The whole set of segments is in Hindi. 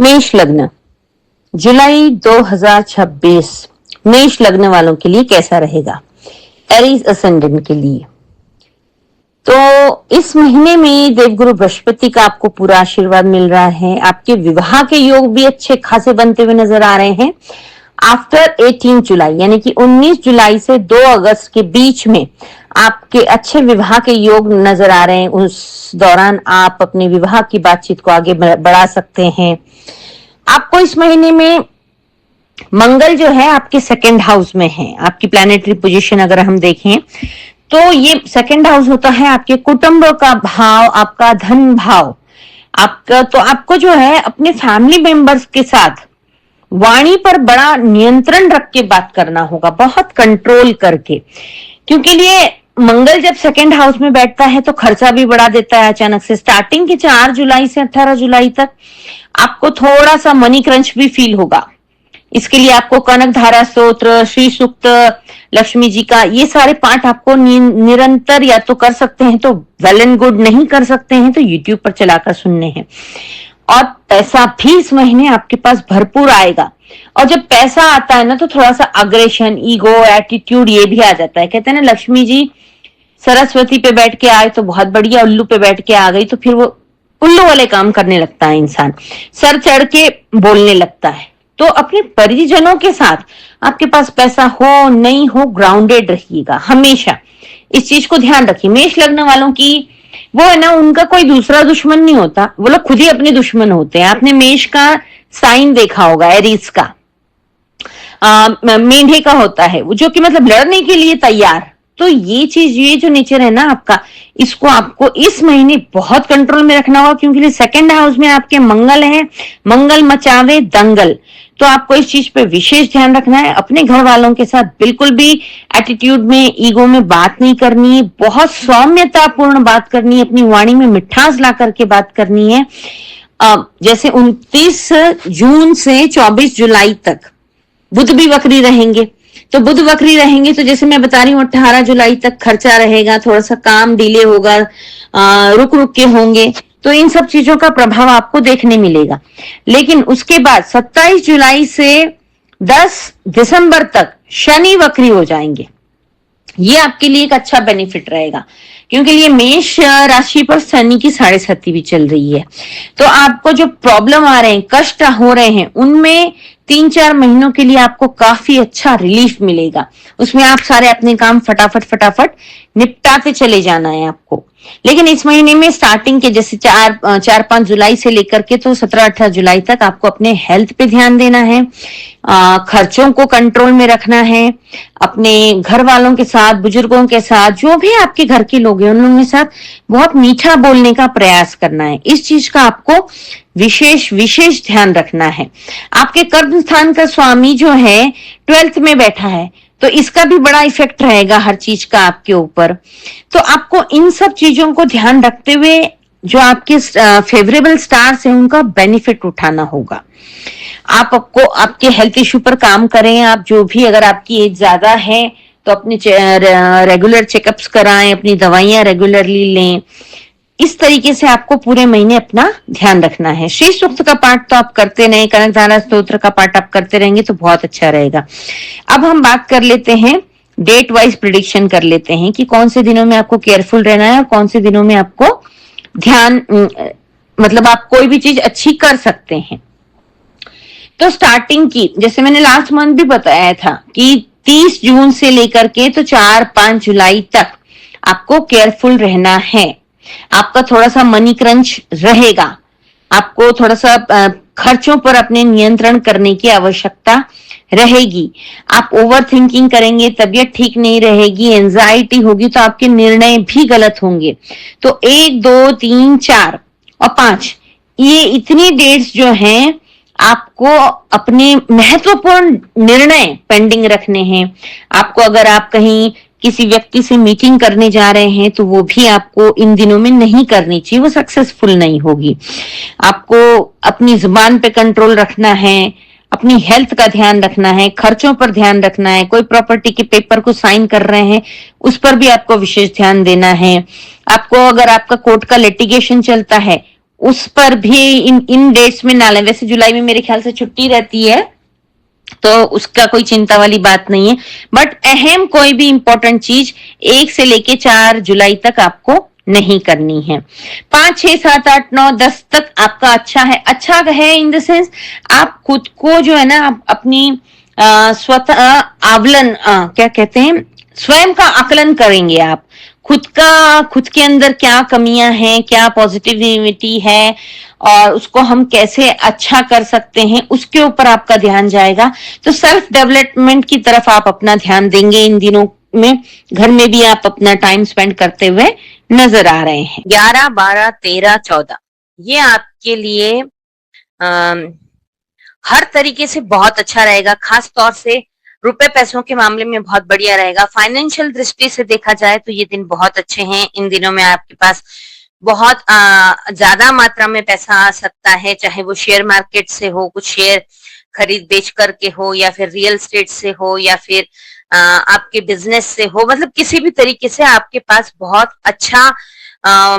मेष लग्न, जुलाई 2026 मेष लग्न वालों के लिए कैसा रहेगा? एरीज असेंडेंट के लिए तो इस महीने में देवगुरु बृहस्पति का आपको पूरा आशीर्वाद मिल रहा है। आपके विवाह के योग भी अच्छे खासे बनते हुए नजर आ रहे हैं। आफ्टर 18 जुलाई यानी कि 19 जुलाई से 2 अगस्त के बीच में आपके अच्छे विवाह के योग नजर आ रहे हैं। उस दौरान आप अपने विवाह की बातचीत को आगे बढ़ा सकते हैं। आपको इस महीने में मंगल जो है आपके सेकंड हाउस में है। आपकी प्लैनेटरी पोजीशन अगर हम देखें तो ये सेकंड हाउस होता है आपके कुटुंब का भाव, आपका धन भाव, आपका। तो आपको जो है अपने फैमिली मेंबर्स के साथ वाणी पर बड़ा नियंत्रण रख के बात करना होगा, बहुत कंट्रोल करके, क्योंकि लिए मंगल जब सेकंड हाउस में बैठता है तो खर्चा भी बढ़ा देता है अचानक से। स्टार्टिंग के 4 जुलाई से 18 जुलाई तक आपको थोड़ा सा मनी क्रंच भी फील होगा। इसके लिए आपको कनक धारा स्तोत्र, श्री सूक्त, लक्ष्मी जी का ये सारे पाठ आपको निरंतर या तो कर सकते हैं तो वेल एंड गुड, नहीं कर सकते हैं तो यूट्यूब पर चलाकर सुनने हैं। और पैसा भी इस महीने आपके पास भरपूर आएगा। और जब पैसा आता है ना तो थोड़ा सा अग्रेशन, ईगो, एटीट्यूड ये भी आ जाता है। कहते हैं ना लक्ष्मी जी सरस्वती पे बैठ के आए तो बहुत बढ़िया, उल्लू पे बैठ के आ गई तो फिर वो उल्लू वाले काम करने लगता है इंसान, सर चढ़ के बोलने लगता है। तो अपने परिजनों के साथ आपके पास पैसा हो नहीं हो, ग्राउंडेड रहिएगा हमेशा। इस चीज को ध्यान रखिए। मेष लग्न वालों की वो है ना, उनका कोई दूसरा दुश्मन नहीं होता, वो लोग खुद ही अपने दुश्मन होते हैं। आपने मेष का साइन देखा होगा, एरीज का मेंढे का होता है वो, जो कि मतलब लड़ने के लिए तैयार। तो ये चीज, ये जो नेचर है ना आपका, इसको आपको इस महीने बहुत कंट्रोल में रखना होगा, क्योंकि सेकंड हाउस में आपके मंगल है। मंगल मचावे दंगल। तो आपको इस चीज पे विशेष ध्यान रखना है। अपने घर वालों के साथ बिल्कुल भी एटीट्यूड में, ईगो में बात नहीं करनी है। बहुत सौम्यतापूर्ण बात करनी है, अपनी वाणी में मिठास ला करके बात करनी है। जैसे 29 जून से 24 जुलाई तक बुध भी वक्री रहेंगे। तो बुध वक्री रहेंगे तो जैसे मैं बता रही हूँ 18 जुलाई तक खर्चा रहेगा, थोड़ा सा काम डिले होगा, रुक रुक के होंगे। तो इन सब चीजों का प्रभाव आपको देखने मिलेगा। लेकिन उसके बाद 27 जुलाई से 10 दिसंबर तक शनि वक्री हो जाएंगे। ये आपके लिए एक अच्छा बेनिफिट रहेगा, क्योंकि ये मेष राशि पर शनि की 7.5 भी चल रही है। तो आपको जो प्रॉब्लम आ रहे हैं, कष्ट हो रहे हैं, उनमें 3-4 महीनों के लिए आपको काफी अच्छा रिलीफ मिलेगा। उसमें आप सारे अपने काम फटाफट निपटाते चले जाना है आपको। लेकिन इस महीने में स्टार्टिंग के जैसे 4-5 जुलाई से लेकर के तो 17-18 जुलाई तक आपको अपने हेल्थ पे ध्यान देना है, खर्चों को कंट्रोल में रखना है। अपने घर वालों के साथ, बुजुर्गों के साथ, जो भी आपके घर के लोग हैं उन लोगों के साथ बहुत मीठा बोलने का प्रयास करना है। इस चीज का आपको विशेष ध्यान रखना है। आपके कर्म स्थान का स्वामी जो है 12th में बैठा है, तो इसका भी बड़ा इफेक्ट रहेगा हर चीज का आपके ऊपर। तो आपको इन सब चीजों को ध्यान रखते हुए जो आपके फेवरेबल स्टार्स हैं उनका बेनिफिट उठाना होगा। आपको आपके हेल्थ इश्यू पर काम करें। आप जो भी, अगर आपकी एज ज्यादा है तो अपने रेगुलर चेकअप्स कराएं, अपनी दवाइयां रेगुलरली लें। इस तरीके से आपको पूरे महीने अपना ध्यान रखना है। श्री सूक्त का पाठ तो आप करते रहें, कनक धारा स्तोत्र का पाठ आप करते रहेंगे तो बहुत अच्छा रहेगा। अब हम बात कर लेते हैं, डेट वाइज प्रिडिक्शन कर लेते हैं कि कौन से दिनों में आपको केयरफुल रहना है और कौन से दिनों में आपको ध्यान, मतलब आप कोई भी चीज अच्छी कर सकते हैं। तो स्टार्टिंग की, जैसे मैंने लास्ट मंथ भी बताया था कि 30 जून से लेकर के तो 4-5 जुलाई तक आपको केयरफुल रहना है। आपका थोड़ा सा मनी क्रंच रहेगा। आपको थोड़ा सा खर्चों पर अपने नियंत्रण करने की आवश्यकता रहेगी। आप ओवर थिंकिंग करेंगे, तबीयत ठीक नहीं रहेगी, एंजाइटी होगी, तो आपके निर्णय भी गलत होंगे। तो 1, 2, 3, 4 और 5 ये इतनी डेट्स जो हैं आपको अपने महत्वपूर्ण निर्णय पेंडिंग रखने हैं। आपको, अगर आप कहीं किसी व्यक्ति से मीटिंग करने जा रहे हैं तो वो भी आपको इन दिनों में नहीं करनी चाहिए, वो सक्सेसफुल नहीं होगी। आपको अपनी जुबान पे कंट्रोल रखना है, अपनी हेल्थ का ध्यान रखना है, खर्चों पर ध्यान रखना है। कोई प्रॉपर्टी के पेपर को साइन कर रहे हैं उस पर भी आपको विशेष ध्यान देना है। आपको, अगर आपका कोर्ट का लिटिगेशन चलता है उस पर भी इन डेट्स में ना लें। वैसे जुलाई में मेरे ख्याल से छुट्टी रहती है, तो उसका कोई चिंता वाली बात नहीं है। बट अहम कोई भी इंपॉर्टेंट चीज 1 से लेके 4 जुलाई तक आपको नहीं करनी है। 5, 6, 7, 8, 9, 10 तक आपका अच्छा है इन द सेंस आप खुद को जो है ना अपनी स्वतः आकलन क्या कहते हैं, स्वयं का आकलन करेंगे आप। खुद के अंदर क्या कमियां हैं, क्या पॉजिटिविटी है और उसको हम कैसे अच्छा कर सकते हैं, उसके ऊपर आपका ध्यान जाएगा। तो सेल्फ डेवलपमेंट की तरफ आप अपना ध्यान देंगे इन दिनों में। घर में भी आप अपना टाइम स्पेंड करते हुए नजर आ रहे हैं। 11, 12, 13, 14 ये आपके लिए हर तरीके से बहुत अच्छा रहेगा। खास तौर से रुपए पैसों के मामले में बहुत बढ़िया रहेगा। फाइनेंशियल दृष्टि से देखा जाए तो ये दिन बहुत अच्छे हैं। इन दिनों में आपके पास बहुत ज्यादा मात्रा में पैसा आ सकता है, चाहे वो शेयर मार्केट से हो, कुछ शेयर खरीद बेच करके हो, या फिर रियल एस्टेट से हो, या फिर आपके बिजनेस से हो। मतलब किसी भी तरीके से आपके पास बहुत अच्छा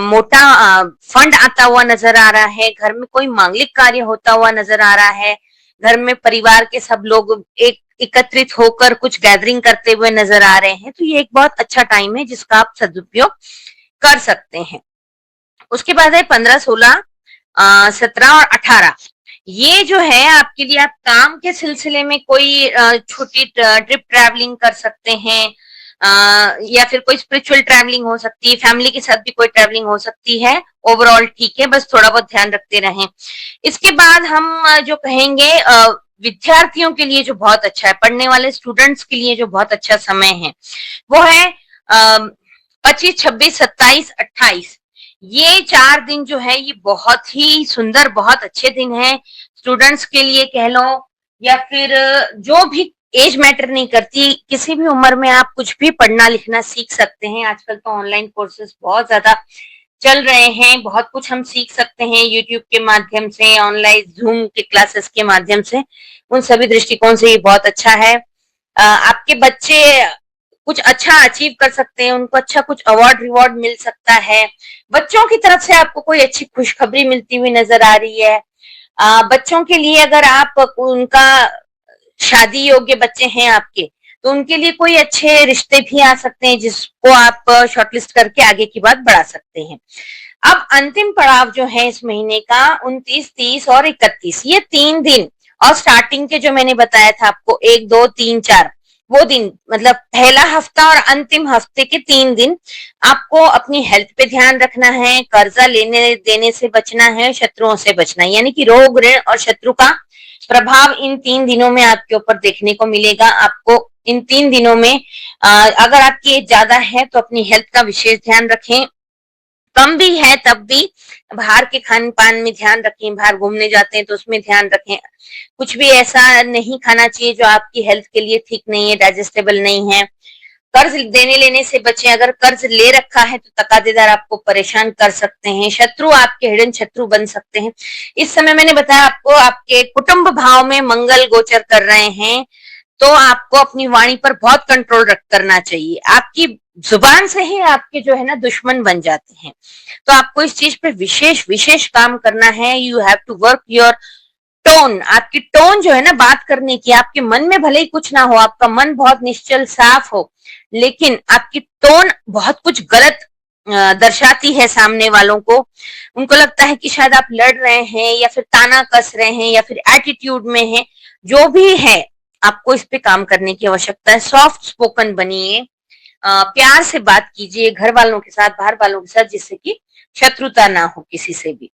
मोटा फंड आता हुआ नजर आ रहा है। घर में कोई मांगलिक कार्य होता हुआ नजर आ रहा है। घर में परिवार के सब लोग एक एकत्रित होकर कुछ गैदरिंग करते हुए नजर आ रहे हैं। तो ये एक बहुत अच्छा टाइम है जिसका आप सदुपयोग कर सकते हैं। उसके बाद है 15, 16, 17 और 18। ये जो है आपके लिए, आप काम के सिलसिले में कोई छोटी ट्रिप ट्रैवलिंग कर सकते हैं, या फिर कोई स्पिरिचुअल ट्रैवलिंग हो सकती है, फैमिली के साथ भी कोई ट्रैवलिंग हो सकती है। ओवरऑल ठीक है, बस थोड़ा बहुत ध्यान रखते रहें। इसके बाद हम जो कहेंगे विद्यार्थियों के लिए जो बहुत अच्छा है, पढ़ने वाले स्टूडेंट्स के लिए जो बहुत अच्छा समय है, वो है 25, 26, 27, 28। ये 4 दिन जो है ये बहुत ही सुंदर, बहुत अच्छे दिन है स्टूडेंट्स के लिए कह लो, या फिर जो भी एज मैटर नहीं करती, किसी भी उम्र में आप कुछ भी पढ़ना लिखना सीख सकते हैं। आजकल तो ऑनलाइन कोर्सेज बहुत ज्यादा चल रहे हैं, बहुत कुछ हम सीख सकते हैं यूट्यूब के माध्यम से, ऑनलाइन जूम के क्लासेस के माध्यम से। उन सभी दृष्टिकोण से ये बहुत अच्छा है। आपके बच्चे कुछ अच्छा अचीव कर सकते हैं, उनको अच्छा कुछ अवार्ड रिवॉर्ड मिल सकता है। बच्चों की तरफ से आपको कोई अच्छी खुशखबरी मिलती हुई नजर आ रही है। बच्चों के लिए अगर आप उनका शादी योग्य बच्चे हैं आपके, तो उनके लिए कोई अच्छे रिश्ते भी आ सकते हैं जिसको आप शॉर्टलिस्ट करके आगे की बात बढ़ा सकते हैं। अब अंतिम पड़ाव जो है इस महीने का 29, 30 और 31, ये 3 दिन, और स्टार्टिंग के जो मैंने बताया था आपको 1, 2, 3, 4 वो दिन, मतलब पहला हफ्ता और अंतिम हफ्ते के 3 दिन आपको अपनी हेल्थ पे ध्यान रखना है, कर्जा लेने देने से बचना है, शत्रुओं से बचना है। यानी कि रोग, ऋण और शत्रु का प्रभाव इन 3 दिनों में आपके ऊपर देखने को मिलेगा। आपको इन 3 दिनों में अगर आपकी एज ज्यादा है तो अपनी हेल्थ का विशेष ध्यान रखें। कम भी है तब भी बाहर के खान पान में ध्यान रखें। बाहर घूमने जाते हैं तो उसमें ध्यान रखें। कुछ भी ऐसा नहीं खाना चाहिए जो आपकी हेल्थ के लिए ठीक नहीं है, डाइजेस्टेबल नहीं है। कर्ज देने लेने से बचें। अगर कर्ज ले रखा है तो तकादेदार आपको परेशान कर सकते हैं। शत्रु आपके हिडन शत्रु बन सकते हैं। इस समय मैंने बताया आपको, आपके कुटुंब भाव में मंगल गोचर कर रहे हैं, तो आपको अपनी वाणी पर बहुत कंट्रोल करना चाहिए। आपकी जुबान से ही आपके जो है ना दुश्मन बन जाते हैं। तो आपको इस चीज पे विशेष काम करना है। You have to work your tone. आपकी टोन जो है ना बात करने की, आपके मन में भले ही कुछ ना हो, आपका मन बहुत निश्चल साफ हो, लेकिन आपकी टोन बहुत कुछ गलत दर्शाती है सामने वालों को। उनको लगता है कि शायद आप लड़ रहे हैं, या फिर ताना कस रहे हैं, या फिर एटीट्यूड में है। जो भी है, आपको इस पे काम करने की आवश्यकता है। सॉफ्ट स्पोकन बनिए, प्यार से बात कीजिए घर वालों के साथ, बाहर वालों के साथ, जिससे कि शत्रुता ना हो किसी से भी।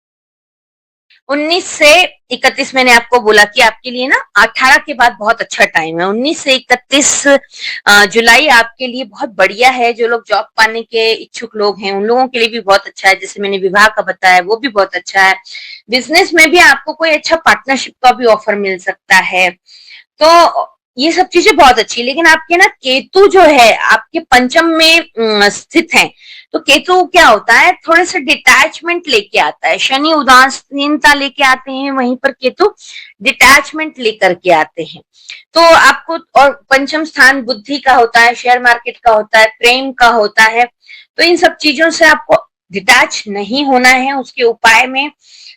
19 से 31 मैंने आपको बोला कि आपके लिए ना 18 के बाद बहुत अच्छा टाइम है। 19 से 31 जुलाई आपके लिए बहुत बढ़िया है। जो लोग जॉब पाने के इच्छुक लोग हैं उन लोगों के लिए भी बहुत अच्छा है। जैसे मैंने विवाह का बताया वो भी बहुत अच्छा है। बिजनेस में भी आपको कोई अच्छा पार्टनरशिप का भी ऑफर मिल सकता है। तो ये सब चीजें बहुत अच्छी है। लेकिन आपके ना केतु जो है आपके पंचम में स्थित है। तो केतु क्या होता है, थोड़े से डिटैचमेंट लेके आता है। शनि उदासीनता लेके आते हैं, वहीं पर केतु डिटैचमेंट लेकर के आते हैं। तो आपको, और पंचम स्थान बुद्धि का होता है, शेयर मार्केट का होता है, प्रेम का होता है। तो इन सब चीजों से आपको डिटैच नहीं होना है। उसके उपाय में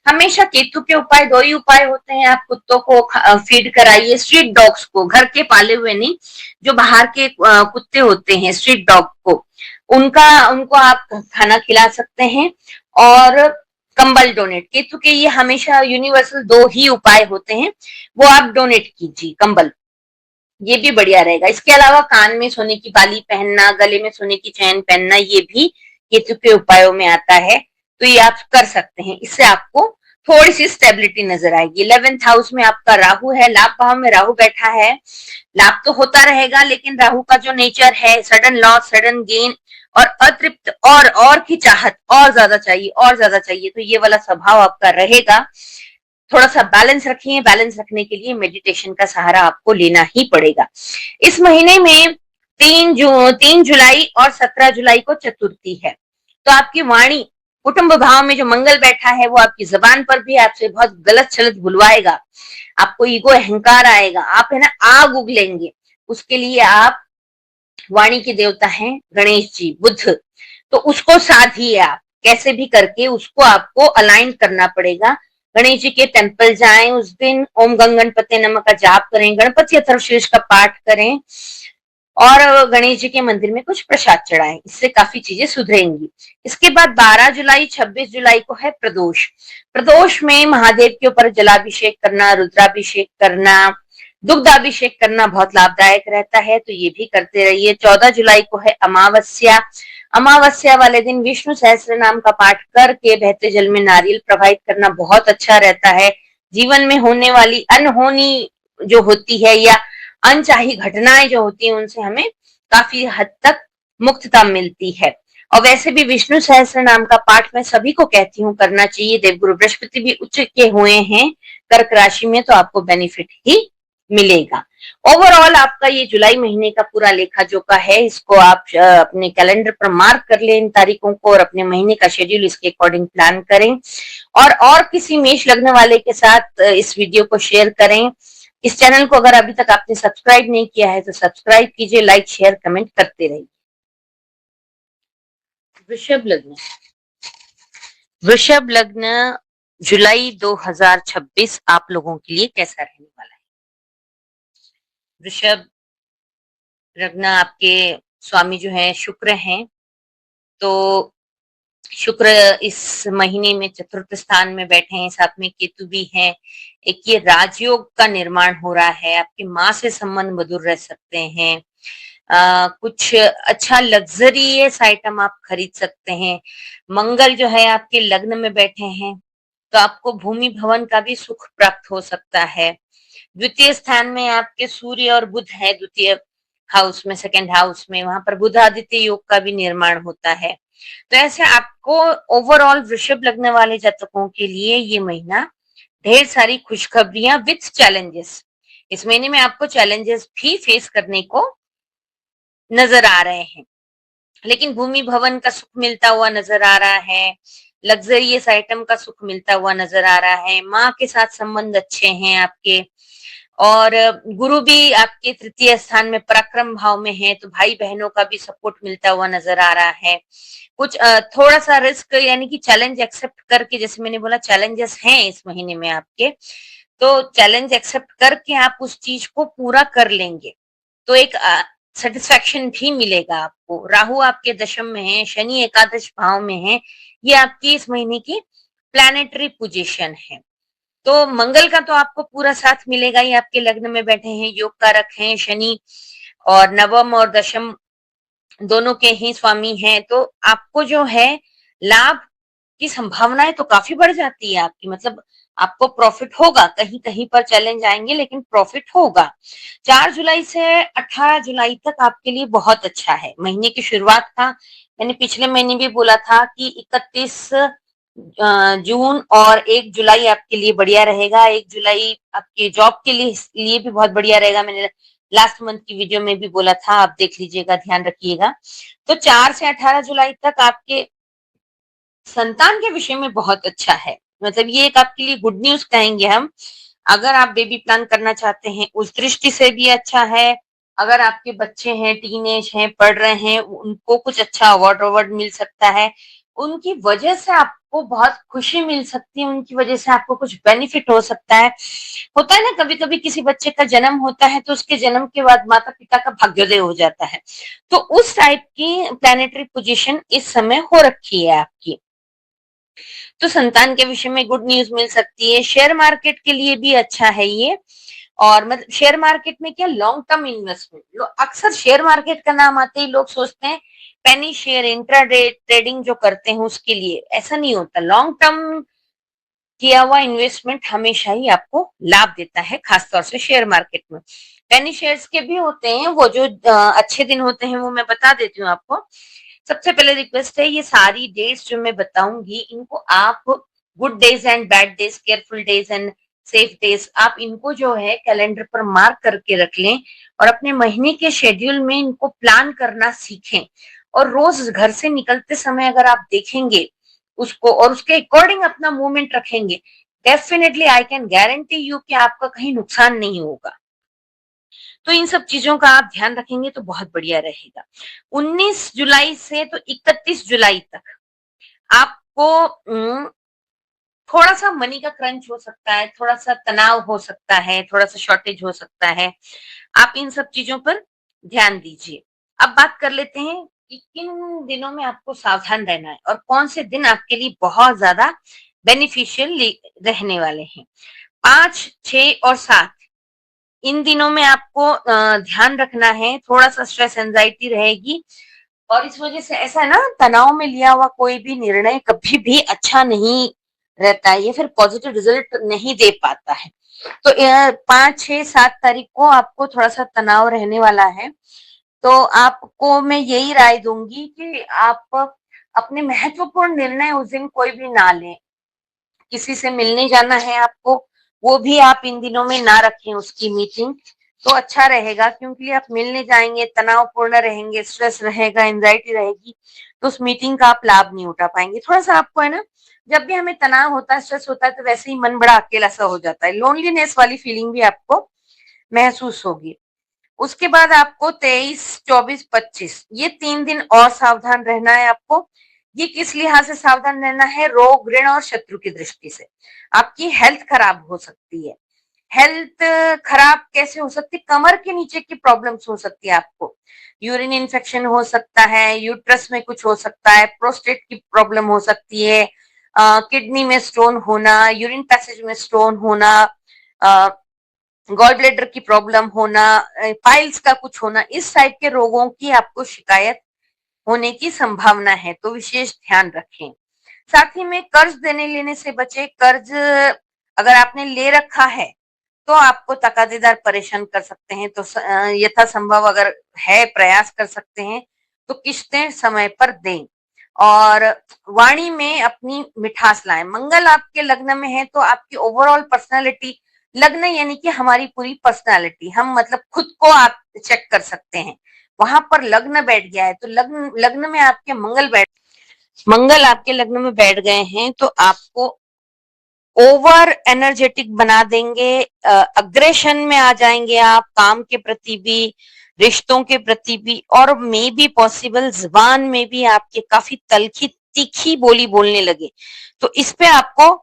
हमेशा केतु के उपाय 2 ही उपाय होते हैं। आप कुत्तों को फीड कराइए, स्ट्रीट डॉग्स को, घर के पाले हुए नहीं, जो बाहर के कुत्ते होते हैं स्ट्रीट डॉग को, उनको आप खाना खिला सकते हैं। और कंबल डोनेट, केतु के ये हमेशा यूनिवर्सल 2 ही उपाय होते हैं, वो आप डोनेट कीजिए कंबल, ये भी बढ़िया रहेगा। इसके अलावा कान में सोने की बाली पहनना, गले में सोने की चैन पहनना, ये भी केतु के उपायों में आता है, तो ये आप कर सकते हैं। इससे आपको थोड़ी सी स्टेबिलिटी नजर आएगी। 11th हाउस में आपका राहु है, लाभ भाव में राहु बैठा है। लाभ तो होता रहेगा, लेकिन राहु का जो नेचर है, सडन लॉस, सडन गेन और अतृप्त और की चाहत, और ज्यादा चाहिए, और ज्यादा चाहिए, तो ये वाला स्वभाव आपका रहेगा। थोड़ा सा बैलेंस रखिए। बैलेंस रखने के लिए मेडिटेशन का सहारा आपको लेना ही पड़ेगा। इस महीने में 3 जुलाई और 17 जुलाई को चतुर्थी है, तो आपकी वाणी, कुटुंब भाव में जो मंगल बैठा है, वो आपकी जबान पर भी आपसे बहुत गलत छलत बुलवाएगा। आपको ईगो, अहंकार आएगा, आप है ना आग उगलेंगे। उसके लिए आप, वाणी के देवता हैं गणेश जी, बुध, तो उसको साधिए आप कैसे भी करके, उसको आपको अलाइन करना पड़ेगा। गणेश जी के टेम्पल जाएं उस दिन, ओम गंग गणपति नमः का जाप करें, गणपति अथर्वशीर्ष का पाठ करें और गणेश जी के मंदिर में कुछ प्रसाद चढ़ाएं। इससे काफी चीजें सुधरेंगी। इसके बाद 12 जुलाई 26 जुलाई को है प्रदोष। प्रदोष में महादेव के ऊपर जलाभिषेक करना, रुद्राभिषेक करना, दुग्धाभिषेक करना बहुत लाभदायक रहता है, तो ये भी करते रहिए। 14 जुलाई को है अमावस्या। अमावस्या वाले दिन विष्णु सहस्त्र नाम का पाठ करके बहते जल में नारियल प्रवाहित करना बहुत अच्छा रहता है। जीवन में होने वाली अनहोनी जो होती है या अनचाही घटनाएं जो होती हैं, उनसे हमें काफी हद तक मुक्तता मिलती है। और वैसे भी विष्णु सहस्त्र नाम का पाठ मैं सभी को कहती हूँ करना चाहिए। देवगुरु बृहस्पति भी उच्च के हुए हैं कर्क राशि में, तो आपको बेनिफिट ही मिलेगा। ओवरऑल आपका ये जुलाई महीने का पूरा लेखा जोखा है, इसको आप अपने कैलेंडर पर मार्क कर लें इन तारीखों को, और अपने महीने का शेड्यूल इसके अकॉर्डिंग प्लान करें। और किसी मेष लग्न वाले के साथ इस वीडियो को शेयर करें। इस चैनल को अगर अभी तक आपने सब्सक्राइब नहीं किया है तो सब्सक्राइब कीजिए, लाइक शेयर कमेंट करते रहिए। वृषभ लग्न, वृषभ लग्न जुलाई 2026 आप लोगों के लिए कैसा रहने वाला है? वृषभ लग्न आपके स्वामी जो है शुक्र हैं, तो शुक्र इस महीने में चतुर्थ स्थान में बैठे हैं, साथ में केतु भी हैं। एक ये राजयोग का निर्माण हो रहा है, आपकी माँ से संबंध मधुर रह सकते हैं। कुछ अच्छा लग्जरियस आइटम आप खरीद सकते हैं। मंगल जो है आपके लग्न में बैठे हैं, तो आपको भूमि भवन का भी सुख प्राप्त हो सकता है। द्वितीय स्थान में आपके सूर्य और बुध है, द्वितीय हाउस में, सेकंड हाउस में, वहां पर बुध आदित्य योग का भी निर्माण होता है। तो ऐसे आपको ओवरऑल वृषभ लग्न वाले जातकों के लिए ये महीना ढेर सारी खुशखबरियां विथ चैलेंजेस, इस महीने में आपको चैलेंजेस भी फेस करने को नजर आ रहे हैं, लेकिन भूमि भवन का सुख मिलता हुआ नजर आ रहा है, लग्जरियस आइटम का सुख मिलता हुआ नजर आ रहा है, माँ के साथ संबंध अच्छे हैं आपके, और गुरु भी आपके तृतीय स्थान में पराक्रम भाव में है, तो भाई बहनों का भी सपोर्ट मिलता हुआ नजर आ रहा है। कुछ थोड़ा सा रिस्क यानी कि चैलेंज एक्सेप्ट करके, जैसे मैंने बोला चैलेंजेस हैं इस महीने में आपके, तो चैलेंज एक्सेप्ट करके आप उस चीज को पूरा कर लेंगे, तो एक सेटिस्फेक्शन भी मिलेगा आपको। राहु आपके दशम में है, शनि एकादश भाव में है, ये आपकी इस महीने की प्लैनेटरी पोजीशन है। तो मंगल का तो आपको पूरा साथ मिलेगा ही, आपके लग्न में बैठे हैं, योग कारक हैं शनि, और नवम और दशम दोनों के ही स्वामी हैं, तो आपको जो है लाभ की संभावनाएं तो काफी बढ़ जाती है आपकी, मतलब आपको प्रॉफिट होगा। कहीं कहीं पर चैलेंज आएंगे लेकिन प्रॉफिट होगा। 4 जुलाई से 18 जुलाई तक आपके लिए बहुत अच्छा है। महीने की शुरुआत था, मैंने पिछले महीने भी बोला था कि 31 जून और 1 जुलाई आपके लिए बढ़िया रहेगा। 1 जुलाई आपके जॉब के लिए भी बहुत बढ़िया रहेगा, मैंने लास्ट मंथ की वीडियो में भी बोला था, आप देख लीजिएगा, ध्यान रखिएगा। तो 4 से 18 जुलाई तक आपके संतान के विषय में बहुत अच्छा है, मतलब ये एक आपके लिए गुड न्यूज कहेंगे हम। अगर आप बेबी प्लान करना चाहते हैं उस दृष्टि से भी अच्छा है। अगर आपके बच्चे हैं, टीनेज हैं, पढ़ रहे हैं, उनको कुछ अच्छा अवार्ड मिल सकता है। उनकी वजह से आपको बहुत खुशी मिल सकती है, उनकी वजह से आपको कुछ बेनिफिट हो सकता है। होता है ना, कभी कभी किसी बच्चे का जन्म होता है तो उसके जन्म के बाद माता पिता का भाग्योदय हो जाता है, तो उस टाइप की प्लैनेटरी पोजीशन इस समय हो रखी है आपकी। तो संतान के विषय में गुड न्यूज मिल सकती है। शेयर मार्केट के लिए भी अच्छा है ये। और मतलब शेयर मार्केट में क्या, लॉन्ग टर्म इन्वेस्टमेंट, अक्सर शेयर मार्केट का नाम आते ही लोग सोचते हैं पेनी शेयर इंट्राडे ट्रेडिंग जो करते हैं उसके लिए। ऐसा नहीं होता। लॉन्ग टर्म किया हुआ इन्वेस्टमेंट हमेशा ही आपको लाभ देता है, खासतौर से शेयर मार्केट में। पेनी शेयर्स के भी होते हैं, वो जो अच्छे दिन होते हैं वो मैं बता देती हूँ आपको। सबसे पहले रिक्वेस्ट है, ये सारी डेट्स जो मैं बताऊंगी इनको आप good days and bad days, careful days and safe days, आप इनको जो है कैलेंडर पर मार्क करके रख लें और अपने महीने के शेड्यूल में इनको प्लान करना सीखें। और रोज घर से निकलते समय अगर आप देखेंगे उसको और उसके अकॉर्डिंग अपना मूवमेंट रखेंगे, definitely I can guarantee you कि आपका कहीं नुकसान नहीं होगा। तो इन सब चीजों का आप ध्यान रखेंगे तो बहुत बढ़िया रहेगा। 19 जुलाई से तो 31 जुलाई तक आपको थोड़ा सा मनी का क्रंच हो सकता है, थोड़ा सा तनाव हो सकता है, थोड़ा सा शॉर्टेज हो सकता है। आप इन सब चीजों पर ध्यान दीजिए। अब बात कर लेते हैं कि किन दिनों में आपको सावधान रहना है और कौन से दिन आपके लिए बहुत ज्यादा बेनिफिशियल रहने वाले हैं। 5, 6 और 7 इन दिनों में आपको ध्यान रखना है। थोड़ा सा स्ट्रेस एंजाइटी रहेगी और इस वजह से ऐसा है ना, तनाव में लिया हुआ कोई भी निर्णय कभी भी अच्छा नहीं रहता है, ये फिर पॉजिटिव रिजल्ट नहीं दे पाता है। तो 5, 6, 7 तारीख को आपको थोड़ा सा तनाव रहने वाला है। तो आपको मैं यही राय दूंगी कि आप अपने महत्वपूर्ण निर्णय उस दिन कोई भी ना लें। किसी से मिलने जाना है आपको, वो भी आप इन दिनों में ना रखें उसकी मीटिंग, तो अच्छा रहेगा। क्योंकि आप मिलने जाएंगे, तनावपूर्ण रहेंगे, स्ट्रेस रहेगा, एंजाइटी रहेगी, तो उस मीटिंग का आप लाभ नहीं उठा पाएंगे। थोड़ा सा आपको है ना, जब भी हमें तनाव होता है, स्ट्रेस होता है, तो वैसे ही मन बड़ा अकेला सा हो जाता है, लोनलीनेस वाली फीलिंग भी आपको महसूस होगी। उसके बाद आपको 23, 24, 25 ये 3 दिन और सावधान रहना है आपको। ये किस लिहाज से सावधान रहना है? रोग, ऋण और शत्रु की दृष्टि से आपकी हेल्थ खराब हो सकती है। हेल्थ खराब कैसे हो सकती है? कमर के नीचे की प्रॉब्लम्स हो सकती है आपको, यूरिन इन्फेक्शन हो सकता है, यूट्रस में कुछ हो सकता है, प्रोस्टेट की प्रॉब्लम हो सकती है, किडनी में स्टोन होना, यूरिन पैसेज में स्टोन होना, गॉल ब्लैडर की प्रॉब्लम होना, पाइल्स का कुछ होना, इस टाइप के रोगों की आपको शिकायत होने की संभावना है, तो विशेष ध्यान रखें। साथ ही में कर्ज देने लेने से बचे। कर्ज अगर आपने ले रखा है तो आपको तकादेदार परेशान कर सकते हैं, तो यथासंभव अगर है प्रयास कर सकते हैं तो किस्तें समय पर दें और वाणी में अपनी मिठास लाएं। मंगल आपके लग्न में है तो आपकी ओवरऑल पर्सनालिटी, लग्न यानी कि हमारी पूरी पर्सनालिटी, हम मतलब खुद को आप चेक कर सकते हैं। वहां पर लग्न बैठ गया है तो लग्न में आपके मंगल आपके लग्न में बैठ गए हैं तो आपको ओवर एनर्जेटिक बना देंगे, अग्रेशन में आ जाएंगे आप, काम के प्रति भी, रिश्तों के प्रति भी, और मे बी पॉसिबल जुबान में भी आपके काफी तलखी तीखी बोली बोलने लगे। तो इस पे आपको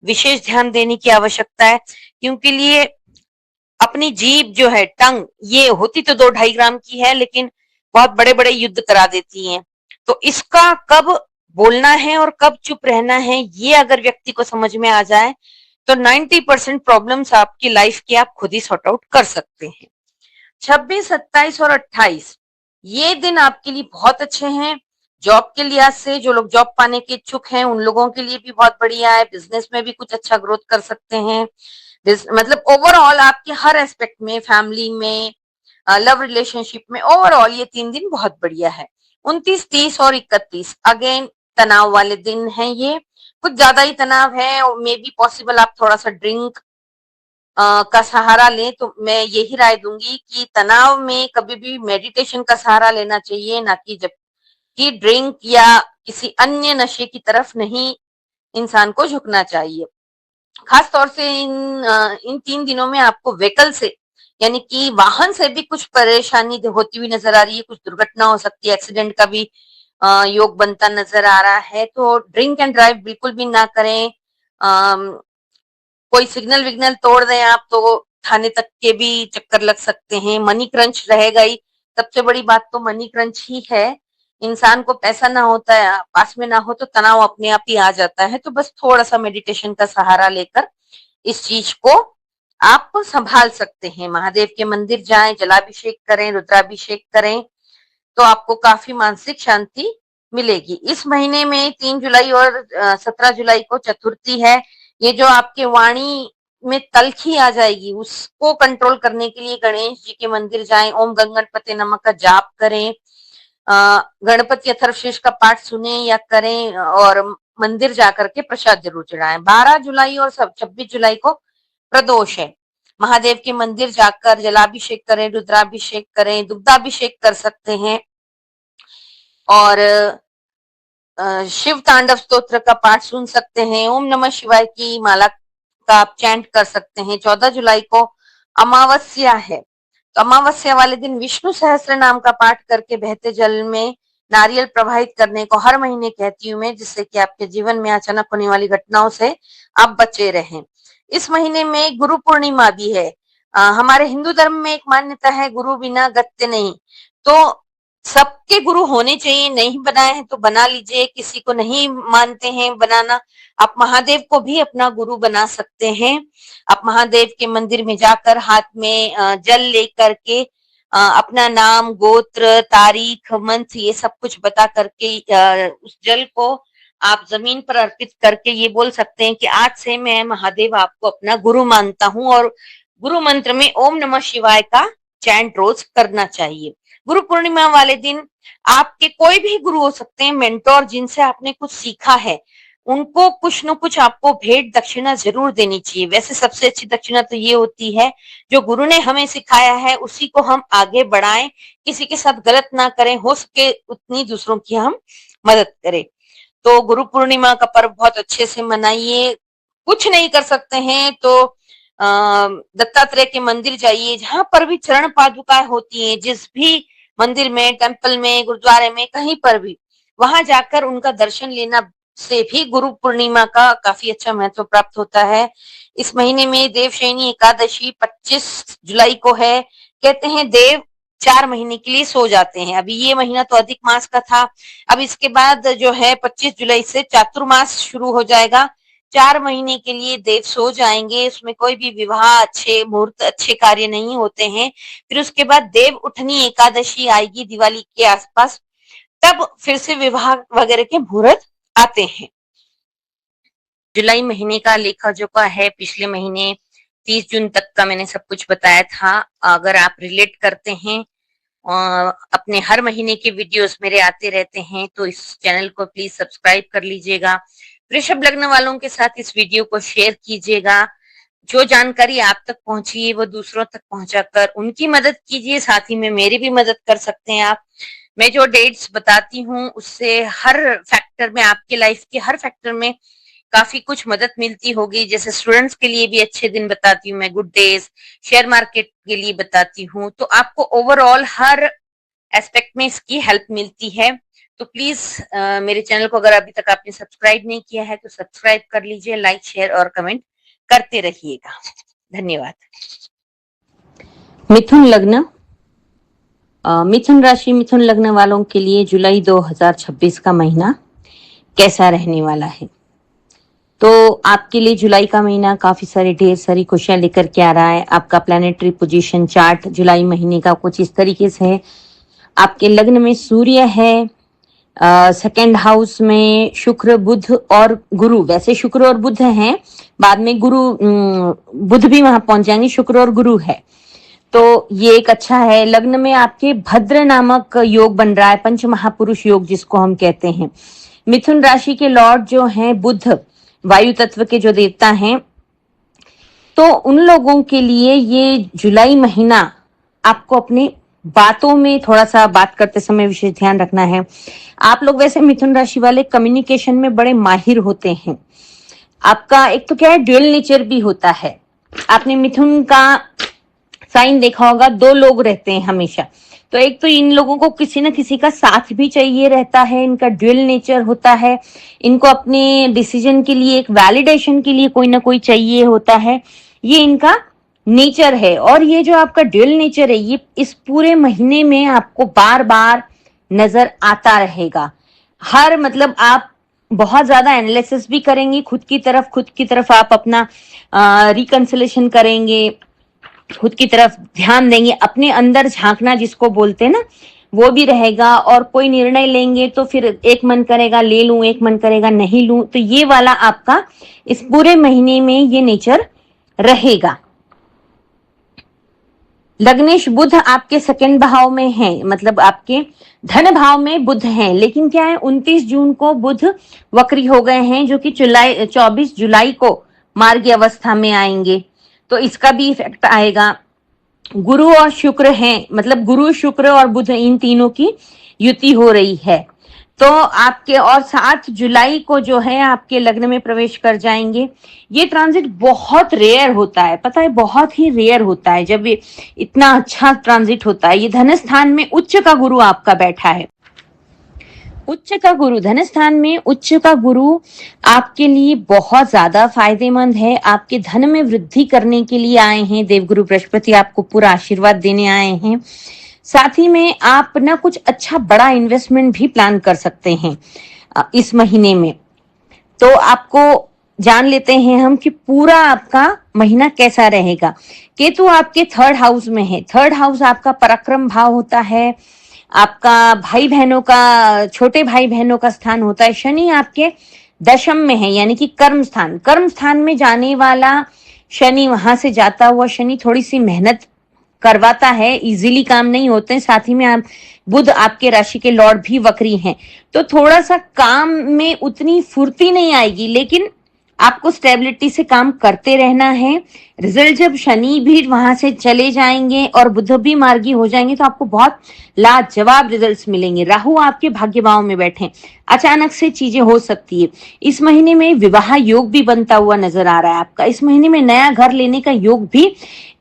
विशेष ध्यान देने की आवश्यकता है, क्योंकि लिए अपनी जीभ जो है, टंग, ये होती तो 2-2.5 ग्राम की है लेकिन बहुत बड़े बड़े युद्ध करा देती है। तो इसका कब बोलना है और कब चुप रहना है, ये अगर व्यक्ति को समझ में आ जाए तो 90% प्रॉब्लम्स आपकी लाइफ की आप खुद ही सॉर्ट आउट कर सकते हैं। 26, 27 और 28 ये दिन आपके लिए बहुत अच्छे हैं। जॉब के लिहाज से जो लोग जॉब पाने के इच्छुक हैं उन लोगों के लिए भी बहुत बढ़िया है। बिजनेस में भी कुछ अच्छा ग्रोथ कर सकते हैं। मतलब ओवरऑल आपके हर एस्पेक्ट में, फैमिली में, लव रिलेशनशिप में, ओवरऑल ये 3 दिन बहुत बढ़िया है। 29, 30 और 31 अगेन तनाव वाले दिन हैं। ये कुछ ज्यादा ही तनाव है और मे बी पॉसिबल आप थोड़ा सा ड्रिंक का सहारा लें। तो मैं यही राय दूंगी कि तनाव में कभी भी मेडिटेशन का सहारा लेना चाहिए, ना कि जबकि ड्रिंक या किसी अन्य नशे की तरफ नहीं इंसान को झुकना चाहिए। खास तौर से इन 3 दिनों में आपको व्हीकल से, यानी कि वाहन से भी कुछ परेशानी होती हुई नजर आ रही है। कुछ दुर्घटना हो सकती है, एक्सीडेंट का भी योग बनता नजर आ रहा है। तो ड्रिंक एंड ड्राइव बिल्कुल भी ना करें। कोई सिग्नल विग्नल तोड़ दें आप तो थाने तक के भी चक्कर लग सकते हैं। मनी क्रंच रहेगा ही, सबसे बड़ी बात तो मनी क्रंच ही है। इंसान को पैसा ना होता है, पास में ना हो तो तनाव अपने आप ही आ जाता है। तो बस थोड़ा सा मेडिटेशन का सहारा लेकर इस चीज को आप संभाल सकते हैं। महादेव के मंदिर जाएं, जलाभिषेक करें, रुद्राभिषेक करें, तो आपको काफी मानसिक शांति मिलेगी। इस महीने में 3 जुलाई और 17 जुलाई को चतुर्थी है। ये जो आपके वाणी में तलखी आ जाएगी, उसको कंट्रोल करने के लिए गणेश जी के मंदिर जाएं, ओम गणपति नमः का जाप करें, गणपति अथर्वशीर्ष का पाठ सुने या करें, और मंदिर जाकर के प्रसाद जरूर चढ़ाएं। 12 जुलाई और 26 जुलाई को प्रदोष है। महादेव के मंदिर जाकर जलाभिषेक करें, रुद्राभिषेक करें, दुग्धाभिषेक कर सकते हैं, और शिव तांडव स्तोत्र का पाठ सुन सकते हैं। ओम नमः शिवाय की माला का आप चैंट कर सकते हैं। 14 जुलाई को अमावस्या है, तो अमावस्या वाले दिन विष्णु सहस्त्र नाम का पाठ करके बहते जल में नारियल प्रवाहित करने को हर महीने कहती हूँ मैं, जिससे कि आपके जीवन में अचानक होने वाली घटनाओं से आप बचे रहें। इस महीने में गुरु पूर्णिमा भी है। हमारे हिंदू धर्म में एक मान्यता है, गुरु बिना गत्य नहीं। तो सबके गुरु होने चाहिए, नहीं बनाए हैं तो बना लीजिए। किसी को नहीं मानते हैं बनाना, आप महादेव को भी अपना गुरु बना सकते हैं। आप महादेव के मंदिर में जाकर हाथ में जल लेकर के अपना नाम, गोत्र, तारीख, मंथ ये सब कुछ बता करके उस जल को आप जमीन पर अर्पित करके ये बोल सकते हैं कि आज से मैं महादेव आपको अपना गुरु मानता हूं, और गुरु मंत्र में ओम नमः शिवाय का चैंट रोज करना चाहिए। गुरु पूर्णिमा वाले दिन आपके कोई भी गुरु हो सकते हैं, मेंटोर, जिनसे आपने कुछ सीखा है, उनको कुछ न कुछ आपको भेंट दक्षिणा जरूर देनी चाहिए। वैसे सबसे अच्छी दक्षिणा तो ये होती है जो गुरु ने हमें सिखाया है उसी को हम आगे बढ़ाएं, किसी के साथ गलत ना करें, हो सके उतनी दूसरों की हम मदद करें। तो गुरु पूर्णिमा का पर्व बहुत अच्छे से मनाइए। कुछ नहीं कर सकते हैं तो दत्तात्रेय के मंदिर जाइए, जहां पर भी चरण पादुकाएं होती हैं, जिस भी मंदिर में, टेम्पल में, गुरुद्वारे में, कहीं पर भी, वहां जाकर उनका दर्शन लेना से भी गुरु पूर्णिमा का काफी अच्छा महत्व प्राप्त होता है। इस महीने में देवशयनी एकादशी 25 जुलाई को है। कहते हैं देव 4 महीने के लिए सो जाते हैं। अभी ये महीना तो अधिक मास का था, अब इसके बाद जो है 25 जुलाई से चातुर्मास शुरू हो जाएगा। 4 महीने के लिए देव सो जाएंगे, उसमें कोई भी विवाह, अच्छे मुहूर्त, अच्छे कार्य नहीं होते हैं। फिर उसके बाद देव उठनी एकादशी आएगी दिवाली के आसपास, तब फिर से विवाह वगैरह के मुहूर्त आते हैं। जुलाई महीने का लेखा जोखा है, पिछले महीने 30 जून तक का मैंने सब कुछ बताया था। अगर आप रिलेट करते हैं, अपने हर महीने के वीडियोस मेरे आते रहते हैं, तो इस चैनल को प्लीज सब्सक्राइब कर लीजिएगा। वृषभ लग्न वालों के साथ इस वीडियो को शेयर कीजिएगा। जो जानकारी आप तक पहुंची है वो दूसरों तक पहुंचाकर उनकी मदद कीजिए, साथ ही में मेरी भी मदद कर सकते हैं आप। मैं जो डेट्स बताती हूँ उससे हर फैक्टर में, आपके लाइफ के हर फैक्टर में काफी कुछ मदद मिलती होगी। जैसे स्टूडेंट्स के लिए भी अच्छे दिन बताती हूँ मैं, गुड डेज, शेयर मार्केट के लिए बताती हूँ, तो आपको ओवरऑल हर एस्पेक्ट में इसकी हेल्प मिलती है। तो प्लीज मेरे चैनल को अगर अभी तक आपने सब्सक्राइब नहीं किया है तो सब्सक्राइब कर लीजिए, लाइक, शेयर और कमेंट करते रहिएगा। धन्यवाद। मिथुन लग्न, मिथुन राशि, मिथुन लग्न वालों के लिए जुलाई 2026 का महीना कैसा रहने वाला है? तो आपके लिए जुलाई का महीना काफी सारे ढेर सारी खुशियां लेकर के आ रहा है। आपका प्लैनेटरी पोजीशन चार्ट जुलाई महीने का कुछ इस तरीके से है। आपके लग्न में सूर्य है, सेकेंड हाउस में शुक्र, बुध और गुरु। वैसे शुक्र और बुध हैं, बाद में बुध भी वहां पहुंच जाएंगे, शुक्र और गुरु है, तो ये एक अच्छा है। लग्न में आपके भद्र नामक योग बन रहा है, पंच महापुरुष योग जिसको हम कहते हैं। मिथुन राशि के लॉर्ड जो हैं बुध, वायु तत्व के जो देवता हैं, तो उन लोगों के लिए ये जुलाई महीना आपको अपने बातों में थोड़ा सा बात करते समय विशेष ध्यान रखना है। आप लोग वैसे मिथुन राशि वाले कम्युनिकेशन में बड़े माहिर होते हैं। आपका एक तो क्या है, ड्यूअल नेचर भी होता है। आपने मिथुन का साइन देखा होगा, 2 लोग रहते हैं हमेशा। तो एक तो इन लोगों को किसी न किसी का साथ भी चाहिए रहता है, इनका ड्यूअल नेचर होता है, इनको अपने डिसीजन के लिए, एक वैलिडेशन के लिए कोई ना कोई चाहिए होता है, ये इनका नेचर है। और ये जो आपका ड्यूअल नेचर है, ये इस पूरे महीने में आपको बार बार नजर आता रहेगा। हर मतलब आप बहुत ज्यादा एनालिसिस भी करेंगे खुद की तरफ आप अपना रिकंसिलेशन करेंगे, खुद की तरफ ध्यान देंगे, अपने अंदर झांकना जिसको बोलते हैं ना, वो भी रहेगा। और कोई निर्णय लेंगे तो फिर एक मन करेगा ले लूं, एक मन करेगा नहीं लूं, तो ये वाला आपका इस पूरे महीने में ये नेचर रहेगा। लग्नेश बुध आपके सेकंड भाव में है, मतलब आपके धन भाव में बुध है, लेकिन क्या है 29 जून को बुध वक्री हो गए हैं, जो कि 24 जुलाई को मार्गी अवस्था में आएंगे, तो इसका भी इफेक्ट आएगा। गुरु और शुक्र हैं, मतलब गुरु शुक्र और बुध इन तीनों की युति हो रही है, तो आपके और 7 जुलाई को जो है आपके लग्न में प्रवेश कर जाएंगे। ये ट्रांजिट बहुत रेयर होता है, पता है, बहुत ही रेयर होता है जब ये इतना अच्छा ट्रांजिट होता है। ये धन स्थान में उच्च का गुरु आपका बैठा है, उच्च का गुरु धन स्थान में, उच्च का गुरु आपके लिए बहुत ज्यादा फायदेमंद है, आपके धन में वृद्धि करने के लिए आए हैं। देवगुरु बृहस्पति आपको पूरा आशीर्वाद देने आए हैं। साथ ही में आप ना कुछ अच्छा बड़ा इन्वेस्टमेंट भी प्लान कर सकते हैं इस महीने में। तो आपको जान लेते हैं हम कि पूरा आपका महीना कैसा रहेगा। केतु आपके 3rd हाउस में है। 3rd हाउस आपका पराक्रम भाव होता है, आपका भाई बहनों का, छोटे भाई बहनों का स्थान होता है। शनि आपके दशम में है, यानी कि कर्म स्थान में जाने वाला शनि, वहां से जाता हुआ शनि थोड़ी सी मेहनत करवाता है, इजीली काम नहीं होते हैं। साथ ही में आप बुध आपके राशि के लॉर्ड भी वक्री हैं, तो थोड़ा सा काम में उतनी फुर्ती नहीं आएगी, लेकिन आपको स्टेबिलिटी से काम करते रहना है। रिजल्ट जब शनि भी वहां से चले जाएंगे और बुध भी मार्गी हो जाएंगे, तो आपको बहुत लाजवाब रिजल्ट्स मिलेंगे। राहु आपके भाग्य भाव में बैठे, अचानक से चीजें हो सकती है। इस महीने में विवाह योग भी बनता हुआ नजर आ रहा है आपका। इस महीने में नया घर लेने का योग भी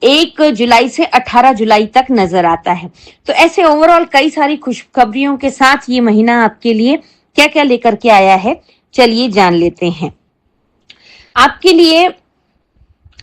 1 जुलाई से 18 जुलाई तक नजर आता है। तो ऐसे ओवरऑल कई सारी खुशखबरियों के साथ ये महीना आपके लिए क्या क्या लेकर के आया है, चलिए जान लेते हैं। आपके लिए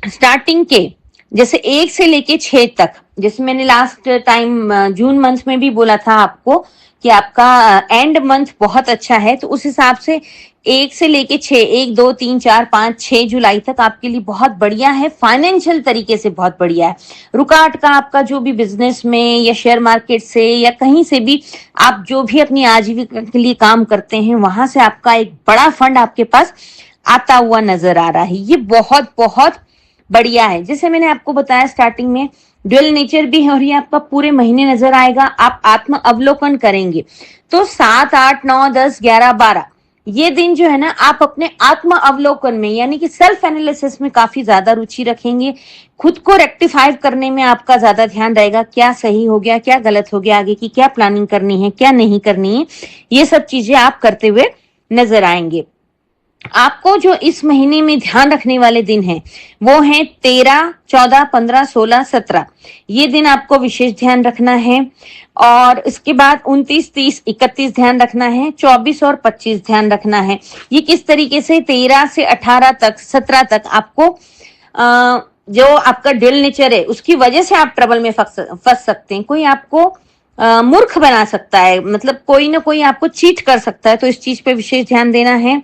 स्टार्टिंग के जैसे 1 से लेके 6 तक, जैसे मैंने लास्ट टाइम जून मंथ में भी बोला था आपको कि आपका एंड मंथ बहुत अच्छा है, तो उस हिसाब से 1 से लेके 6, 1, 2, 3, 4, 5, 6 जुलाई तक आपके लिए बहुत बढ़िया है। फाइनेंशियल तरीके से बहुत बढ़िया है। रुकावट का आपका जो भी बिजनेस में या शेयर मार्केट से या कहीं से भी आप जो भी अपनी आजीविका के लिए काम करते हैं, वहां से आपका एक बड़ा फंड आपके पास आता हुआ नजर आ रहा है। ये बहुत बहुत बढ़िया है। जैसे मैंने आपको बताया स्टार्टिंग में, ड्यूअल नेचर भी है और ये आपका पूरे महीने नजर आएगा। आप आत्म अवलोकन करेंगे तो 7, 8, 9, 10, 11, 12 ये दिन जो है ना, आप अपने आत्म अवलोकन में यानी कि सेल्फ एनालिसिस में काफी ज्यादा रुचि रखेंगे। खुद को रेक्टिफाई करने में आपका ज्यादा ध्यान रहेगा, क्या सही हो गया, क्या गलत हो गया, आगे की क्या प्लानिंग करनी है, क्या नहीं करनी है, ये सब चीजें आप करते हुए नजर आएंगे। आपको जो इस महीने में ध्यान रखने वाले दिन हैं वो हैं 13, 14, 15, 16, 17। ये दिन आपको विशेष ध्यान रखना है। और इसके बाद 29, 30, 31 ध्यान रखना है। 24 और 25 ध्यान रखना है। ये किस तरीके से 13 से 18 तक, 17 तक आपको जो आपका ड्यूअल नेचर है उसकी वजह से आप ट्रबल में फंस सकते हैं। कोई आपको मूर्ख बना सकता है, मतलब कोई ना कोई आपको चीट कर सकता है, तो इस चीज पे विशेष ध्यान देना है।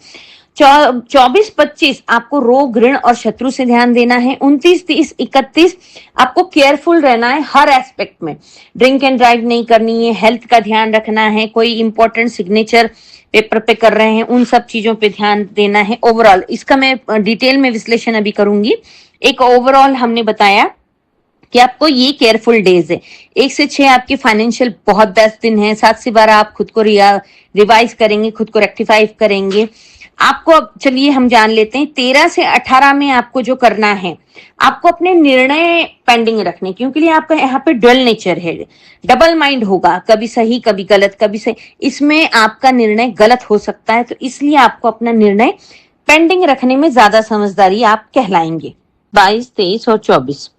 24, 25 आपको रोग, ऋण और शत्रु से ध्यान देना है। 29, 30, 31 आपको केयरफुल रहना है हर एस्पेक्ट में। ड्रिंक एंड ड्राइव नहीं करनी है, हेल्थ का ध्यान रखना है, कोई इंपॉर्टेंट सिग्नेचर पेपर पे कर रहे हैं उन सब चीजों पे ध्यान देना है। ओवरऑल इसका मैं डिटेल में विश्लेषण अभी करूंगी। एक ओवरऑल हमने बताया कि आपको ये केयरफुल डेज है। 1 से 6 आपके फाइनेंशियल बहुत बेस्ट दिन है। 7 से 12 आप खुद को रिवाइज करेंगे, खुद को रेक्टिफाई करेंगे। आपको अब चलिए हम जान लेते हैं 13 से 18 में आपको जो करना है, आपको अपने निर्णय पेंडिंग रखने, क्योंकि आपका यहाँ पे ड्यूअल नेचर है, डबल माइंड होगा, कभी सही कभी गलत, कभी सही, इसमें आपका निर्णय गलत हो सकता है। तो इसलिए आपको अपना निर्णय पेंडिंग रखने में ज्यादा समझदारी आप कहलाएंगे। 22, 23 और 24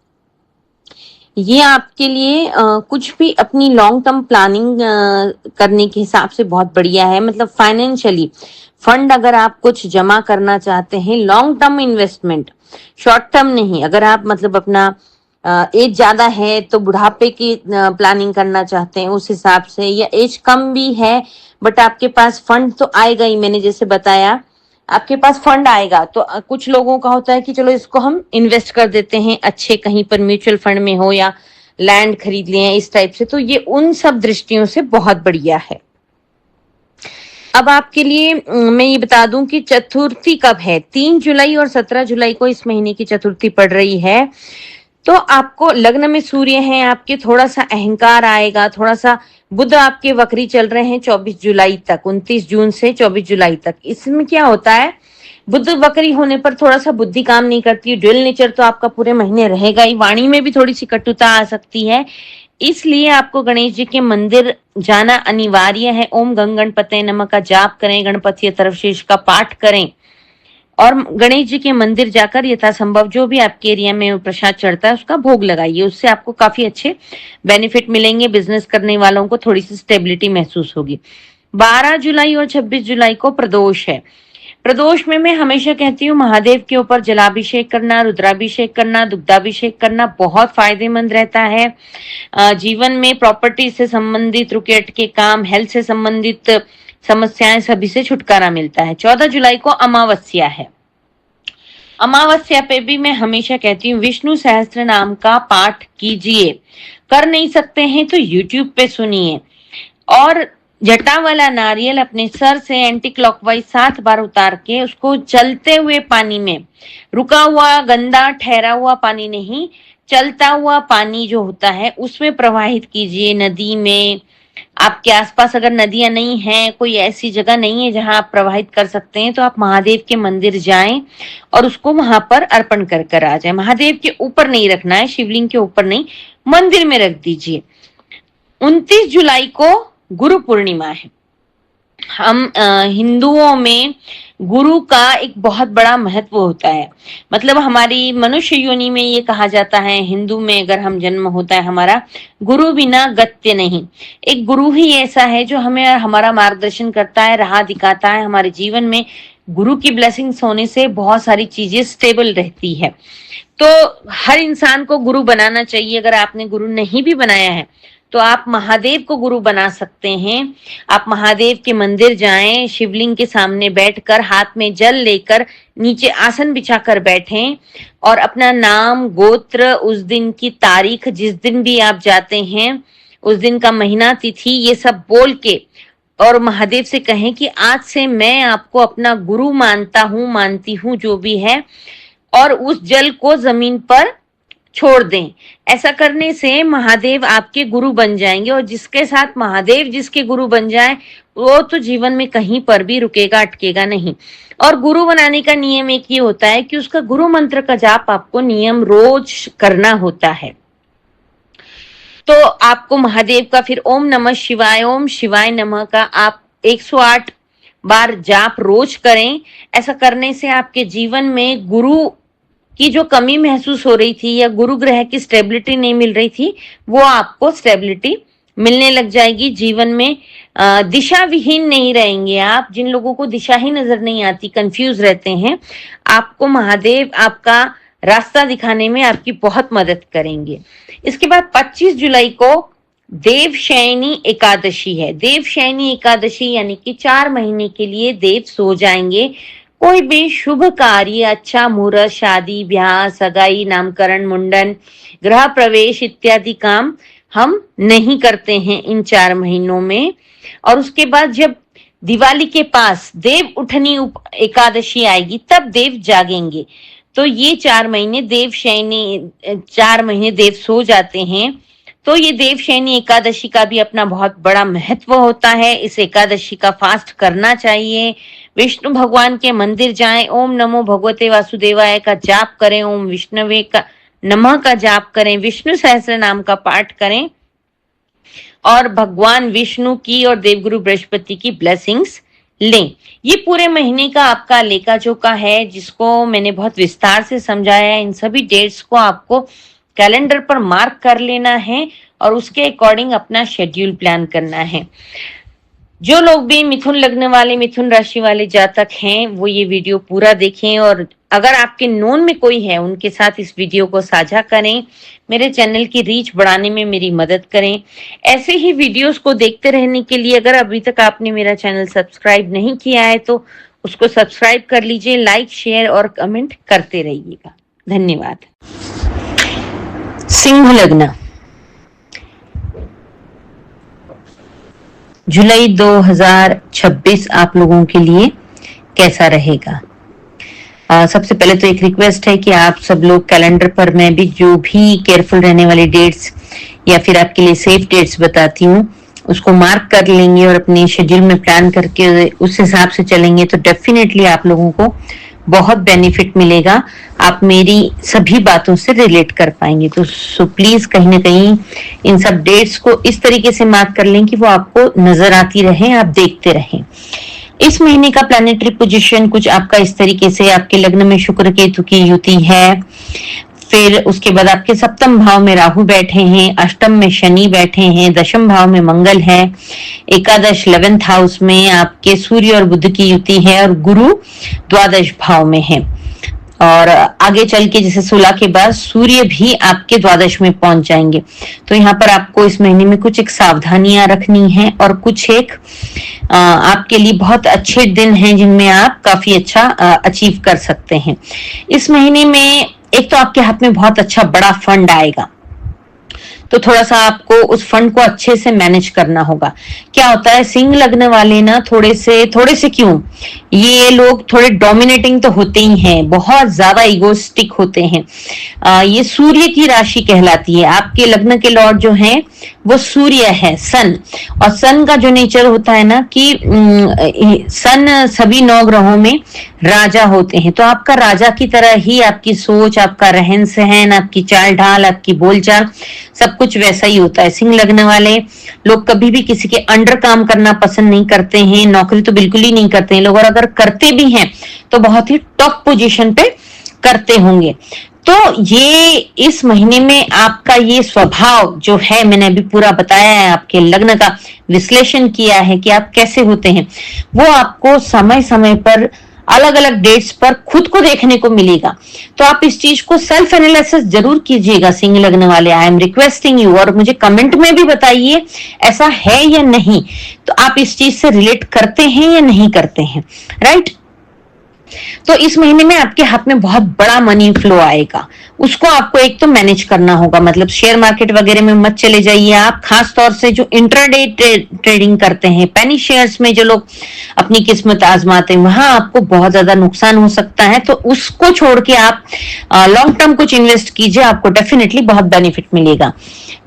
ये आपके लिए कुछ भी अपनी लॉन्ग टर्म प्लानिंग करने के हिसाब से बहुत बढ़िया है। मतलब फाइनेंशियली फंड अगर आप कुछ जमा करना चाहते हैं, long term investment, short term नहीं। अगर आप मतलब अपना एज ज्यादा है तो बुढ़ापे की प्लानिंग करना चाहते हैं उस हिसाब से, या एज कम भी है बट आपके पास फंड तो आएगा ही, मैंने जैसे बताया आपके पास फंड आएगा, तो कुछ लोगों का होता है कि चलो इसको हम इन्वेस्ट कर देते हैं अच्छे कहीं पर, म्यूचुअल फंड में हो या लैंड खरीद लिए इस टाइप से, तो ये उन सब दृष्टियों से बहुत बढ़िया है। अब आपके लिए मैं ये बता दूं कि चतुर्थी कब है। 3 जुलाई और 17 जुलाई को इस महीने की चतुर्थी पड़ रही है। तो आपको लग्न में सूर्य है आपके, थोड़ा सा अहंकार आएगा, थोड़ा सा बुध आपके वक्री चल रहे हैं 24 जुलाई तक, 29 जून से 24 जुलाई तक। इसमें क्या होता है, बुध वक्री होने पर थोड़ा सा बुद्धि काम नहीं करती है, ड्यूल नेचर तो आपका पूरे महीने रहेगा ही, वाणी में भी थोड़ी सी कटुता आ सकती है। इसलिए आपको गणेश जी के मंदिर जाना अनिवार्य है। ओम गंग गणपते नमः का जाप करें, गणपति तरफशीर्ष का पाठ करें और गणेश जी के मंदिर जाकर यथासंभव जो भी आपके एरिया में प्रसाद चढ़ता है उसका भोग लगाइए। उससे आपको काफी अच्छे बेनिफिट मिलेंगे। बिजनेस करने वालों को थोड़ी सी स्टेबिलिटी महसूस होगी। 12 जुलाई और 26 जुलाई को प्रदोष है। प्रदोष में मैं हमेशा कहती हूँ महादेव के ऊपर जलाभिषेक करना, रुद्राभिषेक करना, दुग्धाभिषेक करना बहुत फायदेमंद रहता है। जीवन में प्रॉपर्टी से संबंधित रुके अटके काम, हेल्थ से संबंधित समस्याएं, सभी से छुटकारा मिलता है। 14 जुलाई को अमावस्या है। अमावस्या पे भी मैं हमेशा कहती हूँ विष्णु सहस्त्र नाम का पाठ कीजिए। कर नहीं सकते हैं तो यूट्यूब पे सुनिए। और जटा वाला नारियल अपने सर से एंटी क्लॉकवाइज 7 बार उतार के उसको चलते हुए पानी में, रुका हुआ गंदा ठहरा हुआ पानी नहीं, चलता हुआ पानी जो होता है उसमें प्रवाहित कीजिए। नदी में, आपके आसपास अगर नदियां नहीं हैं, कोई ऐसी जगह नहीं है जहां आप प्रवाहित कर सकते हैं, तो आप महादेव के मंदिर जाएं और उसको वहां पर अर्पण कर कर आ जाए। महादेव के ऊपर नहीं रखना है, शिवलिंग के ऊपर नहीं, मंदिर में रख दीजिए। 29 जुलाई को गुरु पूर्णिमा है। हम हिंदुओं में गुरु का एक बहुत बड़ा महत्व होता है। मतलब हमारी मनुष्य योनि में ये कहा जाता है, हिंदू में अगर हम जन्म होता है हमारा, गुरु बिना गत्य नहीं। एक गुरु ही ऐसा है जो हमें हमारा मार्गदर्शन करता है, राह दिखाता है। हमारे जीवन में गुरु की ब्लेसिंग्स होने से बहुत सारी चीजें स्टेबल रहती है। तो हर इंसान को गुरु बनाना चाहिए। अगर आपने गुरु नहीं भी बनाया है तो आप महादेव को गुरु बना सकते हैं। आप महादेव के मंदिर जाएं, शिवलिंग के सामने बैठकर हाथ में जल लेकर नीचे आसन बिछाकर बैठें और अपना नाम, गोत्र, उस दिन की तारीख, जिस दिन भी आप जाते हैं उस दिन का महीना, तिथि, ये सब बोल के और महादेव से कहें कि आज से मैं आपको अपना गुरु मानता हूं, मानती हूं, जो भी है, और उस जल को जमीन पर छोड़ दें। ऐसा करने से महादेव आपके गुरु बन जाएंगे और जिसके साथ महादेव जिसके गुरु बन जाए वो तो जीवन में कहीं पर भी रुकेगा, अटकेगा नहीं। और गुरु बनाने का नियम एक ही होता है कि उसका गुरु मंत्र का जाप आपको नियम रोज करना होता है। तो आपको महादेव का फिर ओम नमः शिवाय, ओम शिवाय नमः का आप 108 बार जाप रोज करें। ऐसा करने से आपके जीवन में गुरु की जो कमी महसूस हो रही थी या गुरु ग्रह की स्टेबिलिटी नहीं मिल रही थी, वो आपको स्टेबिलिटी मिलने लग जाएगी। जीवन में दिशा विहीन नहीं रहेंगे आप। जिन लोगों को दिशा ही नजर नहीं आती, कंफ्यूज रहते हैं, आपको महादेव आपका रास्ता दिखाने में आपकी बहुत मदद करेंगे। इसके बाद 25 जुलाई को देवशयनी एकादशी है। देवशयनी एकादशी यानी कि 4 महीने के लिए देव सो जाएंगे। कोई भी शुभ कार्य, अच्छा मुहूर्त, शादी, ब्याह, सगाई, नामकरण, मुंडन, गृह प्रवेश इत्यादि काम हम नहीं करते हैं इन 4 महीनों में। और उसके बाद जब दिवाली के पास देव उठनी एकादशी आएगी तब देव जागेंगे। तो ये 4 महीने देवशयनी, 4 महीने देव सो जाते हैं। तो ये देवशयनी एकादशी का भी अपना बहुत बड़ा महत्व होता है। इस एकादशी का फास्ट करना चाहिए। विष्णु भगवान के मंदिर जाएं, ओम नमो भगवते वासुदेवाय का जाप करें, ओम विष्णवे का नमः का जाप करें, विष्णु सहस्त्र नाम का पाठ करें और भगवान विष्णु की और देवगुरु बृहस्पति की ब्लेसिंग्स लें। ये पूरे महीने का आपका लेखा जोखा है जिसको मैंने बहुत विस्तार से समझाया है। इन सभी डेट्स को आपको कैलेंडर पर मार्क कर लेना है और उसके अकॉर्डिंग अपना शेड्यूल प्लान करना है। जो लोग भी मिथुन लग्न वाले, मिथुन राशि वाले जातक हैं, वो ये वीडियो पूरा देखें और अगर आपके नोन में कोई है उनके साथ इस वीडियो को साझा करें। मेरे चैनल की रीच बढ़ाने में मेरी मदद करें। ऐसे ही वीडियोस को देखते रहने के लिए अगर अभी तक आपने मेरा चैनल सब्सक्राइब नहीं किया है तो उसको सब्सक्राइब कर लीजिए, लाइक, शेयर और कमेंट करते रहिएगा। धन्यवाद। सिंह लग्न, जुलाई 2026 आप लोगों के लिए कैसा रहेगा? सबसे पहले तो एक रिक्वेस्ट है कि आप सब लोग कैलेंडर पर मैं भी जो भी केयरफुल रहने वाली डेट्स या फिर आपके लिए सेफ डेट्स बताती हूँ उसको मार्क कर लेंगे और अपने शेड्यूल में प्लान करके उस हिसाब से चलेंगे तो डेफिनेटली आप लोगों को बहुत बेनिफिट मिलेगा। आप मेरी सभी बातों से रिलेट कर पाएंगे। तो सो प्लीज कहीं ना कहीं इन सब डेट्स को इस तरीके से मार्क कर लें कि वो आपको नजर आती रहे, आप देखते रहें। इस महीने का प्लैनेटरी पोजीशन कुछ आपका इस तरीके से, आपके लग्न में शुक्र केतु की युति है, फिर उसके बाद आपके सप्तम भाव में राहु बैठे हैं, अष्टम में शनि बैठे हैं, दशम भाव में मंगल है, एकादश 11th हाउस में आपके सूर्य और बुध की युति है और गुरु द्वादश भाव में है। और आगे चल के जैसे 16 के बाद सूर्य भी आपके द्वादश में पहुंच जाएंगे। तो यहाँ पर आपको इस महीने में कुछ एक सावधानियां रखनी है और कुछ एक आपके लिए बहुत अच्छे दिन हैं जिनमें आप काफी अच्छा अचीव कर सकते हैं। इस महीने में एक तो आपके हाथ में बहुत अच्छा बड़ा फंड आएगा, तो थोड़ा सा आपको उस फंड को अच्छे से मैनेज करना होगा। क्या होता है, सिंह लग्न वाले ना थोड़े से क्यों, ये लोग थोड़े डोमिनेटिंग तो होते ही हैं, बहुत ज्यादा इगोस्टिक होते हैं। ये सूर्य की राशि कहलाती है। आपके लग्न के लॉर्ड जो हैं वो सूर्य है, सन, और सन का जो नेचर होता है ना कि सन सभी 9 ग्रहों में राजा होते हैं। तो आपका राजा की तरह ही आपकी सोच, आपका रहन सहन, आपकी चाल ढाल, आपकी बोलचाल सब कुछ वैसा ही होता है। सिंह लग्न वाले लोग कभी भी किसी के अंडर काम करना पसंद नहीं करते हैं, नौकरी तो बिल्कुल ही नहीं करते हैं लोग, और अगर करते भी हैं तो बहुत ही टॉप पोजीशन पे करते होंगे। तो ये इस महीने में आपका ये स्वभाव जो है, मैंने अभी पूरा बताया है, आपके लग्न का विश्लेषण किया है कि आप कैसे होते हैं, वो आपको समय समय पर अलग अलग डेट्स पर खुद को देखने को मिलेगा। तो आप इस चीज को सेल्फ एनालिसिस जरूर कीजिएगा सिंह लग्न वाले। आई एम रिक्वेस्टिंग यू, और मुझे कमेंट में भी बताइए ऐसा है या नहीं, तो आप इस चीज से रिलेट करते हैं या नहीं करते हैं, राइट। तो इस महीने में आपके हाथ में बहुत बड़ा मनी फ्लो आएगा, उसको आपको एक तो मैनेज करना होगा। मतलब शेयर मार्केट वगैरह में मत चले जाइए आप, खास तौर से जो इंट्राडे ट्रेडिंग करते हैं, पेनी शेयर्स में जो लोग अपनी किस्मत आजमाते हैं, वहां आपको बहुत ज्यादा नुकसान हो सकता है। तो उसको छोड़ के आप लॉन्ग टर्म कुछ इन्वेस्ट कीजिए, आपको डेफिनेटली बहुत बेनिफिट मिलेगा।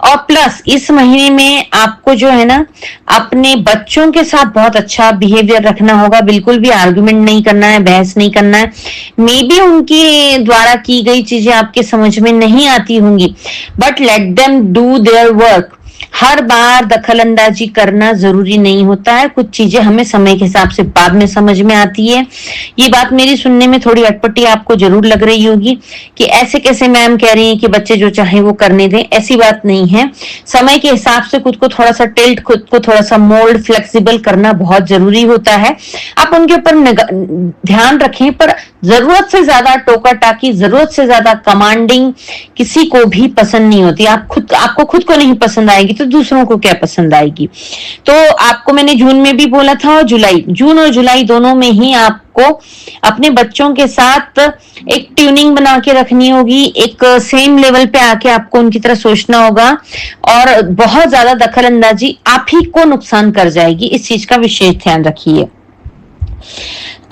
और प्लस इस महीने में आपको जो है ना अपने बच्चों के साथ बहुत अच्छा बिहेवियर रखना होगा, बिल्कुल भी आर्गुमेंट नहीं करना है, बहस नहीं करना है। मे बी उनके द्वारा की गई चीजें आपके समझ में नहीं आती होंगी, but let them do their work. हर बार दखल अंदाजी करना जरूरी नहीं होता है, कुछ चीजें हमें समय के हिसाब से बाद में समझ में आती है। ये बात मेरी सुनने में थोड़ी अटपटी आपको जरूर लग रही होगी कि ऐसे कैसे मैम कह रही हैं कि बच्चे जो चाहे वो करने दें, ऐसी बात नहीं है। समय के हिसाब से खुद को थोड़ा सा टिल्ट, खुद को थोड़ा सा मोल्ड, फ्लेक्सिबल करना बहुत जरूरी होता है। आप उनके ऊपर ध्यान रखें, पर जरूरत से ज्यादा टोका टाकी, जरूरत से ज्यादा कमांडिंग किसी को भी पसंद नहीं होती। आपको खुद को नहीं पसंद आएगी तो दूसरों को क्या पसंद आएगी। तो आपको मैंने जून में भी बोला था और जून और जुलाई दोनों में ही आपको अपने बच्चों के साथ एक ट्यूनिंग बना के रखनी होगी, एक सेम लेवल पे आके आपको उनकी तरह सोचना होगा, और बहुत ज्यादा दखल अंदाजी आप ही को नुकसान कर जाएगी। इस चीज का विशेष ध्यान रखिए।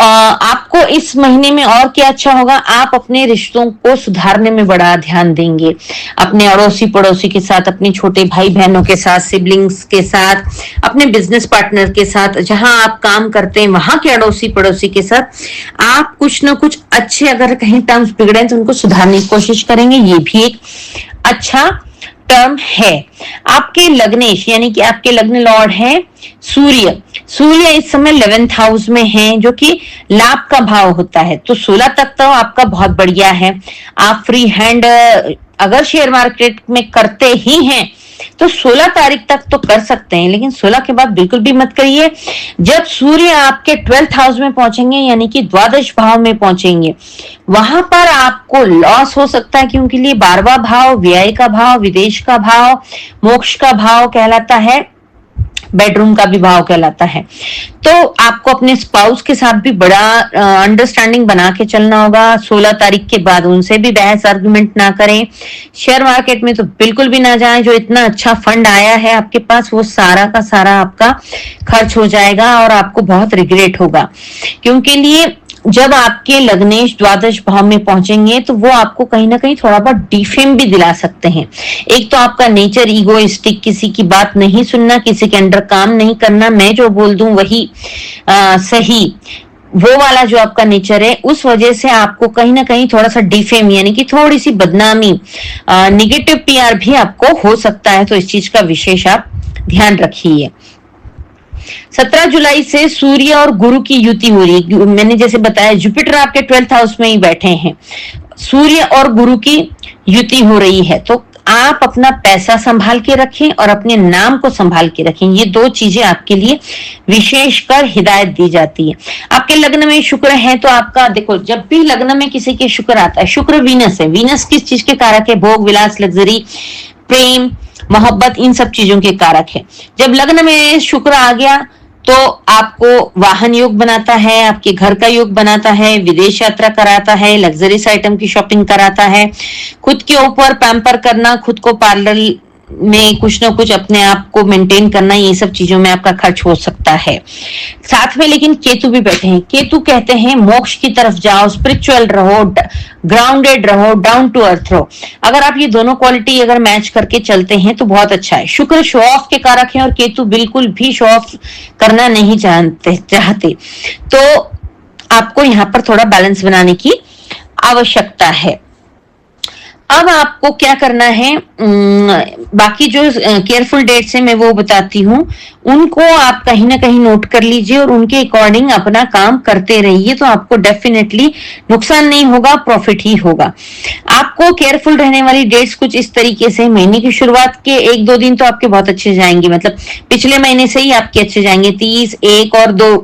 आपको इस महीने में और क्या अच्छा होगा, आप अपने रिश्तों को सुधारने में बड़ा ध्यान देंगे, अपने अड़ोसी पड़ोसी के साथ, अपने छोटे भाई बहनों के साथ, सिबलिंग्स के साथ, अपने बिजनेस पार्टनर के साथ, जहां आप काम करते हैं वहां के अड़ोसी पड़ोसी के साथ आप कुछ ना कुछ अच्छे, अगर कहीं टर्म्स बिगड़े तो उनको सुधारने की कोशिश करेंगे। ये भी एक अच्छा टर्म है। आपके लग्नेश यानी कि आपके लग्न लॉर्ड है सूर्य इस समय 11th हाउस में है, जो कि लाभ का भाव होता है। तो 16 तक तो आपका बहुत बढ़िया है, आप फ्री हैंड अगर शेयर मार्केट में करते ही हैं तो 16 तारीख तक तो कर सकते हैं, लेकिन 16 के बाद बिल्कुल भी मत करिए। जब सूर्य आपके 12th हाउस में पहुंचेंगे यानी कि द्वादश भाव में पहुंचेंगे, वहां पर आपको लॉस हो सकता है, क्योंकि लिए 12वां भाव व्यय का भाव, विदेश का भाव, मोक्ष का भाव कहलाता है, बेडरूम का भी भाव कहलाता है। तो आपको अपने स्पाउस के साथ भी बड़ा अंडरस्टैंडिंग बना के चलना होगा। 16 तारीख के बाद उनसे भी बहस आर्गुमेंट ना करें। शेयर मार्केट में तो बिल्कुल भी ना जाएं। जो इतना अच्छा फंड आया है आपके पास, वो सारा का सारा आपका खर्च हो जाएगा और आपको बहुत रिग्रेट होगा, क्योंकि लिए जब आपके लग्नेश द्वादश भाव में पहुंचेंगे तो वो आपको कहीं ना कहीं थोड़ा बहुत डिफेम भी दिला सकते हैं। एक तो आपका नेचर ईगोइस्टिक, किसी की बात नहीं सुनना, किसी के अंडर काम नहीं करना, मैं जो बोल दूं वही सही, वो वाला जो आपका नेचर है, उस वजह से आपको कहीं ना कहीं थोड़ा सा डिफेम यानी कि थोड़ी सी बदनामी, निगेटिव पीआर भी आपको हो सकता है। तो इस चीज का विशेष आप ध्यान रखिए। 17 जुलाई से सूर्य और गुरु की युति हो रही है। मैंने जैसे बताया, जुपिटर आपके 12th हाउस में ही बैठे हैं, सूर्य और गुरु की युति हो रही है। तो आप अपना पैसा संभाल के रखें और अपने नाम को संभाल के रखें। ये दो चीजें आपके लिए विशेषकर हिदायत दी जाती है। आपके लग्न में शुक्र है तो आपका देखो, जब भी लग्न में किसी के शुक्र आता है, शुक्र वीनस है, वीनस किस चीज के कारक है? भोग विलास, लग्जरी, प्रेम, मोहब्बत, इन सब चीजों के कारक है। जब लग्न में शुक्र आ गया तो आपको वाहन योग बनाता है, आपके घर का योग बनाता है, विदेश यात्रा कराता है, लग्जरीज आइटम की शॉपिंग कराता है, खुद के ऊपर पैम्पर करना, खुद को पार्लर में कुछ ना कुछ अपने आप को मेंटेन करना, ये सब चीजों में आपका खर्च हो सकता है। साथ में लेकिन केतु भी बैठे हैं। केतु कहते हैं मोक्ष की तरफ जाओ, स्पिरिचुअल रहो, ग्राउंडेड रहो, डाउन टू अर्थ रहो। अगर आप ये दोनों क्वालिटी अगर मैच करके चलते हैं तो बहुत अच्छा है। शुक्र शो ऑफ के कारक है और केतु बिल्कुल भी शो ऑफ करना नहीं चाहते। तो आपको यहाँ पर थोड़ा बैलेंस बनाने की आवश्यकता है। अब आपको क्या करना है, बाकी जो केयरफुल डेट्स है मैं वो बताती हूँ, उनको आप कहीं ना कहीं नोट कर लीजिए और उनके अकॉर्डिंग अपना काम करते रहिए, तो आपको डेफिनेटली नुकसान नहीं होगा, प्रॉफिट ही होगा। आपको केयरफुल रहने वाली डेट्स कुछ इस तरीके से, महीने की शुरुआत के 1-2 दिन तो आपके बहुत अच्छे जाएंगे, मतलब पिछले महीने से ही आपके अच्छे जाएंगे। 30, 1 और 2,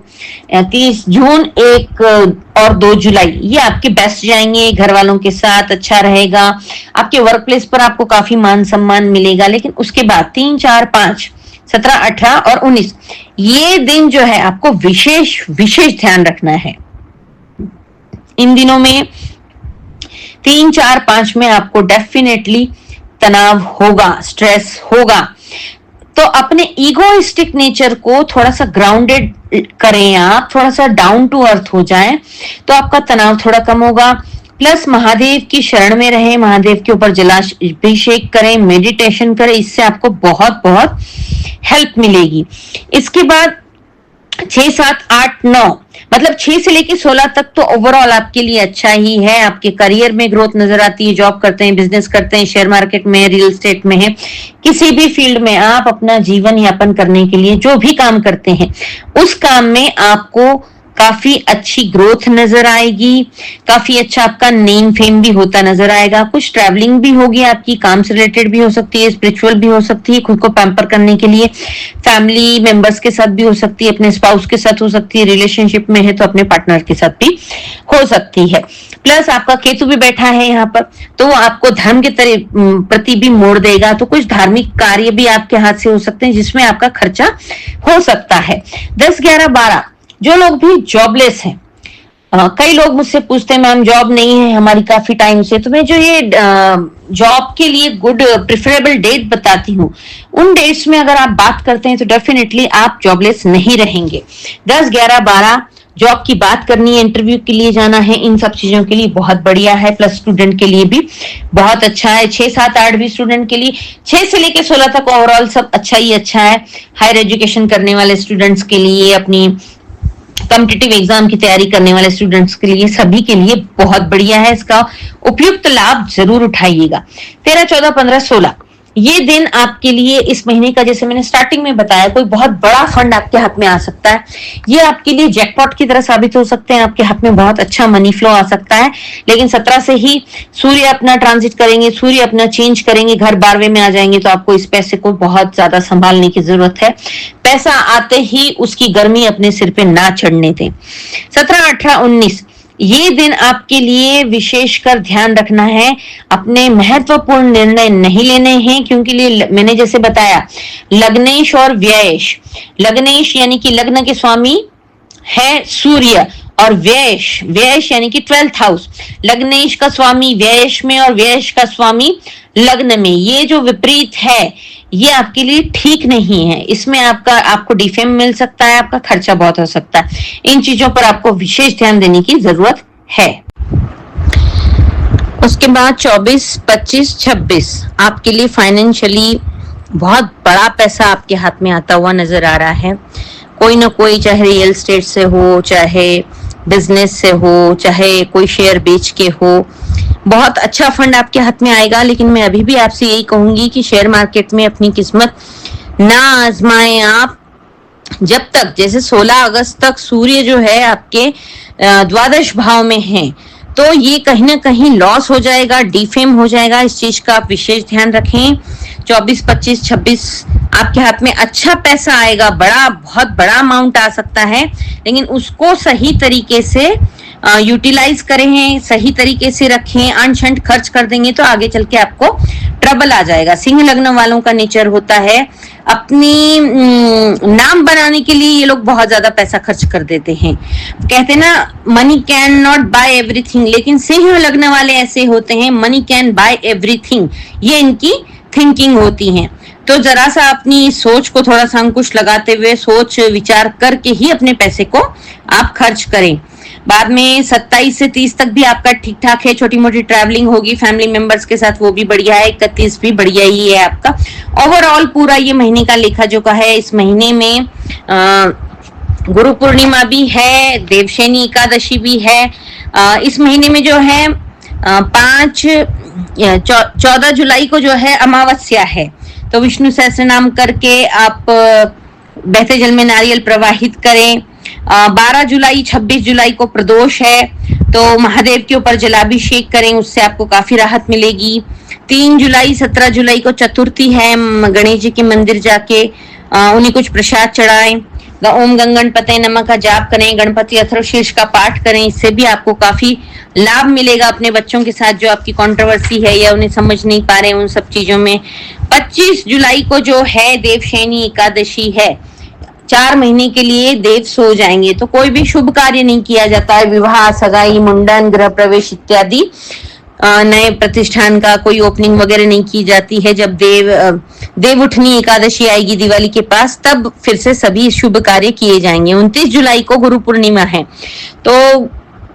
30 जून, 1 और 2 जुलाई, ये आपके बेस्ट जाएंगे। घर वालों के साथ अच्छा रहेगा, आपके वर्क प्लेस पर आपको काफी मान सम्मान मिलेगा। लेकिन उसके बाद 3, 4, 5, 17, 18 और 19 ये दिन जो है आपको विशेष ध्यान रखना है। इन दिनों में 3, 4, 5 में आपको डेफिनेटली तनाव होगा, स्ट्रेस होगा। तो अपने ईगोइस्टिक नेचर को थोड़ा सा ग्राउंडेड करें, आप थोड़ा सा डाउन टू अर्थ हो जाएं, तो आपका तनाव थोड़ा कम होगा। प्लस महादेव की शरण में रहे, महादेव के ऊपर जलाभिषेक करें, मेडिटेशन करें, इससे आपको बहुत बहुत हेल्प मिलेगी। इसके बाद 6, 7, 8, 9 मतलब 6 से लेके 16 तक तो ओवरऑल आपके लिए अच्छा ही है। आपके करियर में ग्रोथ नजर आती है, जॉब करते हैं, बिजनेस करते हैं, शेयर मार्केट में, रियल एस्टेट में है, किसी भी फील्ड में आप अपना जीवन यापन करने के लिए जो भी काम करते हैं, उस काम में आपको काफी अच्छी ग्रोथ नजर आएगी, काफी अच्छा आपका नेम फेम भी होता नजर आएगा। कुछ ट्रैवलिंग भी होगी आपकी, काम से रिलेटेड भी हो सकती है, स्पिरिचुअल भी हो सकती है, खुद को पैम्पर करने के लिए, फैमिली मेंबर्स के साथ भी हो सकती है, अपने स्पाउस के साथ हो सकती है, रिलेशनशिप में है तो अपने पार्टनर के साथ भी हो सकती है। प्लस आपका केतु भी बैठा है यहाँ पर, तो वो आपको धर्म के प्रति भी मोड़ देगा। तो कुछ धार्मिक कार्य भी आपके हाथ से हो सकते हैं जिसमें आपका खर्चा हो सकता है। 10, 11, 12 जो लोग भी जॉबलेस हैं, कई लोग मुझसे पूछते हैं मैम जॉब नहीं है हमारी काफी टाइम से, तो मैं जो ये जॉब के लिए गुड प्रिफरेबल डेट बताती हूँ, उन डेट्स में अगर आप बात करते हैं तो डेफिनेटली आप जॉबलेस नहीं रहेंगे। 10, 11, 12 जॉब की बात करनी है, इंटरव्यू के लिए जाना है, इन सब चीजों के लिए बहुत बढ़िया है। प्लस स्टूडेंट के लिए भी बहुत अच्छा है। 6, 7, 8 भी स्टूडेंट के लिए, 6 से लेकर 16 तक ओवरऑल सब अच्छा ही अच्छा है। हायर एजुकेशन करने वाले स्टूडेंट्स के लिए, अपनी कॉम्पिटिटिव एग्जाम की तैयारी करने वाले स्टूडेंट्स के लिए, सभी के लिए बहुत बढ़िया है। इसका उपयुक्त लाभ जरूर उठाइएगा। 13, 14, 15, 16 ये दिन आपके लिए इस महीने का, जैसे मैंने स्टार्टिंग में बताया, कोई बहुत बड़ा फंड आपके हाथ में आ सकता है। ये आपके लिए जैकपॉट की तरह साबित हो सकते हैं। आपके हाथ में बहुत अच्छा मनी फ्लो आ सकता है। लेकिन 17 से ही सूर्य अपना ट्रांजिट करेंगे, सूर्य अपना चेंज करेंगे, घर 12वें में आ जाएंगे, तो आपको इस पैसे को बहुत ज्यादा संभालने की जरूरत है। पैसा आते ही उसकी गर्मी अपने सिर पे ना चढ़ने दें। 17, 18, 19 ये दिन आपके लिए विशेषकर ध्यान रखना है। अपने महत्वपूर्ण निर्णय नहीं लेने हैं, क्योंकि मैंने जैसे बताया लग्नेश और व्ययेश, लग्नेश यानी कि लग्न के स्वामी है सूर्य, और व्ययेश, व्ययेश यानी कि 12th हाउस, लग्नेश का स्वामी व्ययेश में और व्ययेश का स्वामी लग्न में। ये जो विपरीत है ये आपके लिए ठीक नहीं है। इसमें आपको डिफेम मिल सकता है, आपका खर्चा बहुत हो सकता है। इन चीजों पर आपको विशेष ध्यान देने की जरूरत है। उसके बाद 24, 25, 26 आपके लिए फाइनेंशियली बहुत बड़ा पैसा आपके हाथ में आता हुआ नजर आ रहा है। कोई ना कोई, चाहे रियल एस्टेट से हो, चाहे बिजनेस से हो, चाहे कोई शेयर बेच के हो, बहुत अच्छा फंड आपके हाथ में आएगा। लेकिन मैं अभी भी आपसे यही कहूंगी कि शेयर मार्केट में अपनी किस्मत ना आजमाएं आप जब तक, जैसे 16 अगस्त तक सूर्य जो है आपके द्वादश भाव में है, तो ये कहीं ना कहीं लॉस हो जाएगा, डिफेम हो जाएगा। इस चीज का आप विशेष ध्यान रखें। 24, 25, 26 आपके हाथ में अच्छा पैसा आएगा, बहुत बड़ा अमाउंट आ सकता है, लेकिन उसको सही तरीके से यूटिलाइज करें, सही तरीके से रखें। अनशंट खर्च कर देंगे तो आगे चल के आपको ट्रबल आ जाएगा। सिंह लग्न वालों का नेचर होता है अपनी नाम बनाने के लिए ये लोग बहुत ज्यादा पैसा खर्च कर देते हैं। कहते ना money can not buy everything, लेकिन सिंह लग्न वाले ऐसे होते हैं, मनी कैन बाय एवरीथिंग, ये इनकी थिंकिंग होती है। तो जरा सा अपनी सोच को थोड़ा सा अंकुश लगाते हुए सोच विचार करके ही अपने पैसे को आप खर्च करें। बाद में 27 से 30 तक भी आपका ठीक ठाक है। छोटी मोटी ट्रैवलिंग होगी फैमिली मेंबर्स के साथ, वो भी बढ़िया है। 31 भी बढ़िया ही है आपका। ओवरऑल पूरा ये महीने का लेखा जोखा है। इस महीने में गुरु पूर्णिमा भी है, देवशैनी एकादशी भी है। इस महीने में जो है 14 जुलाई को जो है अमावस्या है, तो विष्णु सहस्त्र नाम करके आप बहते जल में नारियल प्रवाहित करें। 12 जुलाई, 26 जुलाई को प्रदोष है, तो महादेव के ऊपर जलाभिषेक करें, उससे आपको काफी राहत मिलेगी। 3 जुलाई, 17 जुलाई को चतुर्थी है, गणेश जी के मंदिर जाके उन्हें कुछ प्रसाद चढ़ाएं। ओम गंगणपते नमः का जाप करें, गणपति अथर्वशीर्ष का पाठ करें, इससे भी आपको काफी लाभ मिलेगा। अपने बच्चों के साथ जो आपकी कंट्रोवर्सी है या उन्हें समझ नहीं पा रहे उन सब चीजों में। 25 जुलाई को जो है देवशैनी एकादशी है। 4 महीने के लिए देव सो जाएंगे, तो कोई भी शुभ कार्य नहीं किया जाता है। विवाह, सगाई, मुंडन, गृह प्रवेश इत्यादि नए प्रतिष्ठान का कोई ओपनिंग वगैरह नहीं की जाती है। जब देव उठनी एकादशी आएगी दिवाली के पास, तब फिर से सभी शुभ कार्य किए जाएंगे। 29 जुलाई को गुरु पूर्णिमा है, तो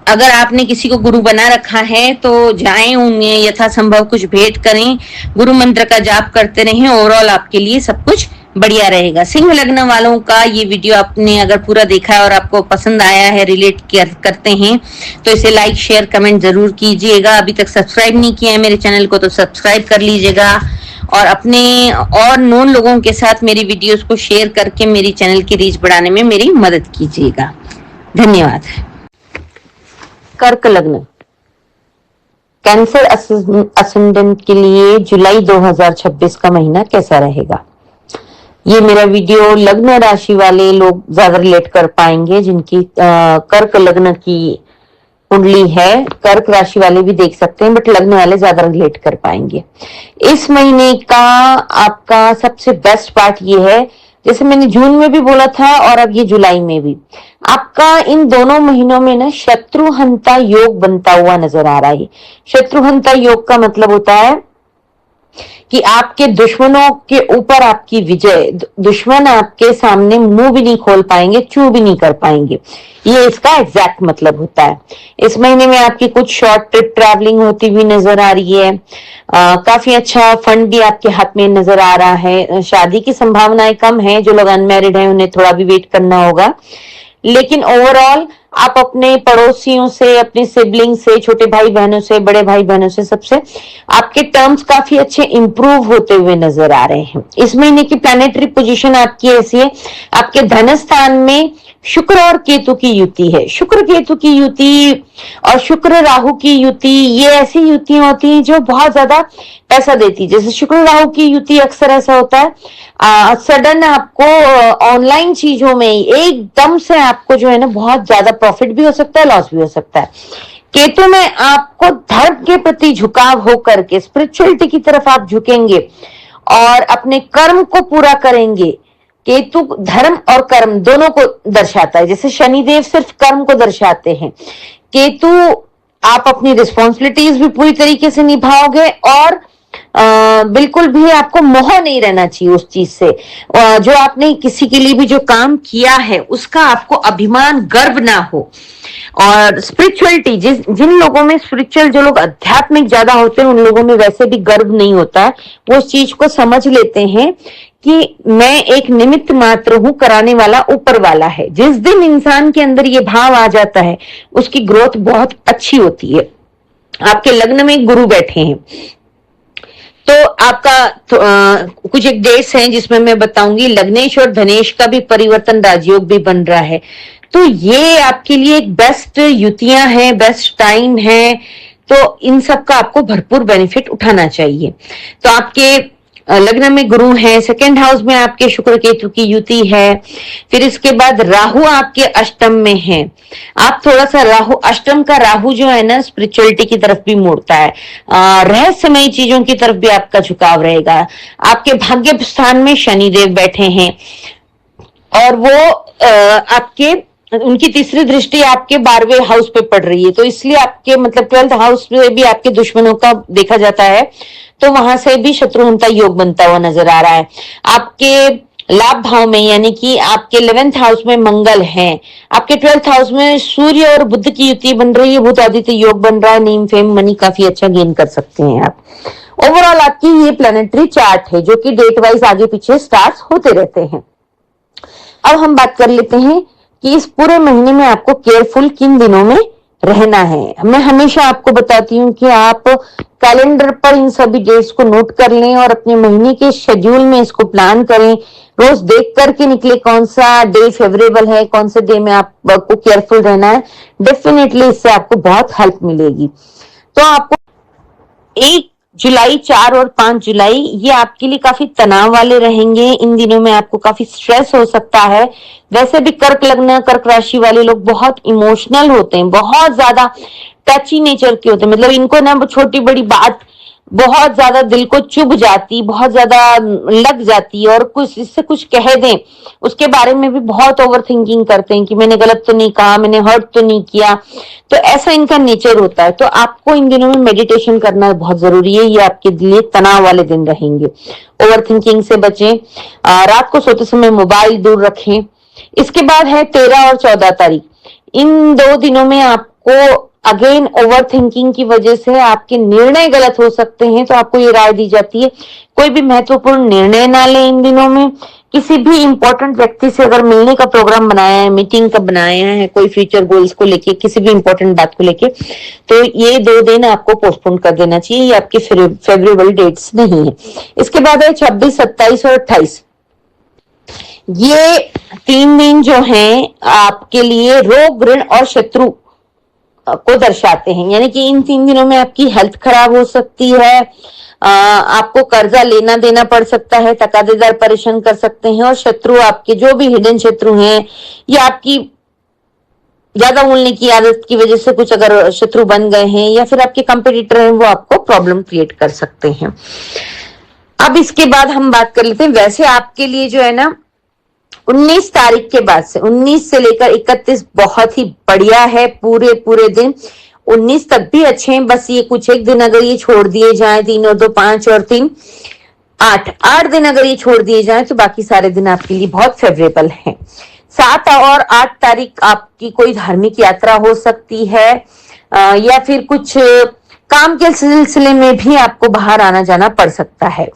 अगर आपने किसी को गुरु बना रखा है तो जाएं, उन्हें यथासंभव कुछ भेंट करें, गुरु मंत्र का जाप करते रहें। ओवरऑल आपके लिए सब कुछ बढ़िया रहेगा। सिंह लग्न वालों का ये वीडियो आपने अगर पूरा देखा है और आपको पसंद आया है, रिलेट करते हैं, तो इसे लाइक, शेयर, कमेंट जरूर कीजिएगा। अभी तक सब्सक्राइब नहीं किया है मेरे चैनल को तो सब्सक्राइब कर लीजिएगा, और अपने और नॉन लोगों के साथ मेरी वीडियोस को शेयर करके मेरी चैनल की रीच बढ़ाने में मेरी मदद कीजिएगा। धन्यवाद। कर्क लग्न, कैंसर असेंडेंट के लिए जुलाई 2026 का महीना कैसा रहेगा? ये मेरा वीडियो लग्न राशि वाले लोग ज्यादा रिलेट कर पाएंगे, जिनकी कर्क लग्न की कुंडली है। कर्क राशि वाले भी देख सकते हैं, बट लग्न वाले ज्यादा रिलेट कर पाएंगे। इस महीने का आपका सबसे बेस्ट पार्ट ये है, जैसे मैंने जून में भी बोला था और अब ये जुलाई में भी, आपका इन दोनों महीनों में ना शत्रुहंता योग बनता हुआ नजर आ रहा है। शत्रुहंता योग का मतलब होता है कि आपके दुश्मनों के ऊपर आपकी विजय, दुश्मन आपके सामने मुंह भी नहीं खोल पाएंगे, चू भी नहीं कर पाएंगे, ये इसका एग्जैक्ट मतलब होता है। इस महीने में आपकी कुछ शॉर्ट ट्रिप ट्रैवलिंग होती हुई नजर आ रही है। काफी अच्छा फंड भी आपके हाथ में नजर आ रहा है। शादी की संभावनाएं कम है, जो लोग अनमैरिड हैं उन्हें थोड़ा भी वेट करना होगा। लेकिन ओवरऑल आप अपने पड़ोसियों से, अपने सिबलिंग से, छोटे भाई बहनों से, बड़े भाई बहनों से, सबसे आपके टर्म्स काफी अच्छे इंप्रूव होते हुए नजर आ रहे हैं। इस महीने की प्लैनेटरी पोजीशन आपकी ऐसी है, आपके धन स्थान में शुक्र और केतु की युति है। शुक्र केतु की युति और शुक्र राहु की युति, ये ऐसी युतियां होती हैं जो बहुत ज्यादा पैसा देती है। जैसे शुक्र राहु की युति अक्सर ऐसा होता है, सडन आपको ऑनलाइन चीजों में एकदम से आपको जो है ना बहुत ज्यादा प्रॉफिट भी हो सकता है, लॉस भी हो सकता है। केतु में आपको धर्म के प्रति झुकाव होकर के स्पिरिचुअलिटी की तरफ आप झुकेंगे और अपने कर्म को पूरा करेंगे। केतु धर्म और कर्म दोनों को दर्शाता है। जैसे शनिदेव सिर्फ कर्म को दर्शाते हैं, केतु आप अपनी रिस्पॉन्सिबिलिटीज भी पूरी तरीके से निभाओगे और बिल्कुल भी आपको मोह नहीं रहना चाहिए उस चीज से। जो आपने किसी के लिए भी जो काम किया है उसका आपको अभिमान, गर्व ना हो। और स्पिरिचुअलिटी, जिन लोगों में स्पिरिचुअल, जो लोग आध्यात्मिक ज्यादा होते हैं, उन लोगों में वैसे भी गर्व नहीं होता है। वो उस चीज को समझ लेते हैं कि मैं एक निमित्त मात्र हूं, कराने वाला ऊपर वाला है। जिस दिन इंसान के अंदर ये भाव आ जाता है उसकी ग्रोथ बहुत अच्छी होती है। आपके लग्न में गुरु बैठे हैं तो आपका कुछ एक डेट्स हैं जिसमें मैं बताऊंगी। लग्नेश और धनेश का भी परिवर्तन राजयोग भी बन रहा है, तो ये आपके लिए एक बेस्ट युतियां हैं, बेस्ट टाइम है। तो इन सब का आपको भरपूर बेनिफिट उठाना चाहिए। तो आपके लग्न में गुरु है, सेकेंड हाउस में आपके शुक्र केतु की युति है। फिर इसके बाद राहु आपके अष्टम में है। आप थोड़ा सा राहु, अष्टम का राहु जो है ना स्पिरिचुअलिटी की तरफ भी मोड़ता है, रहस्यमय चीजों की तरफ भी आपका झुकाव रहेगा। आपके भाग्य स्थान में शनिदेव बैठे हैं और वो आपके, उनकी तीसरी दृष्टि आपके 12वें हाउस पे पड़ रही है, तो इसलिए आपके मतलब 12th हाउस में भी आपके दुश्मनों का देखा जाता है, तो वहां से भी शत्रुघ्नता योग बनता हुआ नजर आ रहा है। आपके लाभ भाव में यानी कि आपके 11th हाउस में मंगल है, आपके 12th हाउस में सूर्य और बुध की युति बन रही है, बुध आदित्य योग बन रहा है। नेम फेम मनी काफी अच्छा गेन कर सकते हैं आप। ओवरऑल आपकी ये प्लैनेटरी चार्ट है जो कि डेट वाइज आगे पीछे स्टार्ट होते रहते हैं। अब हम बात कर लेते हैं कि इस पूरे महीने में आपको केयरफुल किन दिनों में रहना है। मैं हमेशा आपको बताती हूँ कि आप कैलेंडर पर इन सभी डेट्स को नोट कर लें और अपने महीने के शेड्यूल में इसको प्लान करें। रोज देख करके निकले कौन सा डे फेवरेबल है, कौन से डे में आपको केयरफुल रहना है। डेफिनेटली इससे आपको बहुत हेल्प मिलेगी। तो आपको 1 जुलाई, 4 और 5 जुलाई ये आपके लिए काफी तनाव वाले रहेंगे। इन दिनों में आपको काफी स्ट्रेस हो सकता है। वैसे भी कर्क लग्न, कर्क राशि वाले लोग बहुत इमोशनल होते हैं, बहुत ज्यादा टची नेचर के होते हैं। मतलब इनको ना छोटी बड़ी बात बहुत ज्यादा दिल को चुभ जाती, बहुत ज्यादा लग जाती है और कुछ इससे कुछ कह दें उसके बारे में भी बहुत ओवर थिंकिंग करते हैं कि मैंने गलत तो नहीं कहा, मैंने हर्ट तो नहीं किया। तो ऐसा इनका नेचर होता है। तो आपको इन दिनों में मेडिटेशन करना बहुत जरूरी है। ये आपके लिए तनाव वाले दिन रहेंगे। ओवर थिंकिंग से बचें। रात को सोते समय मोबाइल दूर रखें। इसके बाद है 13 और 14 तारीख। इन 2 दिनों में आपको अगेन ओवर थिंकिंग की वजह से आपके निर्णय गलत हो सकते हैं। तो आपको ये राय दी जाती है कोई भी महत्वपूर्ण निर्णय ना लें इन दिनों में। किसी भी इंपॉर्टेंट व्यक्ति से अगर मिलने का प्रोग्राम बनाया है, मीटिंग का बनाया है, कोई फ्यूचर गोल्स को लेके, किसी भी इंपॉर्टेंट बात को लेके, तो ये 2 दिन आपको पोस्टपोन कर देना चाहिए। ये आपके फेवरेबल डेट्स नहीं है। इसके बाद है 26, 27 और 28। ये 3 दिन जो हैं आपके लिए रोग, ऋण और शत्रु को दर्शाते हैं। यानी कि इन 3 दिनों में आपकी हेल्थ खराब हो सकती है, आपको कर्जा लेना देना पड़ सकता है, तकादेदार परेशान कर सकते हैं और शत्रु आपके जो भी हिडन शत्रु हैं या आपकी ज्यादा बोलने की आदत की वजह से कुछ अगर शत्रु बन गए हैं या फिर आपके कंपटीटर हैं, वो आपको प्रॉब्लम क्रिएट कर सकते हैं। अब इसके बाद हम बात कर लेते हैं। वैसे आपके लिए जो है ना 19 तारीख के बाद से 19 से लेकर 31 बहुत ही बढ़िया है। पूरे दिन 19 तक भी अच्छे हैं। बस ये कुछ एक दिन अगर ये छोड़ दिए जाएं, 3 और 2 5 और 3 8 दिन अगर ये छोड़ दिए जाएं तो बाकी सारे दिन आपके लिए बहुत फेवरेबल हैं। 7 और 8 तारीख आपकी कोई धार्मिक यात्रा हो सकती है या फिर कुछ काम के सिलसिले में भी आपको बाहर आना जाना पड़ सकता है।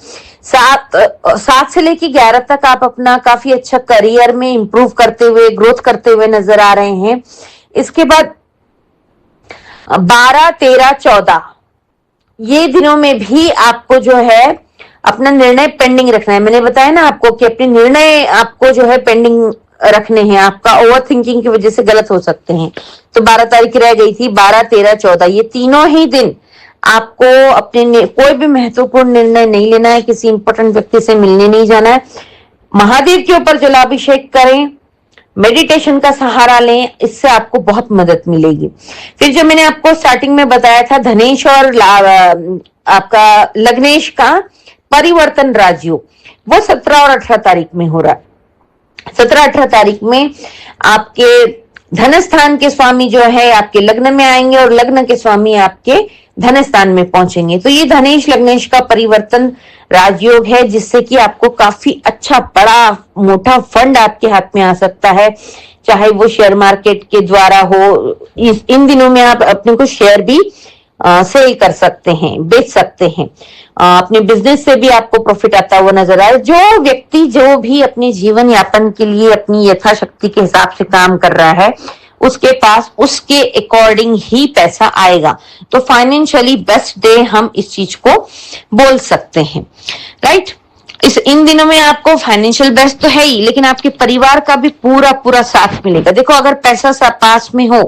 सात से लेके 11 तक आप अपना काफी अच्छा करियर में इंप्रूव करते हुए, ग्रोथ करते हुए नजर आ रहे हैं। इसके बाद 12, 13, 14 ये दिनों में भी आपको जो है अपना निर्णय पेंडिंग रखना है। मैंने बताया ना आपको कि अपने निर्णय आपको जो है पेंडिंग रखने हैं, आपका ओवर थिंकिंग की वजह से गलत हो सकते हैं। तो 12 तारीख रह गई थी, 12, 13, 14 ये तीनों ही दिन आपको अपने कोई भी महत्वपूर्ण निर्णय नहीं लेना है, किसी इंपॉर्टेंट व्यक्ति से मिलने नहीं जाना है। महादेव के ऊपर जलाभिषेक करें, मेडिटेशन का सहारा लें, इससे आपको बहुत मदद मिलेगी। फिर जो मैंने आपको स्टार्टिंग में बताया था धनेश और आपका लग्नेश का परिवर्तन राजयोग, वो 17 और 18 तारीख में हो रहा है। 17, 18 तारीख में आपके धन स्थान के स्वामी जो है आपके लग्न में आएंगे और लग्न के स्वामी आपके धन स्थान में पहुंचेंगे। तो ये धनेश लग्नेश का परिवर्तन राजयोग है, जिससे कि आपको काफी अच्छा बड़ा मोटा फंड आपके हाथ में आ सकता है, चाहे वो शेयर मार्केट के द्वारा हो। इन दिनों में आप अपने को शेयर भी सेल कर सकते हैं, बेच सकते हैं। अपने बिजनेस से भी आपको प्रॉफिट आता हुआ नजर आए। जो व्यक्ति जो भी अपने जीवन यापन के लिए अपनी यथाशक्ति के हिसाब से काम कर रहा है, उसके पास उसके अकॉर्डिंग ही पैसा आएगा। तो फाइनेंशियली बेस्ट डे हम इस चीज को बोल सकते हैं, राइट। इन दिनों में आपको फाइनेंशियल बेस्ट तो है ही, लेकिन आपके परिवार का भी पूरा पूरा साथ मिलेगा। देखो, अगर पैसा पास में हो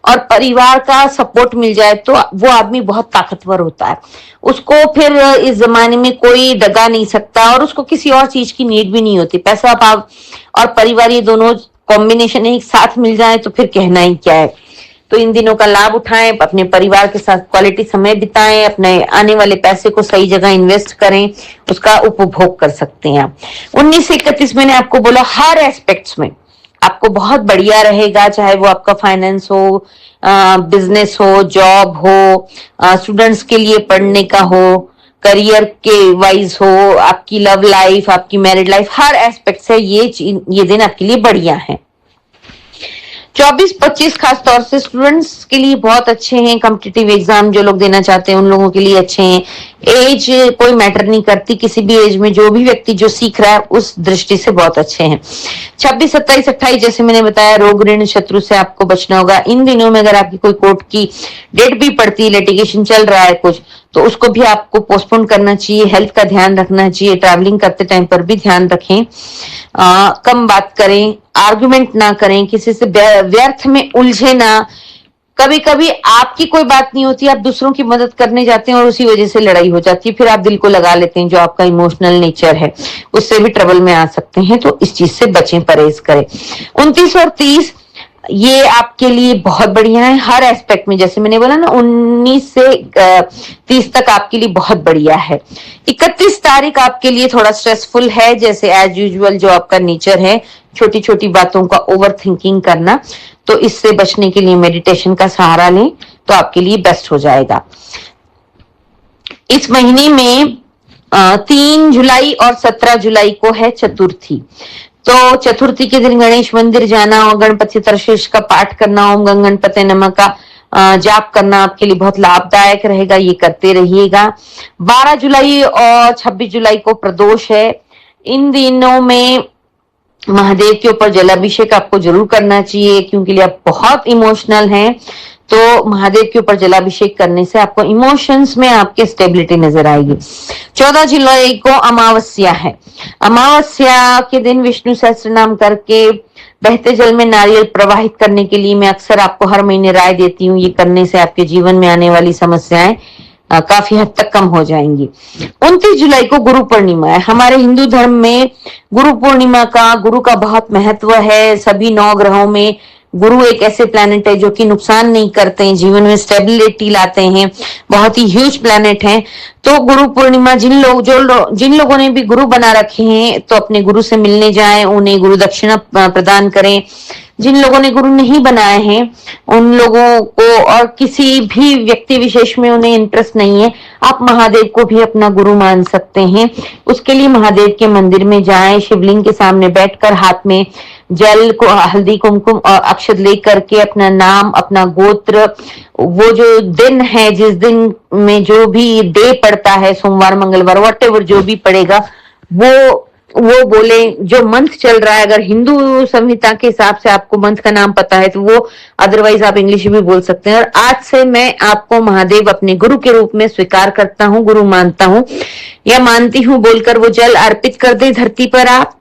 और परिवार का सपोर्ट मिल जाए तो वो आदमी बहुत ताकतवर होता है। उसको फिर इस जमाने में कोई डगा नहीं सकता और उसको किसी और चीज की नीड भी नहीं होती। पैसा और परिवार ये दोनों कॉम्बिनेशन एक साथ मिल जाए तो फिर कहना ही क्या है। तो इन दिनों का लाभ उठाएं, अपने परिवार के साथ क्वालिटी समय बिताएं, अपने आने वाले पैसे को सही जगह इन्वेस्ट करें, उसका उपभोग कर सकते हैं आप। 19 से 31 मैंने आपको बोला हर एस्पेक्ट्स में आपको बहुत बढ़िया रहेगा, चाहे वो आपका फाइनेंस हो, बिजनेस हो, जॉब हो, स्टूडेंट्स के लिए पढ़ने का हो, करियर के वाइज हो, आपकी लव लाइफ, आपकी मैरिड लाइफ, हर एस्पेक्ट से ये दिन आपके लिए बढ़िया है। 24-25 खास तौर से स्टूडेंट्स के लिए बहुत अच्छे हैं। कॉम्पिटिटिव एग्जाम जो लोग देना चाहते हैं उन लोगों के लिए अच्छे हैं। एज कोई मैटर नहीं करती, किसी भी एज में जो भी व्यक्ति जो सीख रहा है उस दृष्टि से बहुत अच्छे हैं। 26, 27, 28 जैसे मैंने बताया रोग ऋण शत्रु से आपको बचना होगा। इन दिनों में अगर आपकी कोई कोर्ट की डेट भी पड़ती है, लिटिगेशन चल रहा है कुछ, तो उसको भी आपको पोस्टपोन करना चाहिए। हेल्थ का ध्यान रखना चाहिए, ट्रैवलिंग करते टाइम पर भी ध्यान रखें। कम बात करें, आर्गुमेंट ना करें, किसी से व्यर्थ में उलझे ना। कभी कभी आपकी कोई बात नहीं होती, आप दूसरों की मदद करने जाते हैं और उसी वजह से लड़ाई हो जाती है, फिर आप दिल को लगा लेते हैं। जो आपका इमोशनल नेचर है उससे भी ट्रबल में आ सकते हैं, तो इस चीज से बचें, परहेज करें। 29 और 30 ये आपके लिए बहुत बढ़िया है हर एस्पेक्ट में। जैसे मैंने बोला ना 19 से 30 तक आपके लिए बहुत बढ़िया है। 31 तारीख आपके लिए थोड़ा स्ट्रेसफुल है, जैसे एज यूजुअल जो आपका नेचर है, छोटी छोटी बातों का ओवर थिंकिंग करना, तो इससे बचने के लिए मेडिटेशन का सहारा लें तो आपके लिए बेस्ट हो जाएगा। इस महीने में 3 जुलाई और 17 जुलाई को है चतुर्थी। तो चतुर्थी के दिन गणेश मंदिर जाना और गणपति त्रशीष का पाठ करना, ओम गं गणपते नमः का जाप करना आपके लिए बहुत लाभदायक रहेगा, ये करते रहिएगा। 12 जुलाई और 26 जुलाई को प्रदोष है। इन दिनों में महादेव के ऊपर जलाभिषेक आपको जरूर करना चाहिए, क्योंकि आप बहुत इमोशनल हैं। तो महादेव के ऊपर जलाभिषेक करने से आपको इमोशंस में आपके स्टेबिलिटी नजर आएगी। 14 जुलाई को अमावस्या है। अमावस्या के दिन विष्णु सहस्त्र नाम करके बहते जल में नारियल प्रवाहित करने के लिए मैं अक्सर आपको हर महीने राय देती हूँ। ये करने से आपके जीवन में आने वाली समस्याएं काफी हद तक कम हो जाएंगी। 29 जुलाई को गुरु पूर्णिमा है। हमारे हिंदू धर्म में गुरु पूर्णिमा का, गुरु का बहुत महत्व है। सभी 9 ग्रहों में गुरु एक ऐसे प्लैनेट है जो कि नुकसान नहीं करते हैं, जीवन में स्टेबिलिटी लाते हैं, बहुत ही ह्यूज प्लैनेट हैं। तो गुरु पूर्णिमा जिन लोगों ने भी गुरु बना रखे हैं तो अपने गुरु से मिलने जाएं, उन्हें गुरु दक्षिणा प्रदान करें। जिन लोगों ने गुरु नहीं बनाए हैं उन लोगों को, और किसी भी व्यक्ति विशेष में उन्हें इंटरेस्ट नहीं है, आप महादेव को भी अपना गुरु मान सकते हैं। उसके लिए महादेव के मंदिर में जाएं, शिवलिंग के सामने बैठकर हाथ में जल को हल्दी कुमकुम और अक्षत ले करके अपना नाम, अपना गोत्र, वो जो दिन है, जिस दिन में जो भी डे पड़ता है, सोमवार मंगलवार व्हाटएवर जो भी पड़ेगा, वो बोले। जो मंथ चल रहा है, अगर हिंदू संहिता के हिसाब से आपको मंथ का नाम पता है तो वो, अदरवाइज आप इंग्लिश भी बोल सकते हैं। और आज से मैं आपको महादेव अपने गुरु के रूप में स्वीकार करता हूँ, गुरु मानता हूँ या मानती हूँ बोलकर वो जल अर्पित कर दे धरती पर आप।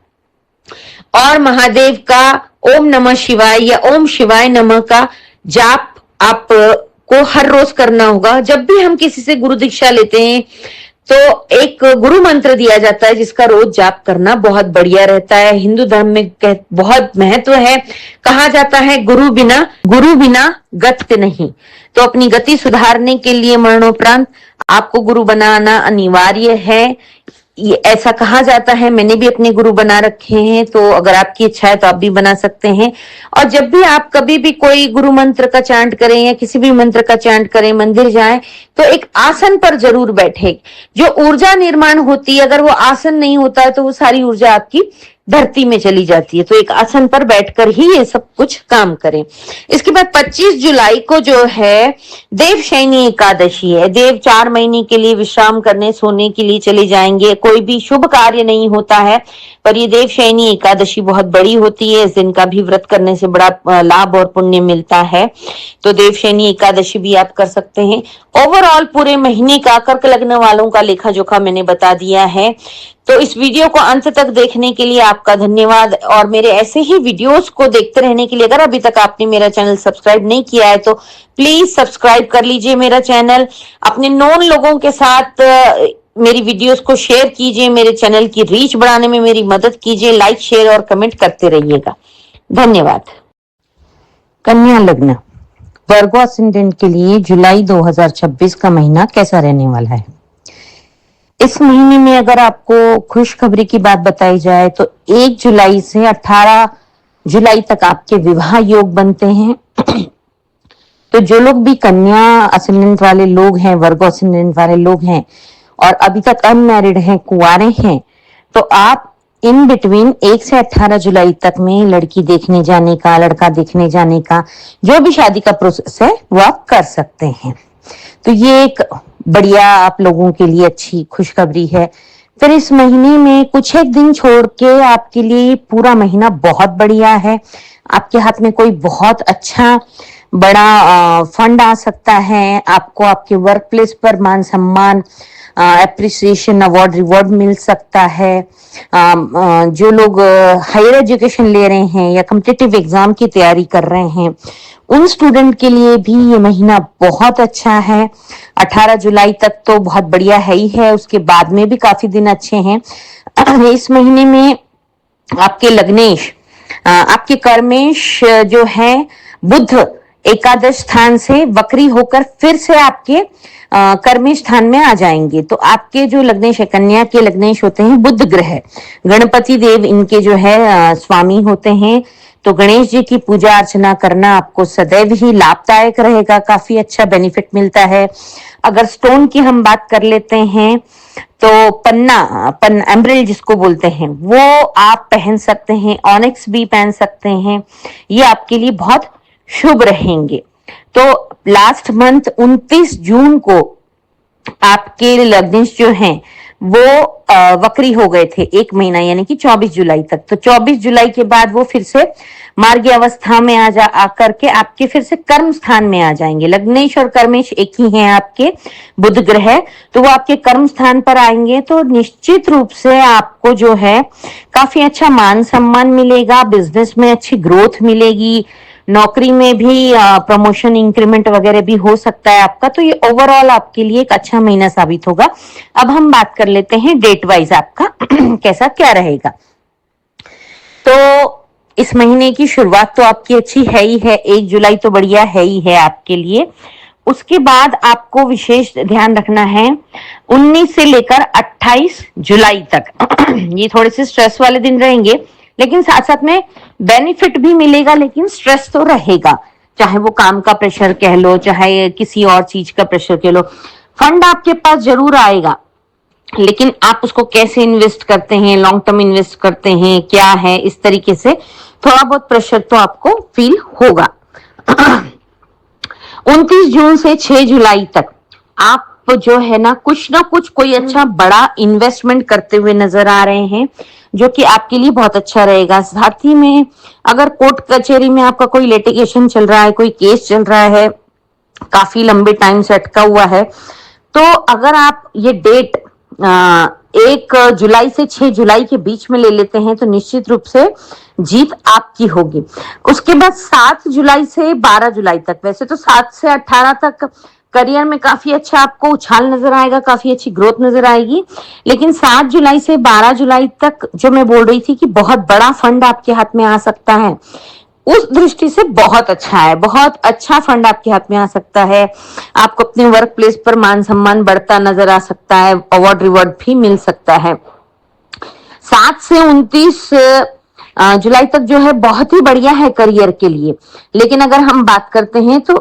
और महादेव का ओम नमः शिवाय या ओम शिवाय नमः का जाप आप को हर रोज करना होगा। जब भी हम किसी से गुरु दीक्षा लेते हैं तो एक गुरु मंत्र दिया जाता है जिसका रोज जाप करना बहुत बढ़िया रहता है। हिंदू धर्म में बहुत महत्व है। कहा जाता है गुरु बिना गति नहीं। तो अपनी गति सुधारने के लिए मरणोपरांत आपको गुरु बनाना अनिवार्य है, ये ऐसा कहा जाता है। मैंने भी अपने गुरु बना रखे हैं, तो अगर आपकी इच्छा है तो आप भी बना सकते हैं। और जब भी आप कभी भी कोई गुरु मंत्र का चांट करें या किसी भी मंत्र का चांट करें, मंदिर जाएं तो एक आसन पर जरूर बैठे। जो ऊर्जा निर्माण होती है, अगर वो आसन नहीं होता है तो वो सारी ऊर्जा आपकी धरती में चली जाती है। तो एक आसन पर बैठकर ही ये सब कुछ काम करें। इसके बाद 25 जुलाई को जो है देवशयनी एकादशी है। देव 4 महीने के लिए विश्राम करने, सोने के लिए चले जाएंगे। कोई भी शुभ कार्य नहीं होता है, पर ये देवशयनी एकादशी बहुत बड़ी होती है। इस दिन का भी व्रत करने से बड़ा लाभ और पुण्य मिलता है। तो देवशयनी एकादशी भी आप कर सकते हैं। ओवरऑल पूरे महीने का कर्क लग्न वालों का लेखा जोखा मैंने बता दिया है। तो इस वीडियो को अंत तक देखने के लिए आपका धन्यवाद। और मेरे ऐसे ही वीडियोस को देखते रहने के लिए अगर अभी तक आपने मेरा चैनल सब्सक्राइब नहीं किया है तो प्लीज सब्सक्राइब कर लीजिए मेरा चैनल। अपने नोन लोगों के साथ मेरी वीडियोस को शेयर कीजिए। मेरे चैनल की रीच बढ़ाने में मेरी मदद कीजिए। लाइक, शेयर और कमेंट करते रहिएगा। धन्यवाद। कन्या लग्न, वर्गो असेंडेंट के लिए जुलाई 2026 का महीना कैसा रहने वाला है। इस महीने में अगर आपको खुशखबरी की बात बताई जाए तो 1 जुलाई से 18 जुलाई तक आपके विवाह योग बनते हैं। तो जो लोग भी कन्या असेंडेंट वाले लोग हैं, वर्गो असेंडेंट वाले लोग हैं और अभी तक अनमैरिड हैं, कुंवारे हैं, तो आप इन बिटवीन 1 से 18 जुलाई तक में लड़की देखने जाने का, लड़का देखने जाने का, जो भी शादी का प्रोसेस है वो आप कर सकते हैं। तो ये एक बढ़िया आप लोगों के लिए अच्छी खुशखबरी है। फिर इस महीने में कुछ एक दिन छोड़ के आपके लिए पूरा महीना बहुत बढ़िया है। आपके हाथ में कोई बहुत अच्छा बड़ा फंड आ सकता है। आपको आपके वर्क प्लेस पर मान सम्मान, एप्रिसिएशन, अवार्ड, रिवॉर्ड मिल सकता है। जो लोग हायर एजुकेशन ले रहे हैं या कॉम्पिटिटिव एग्जाम की तैयारी कर रहे हैं, उन स्टूडेंट के लिए भी ये महीना बहुत अच्छा है। 18 जुलाई तक तो बहुत बढ़िया है ही है, उसके बाद में भी काफी दिन अच्छे हैं। इस महीने में आपके लग्नेश, आपके कर्मेश जो है बुध एकादश स्थान से वक्री होकर फिर से आपके कर्मेश स्थान में आ जाएंगे। तो आपके जो लग्नेश है, कन्या के लग्नेश होते हैं बुध ग्रह, गणपति देव इनके जो है स्वामी होते हैं। तो गणेश जी की पूजा अर्चना करना आपको सदैव ही लाभदायक रहेगा, काफी अच्छा बेनिफिट मिलता है। अगर स्टोन की हम बात कर लेते हैं तो एम्ब्रिल जिसको बोलते हैं, वो आप पहन सकते हैं। ऑनिक्स भी पहन सकते हैं, ये आपके लिए बहुत शुभ रहेंगे। तो लास्ट मंथ 29 जून को आपके लग्नेश जो हैं वो वक्री हो गए थे 1 महीना, यानी कि 24 जुलाई तक। तो 24 जुलाई के बाद वो फिर से मार्गी अवस्था में आकर के आपके फिर से कर्म स्थान में आ जाएंगे। लग्नेश और कर्मेश एक ही हैं आपके बुध ग्रह, तो वो आपके कर्म स्थान पर आएंगे। तो निश्चित रूप से आपको जो है काफी अच्छा मान सम्मान मिलेगा, बिजनेस में अच्छी ग्रोथ मिलेगी, नौकरी में भी प्रमोशन, इंक्रीमेंट वगैरह भी हो सकता है आपका। तो ये ओवरऑल आपके लिए एक अच्छा महीना साबित होगा। अब हम बात कर लेते हैं डेट वाइज आपका कैसा क्या रहेगा। तो इस महीने की शुरुआत तो आपकी अच्छी है ही है, 1 जुलाई तो बढ़िया है ही है आपके लिए। उसके बाद आपको विशेष ध्यान रखना है 19 से लेकर 28 जुलाई तक ये थोड़े से स्ट्रेस वाले दिन रहेंगे, लेकिन साथ साथ में बेनिफिट भी मिलेगा, लेकिन स्ट्रेस तो रहेगा। चाहे वो काम का प्रेशर कह लो, चाहे किसी और चीज का प्रेशर कह लो। फंड आपके पास जरूर आएगा, लेकिन आप उसको कैसे इन्वेस्ट करते हैं, लॉन्ग टर्म इन्वेस्ट करते हैं, क्या है, इस तरीके से थोड़ा बहुत प्रेशर तो आपको फील होगा। 29 जून से 6 जुलाई तक आप जो है ना कुछ कोई अच्छा बड़ा इन्वेस्टमेंट करते हुए नजर आ रहे हैं, जो कि आपके लिए बहुत अच्छा रहेगा। साथ ही में अगर कोर्ट कचहरी में आपका कोई लिटिगेशन चल रहा है, कोई केस चल रहा है, काफी लंबे टाइम से अटका हुआ है, तो अगर आप ये डेट 1 जुलाई से 6 जुलाई के बीच में ले लेते हैं तो निश्चित रूप से जीत आपकी होगी। उसके बाद 7 जुलाई से 12 जुलाई तक, वैसे तो 7 से 18 तक करियर में काफी अच्छा आपको उछाल नजर आएगा, काफी अच्छी ग्रोथ नजर आएगी, लेकिन 7 जुलाई से 12 जुलाई तक जो मैं बोल रही थी कि बहुत बड़ा फंड आपके हाथ में आ सकता है, उस दृष्टि से बहुत अच्छा है। बहुत अच्छा फंड आपके हाथ में आ सकता है। आपको अपने वर्क प्लेस पर मान सम्मान बढ़ता नजर आ सकता है, अवार्ड रिवॉर्ड भी मिल सकता है। 7 से 29 जुलाई तक जो है बहुत ही बढ़िया है करियर के लिए। लेकिन अगर हम बात करते हैं तो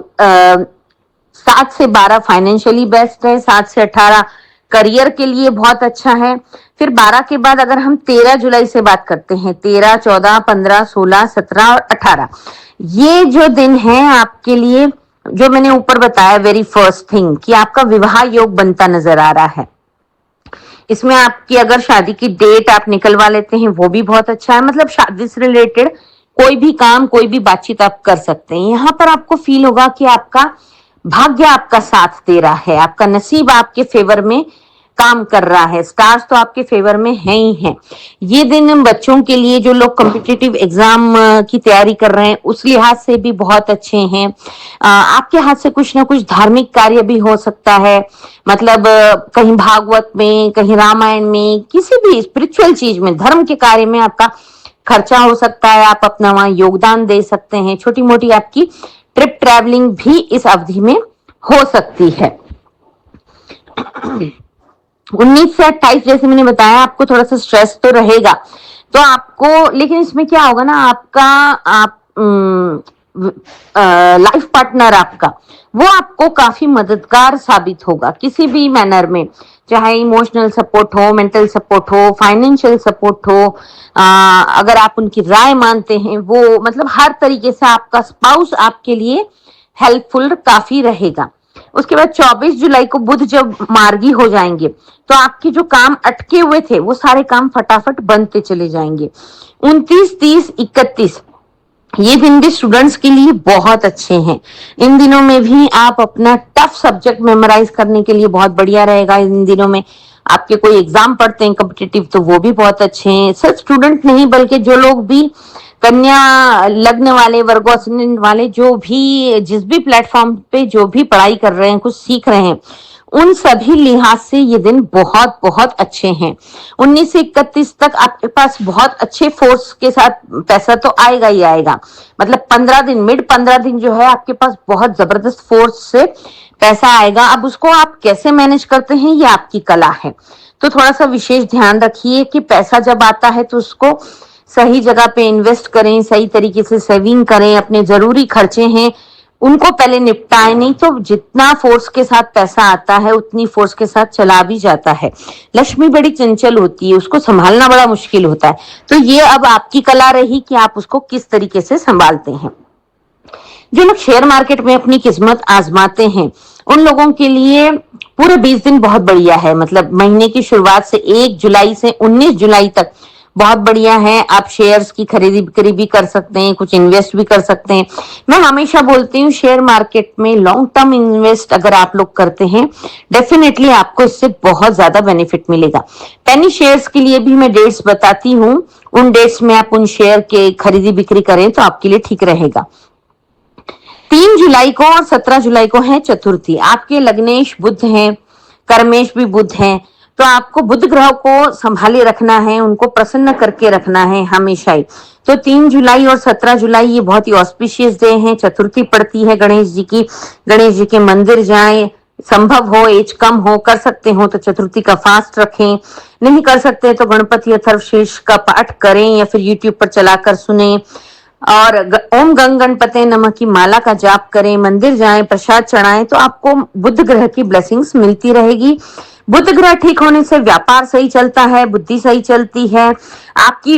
7 से 12 फाइनेंशियली बेस्ट है, 7 से 18 करियर के लिए बहुत अच्छा है। फिर 12 के बाद अगर हम 13 जुलाई से बात करते हैं, 13, 14, 15, 16, 17 और 18, ये जो दिन है आपके लिए, जो मैंने ऊपर बताया वेरी फर्स्ट थिंग कि आपका विवाह योग बनता नजर आ रहा है। इसमें आपकी अगर शादी की डेट आप निकलवा लेते हैं वो भी बहुत अच्छा है। मतलब शादी से रिलेटेड कोई भी काम, कोई भी बातचीत आप कर सकते हैं। यहाँ पर आपको फील होगा कि आपका भाग्य आपका साथ दे रहा है, आपका नसीब आपके फेवर में काम कर रहा है, स्टार्स तो आपके फेवर में है ही है। ये दिन बच्चों के लिए, जो लोग कॉम्पिटिटिव एग्जाम की तैयारी कर रहे हैं, उस लिहाज से भी बहुत अच्छे हैं। आपके हाथ से कुछ ना कुछ धार्मिक कार्य भी हो सकता है, मतलब कहीं भागवत में, कहीं रामायण में, किसी भी स्पिरिचुअल चीज में, धर्म के कार्य में आपका खर्चा हो सकता है, आप अपना वहां योगदान दे सकते हैं। छोटी मोटी आपकी ट्रिप ट्रैवलिंग भी इस अवधि में हो सकती है। 19 से 28 जैसे मैंने बताया, आपको थोड़ा सा स्ट्रेस तो रहेगा, तो आपको, लेकिन इसमें क्या होगा ना, आप लाइफ पार्टनर आपका, वो आपको काफी मददगार साबित होगा किसी भी मैनर में, चाहे इमोशनल सपोर्ट हो, मेंटल सपोर्ट हो, फाइनेंशियल सपोर्ट हो, अगर आप उनकी राय मानते हैं, वो मतलब हर तरीके से आपका स्पाउस आपके लिए हेल्पफुल काफी रहेगा। उसके बाद 24 जुलाई को बुध जब मार्गी हो जाएंगे, तो आपके जो काम अटके हुए थे वो सारे काम फटाफट बनते चले जाएंगे। 29, 30, 31 ये दिन भी स्टूडेंट्स के लिए बहुत अच्छे हैं। इन दिनों में भी आप अपना टफ सब्जेक्ट मेमोराइज करने के लिए बहुत बढ़िया रहेगा। इन दिनों में आपके कोई एग्जाम पढ़ते हैं कॉम्पिटिटिव, तो वो भी बहुत अच्छे हैं। सिर्फ स्टूडेंट नहीं, बल्कि जो लोग भी कन्या लग्न वाले, वर्गो असेंडेंट वाले, जो भी जिस भी प्लेटफॉर्म पे जो भी पढ़ाई कर रहे हैं, कुछ सीख रहे हैं, उन सभी लिहाज से ये दिन बहुत बहुत अच्छे हैं। 19 से 31 तक आपके पास बहुत अच्छे फोर्स के साथ पैसा तो आएगा ही आएगा। मतलब 15 दिन, मिड 15 दिन जो है आपके पास बहुत जबरदस्त फोर्स से पैसा आएगा। अब उसको आप कैसे मैनेज करते हैं, ये आपकी कला है। तो थोड़ा सा विशेष ध्यान रखिए कि पैसा जब आता है तो उसको सही जगह पे इन्वेस्ट करें, सही तरीके से सेविंग करें, अपने जरूरी खर्चे हैं उनको पहले निपटाएं, नहीं तो जितना फोर्स के साथ पैसा आता है उतनी फोर्स के साथ चला भी जाता है। लक्ष्मी बड़ी चंचल होती है, उसको संभालना बड़ा मुश्किल होता है। तो ये अब आपकी कला रही कि आप उसको किस तरीके से संभालते हैं। जो लोग शेयर मार्केट में अपनी किस्मत आजमाते हैं, उन लोगों के लिए पूरे 20 दिन बहुत बढ़िया है। मतलब महीने की शुरुआत से 1 जुलाई से 19 जुलाई तक बहुत बढ़िया है। आप शेयर्स की खरीदी बिक्री भी कर सकते हैं, कुछ इन्वेस्ट भी कर सकते हैं। मैं हमेशा बोलती हूँ, शेयर मार्केट में लॉन्ग टर्म इन्वेस्ट अगर आप लोग करते हैं, डेफिनेटली आपको इससे बहुत ज्यादा बेनिफिट मिलेगा। पेनी शेयर्स के लिए भी मैं डेट्स बताती हूँ, उन डेट्स में आप उन शेयर के खरीदी बिक्री करें तो आपके लिए ठीक रहेगा। 3 जुलाई को और 17 जुलाई को है चतुर्थी। आपके लग्नेश बुध हैं, कर्मेश भी बुध हैं, तो आपको बुध ग्रह को संभाले रखना है, उनको प्रसन्न करके रखना है हमेशा ही। तो 3 जुलाई और 17 जुलाई ये बहुत ही ऑस्पिशियस डे हैं। चतुर्थी पड़ती है गणेश जी की। गणेश जी के मंदिर जाएं, संभव हो, एज कम हो, कर सकते हो तो चतुर्थी का फास्ट रखें, नहीं कर सकते तो गणपति अथर्वशीर्ष का पाठ करें या फिर यूट्यूब पर चलाकर सुने, और ओम गंग गणपते नमः की माला का जाप करें, मंदिर जाएं, प्रसाद चढ़ाएं, तो आपको बुध ग्रह की ब्लेसिंग्स मिलती रहेगी। बुध ग्रह ठीक होने से व्यापार सही चलता है, बुद्धि सही चलती है, आपकी